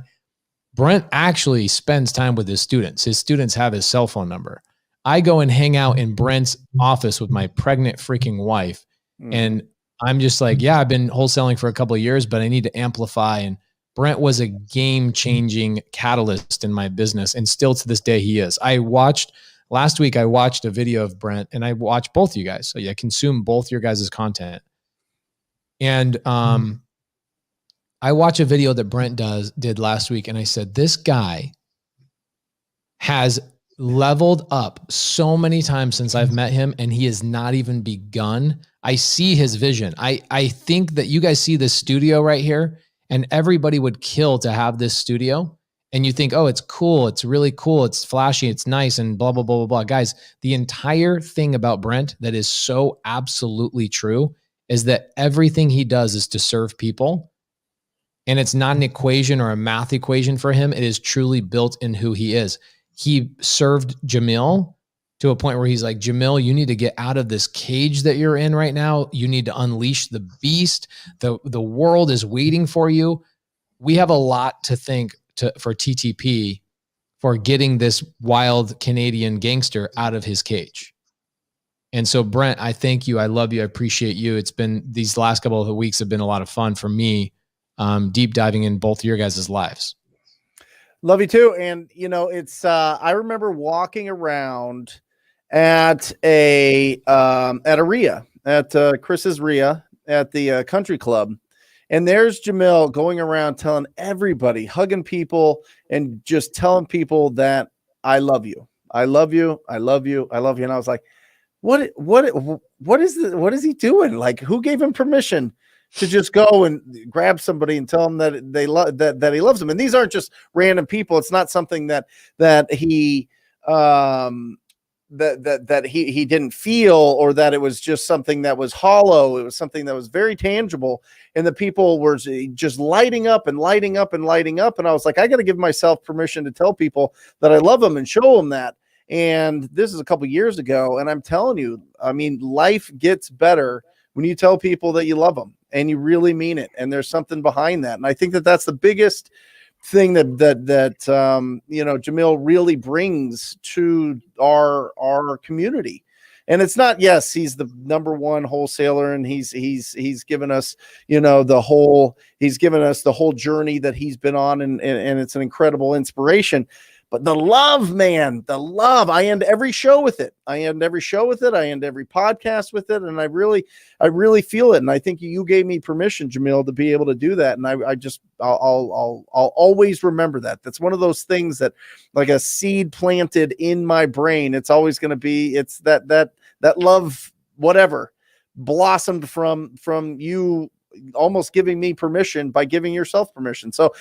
Brent actually spends time with his students. His students have his cell phone number. I go and hang out in Brent's office with my pregnant freaking wife. And I'm just like, yeah, I've been wholesaling for a couple of years, but I need to amplify. And Brent was a game-changing catalyst in my business. And still to this day, he is. Last week, I watched a video of Brent, and I watched both of you guys. So yeah, consume both your guys' content. And I watched a video that Brent did last week, and I said, this guy has leveled up so many times since I've met him, and he has not even begun. I see his vision. I think that you guys see this studio right here, and everybody would kill to have this studio. And you think, oh, it's cool. It's really cool. It's flashy. It's nice, and blah, blah, blah, blah, blah. Guys, the entire thing about Brent that is so absolutely true is that everything he does is to serve people. And it's not an equation or a math equation for him. It is truly built in who he is. He served Jamil to a point where he's like, Jamil, you need to get out of this cage that you're in right now. You need to unleash the beast. The world is waiting for you. We have a lot to thank for TTP for getting this wild Canadian gangster out of his cage. And so, Brent, I thank you. I love you. I appreciate you. It's been, these last couple of weeks have been a lot of fun for me, deep diving in both of your guys' lives. Love you too. And it's, I remember walking around at a RIA, at Chris's RIA at the country club. And there's Jamil going around telling everybody, hugging people and just telling people that I love you. I love you. I love you. I love you. And I was like, what is he doing? Like, who gave him permission to just go and grab somebody and tell them that they love that he loves them? And these aren't just random people. It's not something that he that he didn't feel, or that it was just something that was hollow. It was something that was very tangible, and the people were just lighting up and lighting up and lighting up. And I was like, I got to give myself permission to tell people that I love them and show them that. And this is a couple years ago, and I'm telling you, I mean, life gets better when you tell people that you love them and you really mean it, and there's something behind that. And I think that that's the biggest thing that Jamil really brings to our community. And it's not, yes, he's the number one wholesaler, and he's given us, he's given us the whole journey that he's been on, and it's an incredible inspiration. But the love, man, the love. I end every show with it. I end every podcast with it. And I really feel it. And I think you gave me permission, Jamil, to be able to do that. And I'll always remember that. That's one of those things that, like a seed planted in my brain, it's always going to be, it's that love, whatever, blossomed from you almost giving me permission by giving yourself permission. So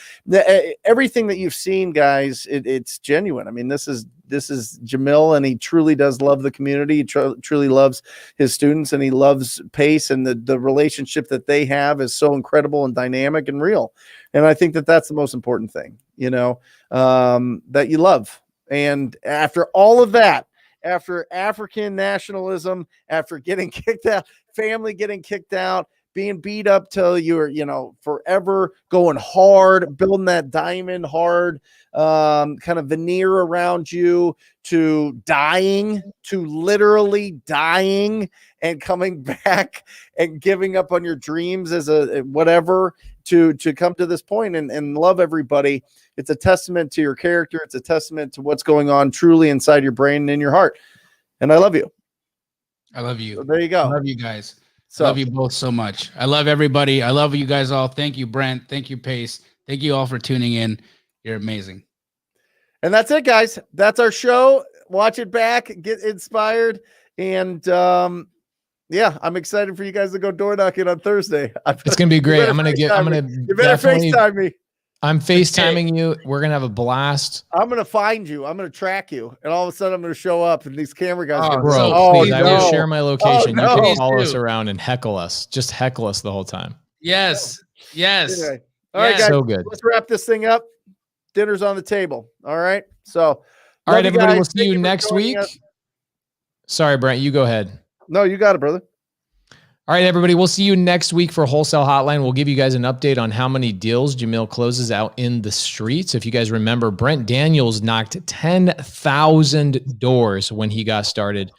everything that you've seen, guys, it's genuine. I mean, this is Jamil, and he truly does love the community. He truly loves his students, and he loves Pace, and the relationship that they have is so incredible and dynamic and real. And I think that that's the most important thing, that you love. And after all of that, after African nationalism, after getting kicked out, family getting kicked out, being beat up till you're, forever going hard, building that diamond hard kind of veneer around you, to dying, to literally dying and coming back and giving up on your dreams as a whatever, to come to this point and love everybody. It's a testament to your character. It's a testament to what's going on truly inside your brain and in your heart. And I love you. I love you. So there you go. I love you guys. So, I love you both so much. I love everybody. I love you guys all. Thank you, Brent. Thank you, Pace. Thank you all for tuning in. You're amazing. And that's it, guys. That's our show. Watch it back, get inspired. And yeah, I'm excited for you guys to go door knocking on Thursday. It's going to be great. You better FaceTime me. I'm FaceTiming you. We're going to have a blast. I'm going to find you. I'm going to track you. And all of a sudden I'm going to show up and these camera guys. Please, I will share my location. No. You can follow us around and heckle us. Just heckle us the whole time. Yes. Anyway. All right, guys. So good. Let's wrap this thing up. Dinner's on the table. All right. So, all right, everybody. We'll see Thank you next week. Sorry, Brent, you go ahead. No, you got it, brother. All right, everybody. We'll see you next week for Wholesale Hotline. We'll give you guys an update on how many deals Jamil closes out in the streets. If you guys remember, Brent Daniels knocked 10,000 doors when he got started.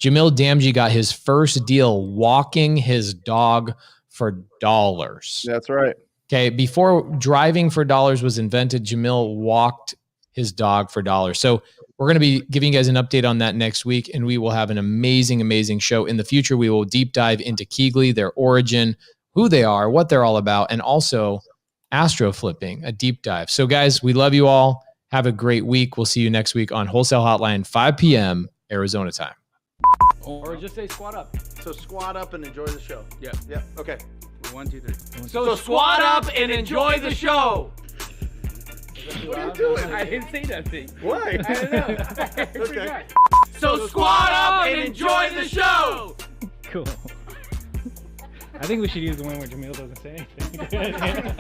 Jamil Damji got his first deal walking his dog for dollars. That's right. Okay. Before driving for dollars was invented, Jamil walked his dog for dollars. So we're going to be giving you guys an update on that next week, and we will have an amazing, amazing show. In the future, we will deep dive into Keegly, their origin, who they are, what they're all about, and also AstroFlipping, a deep dive. So guys, we love you all. Have a great week. We'll see you next week on Wholesale Hotline, 5 p.m. Arizona time. Or just say squat up. So squat up and enjoy the show. Yeah. Yeah. Okay. 1, 2, 3. So squat up and enjoy the show. What are you doing? I didn't say that thing. Why? I don't know. Okay. So squat up and enjoy the show. Cool. I think we should use the one where Jamil doesn't say anything.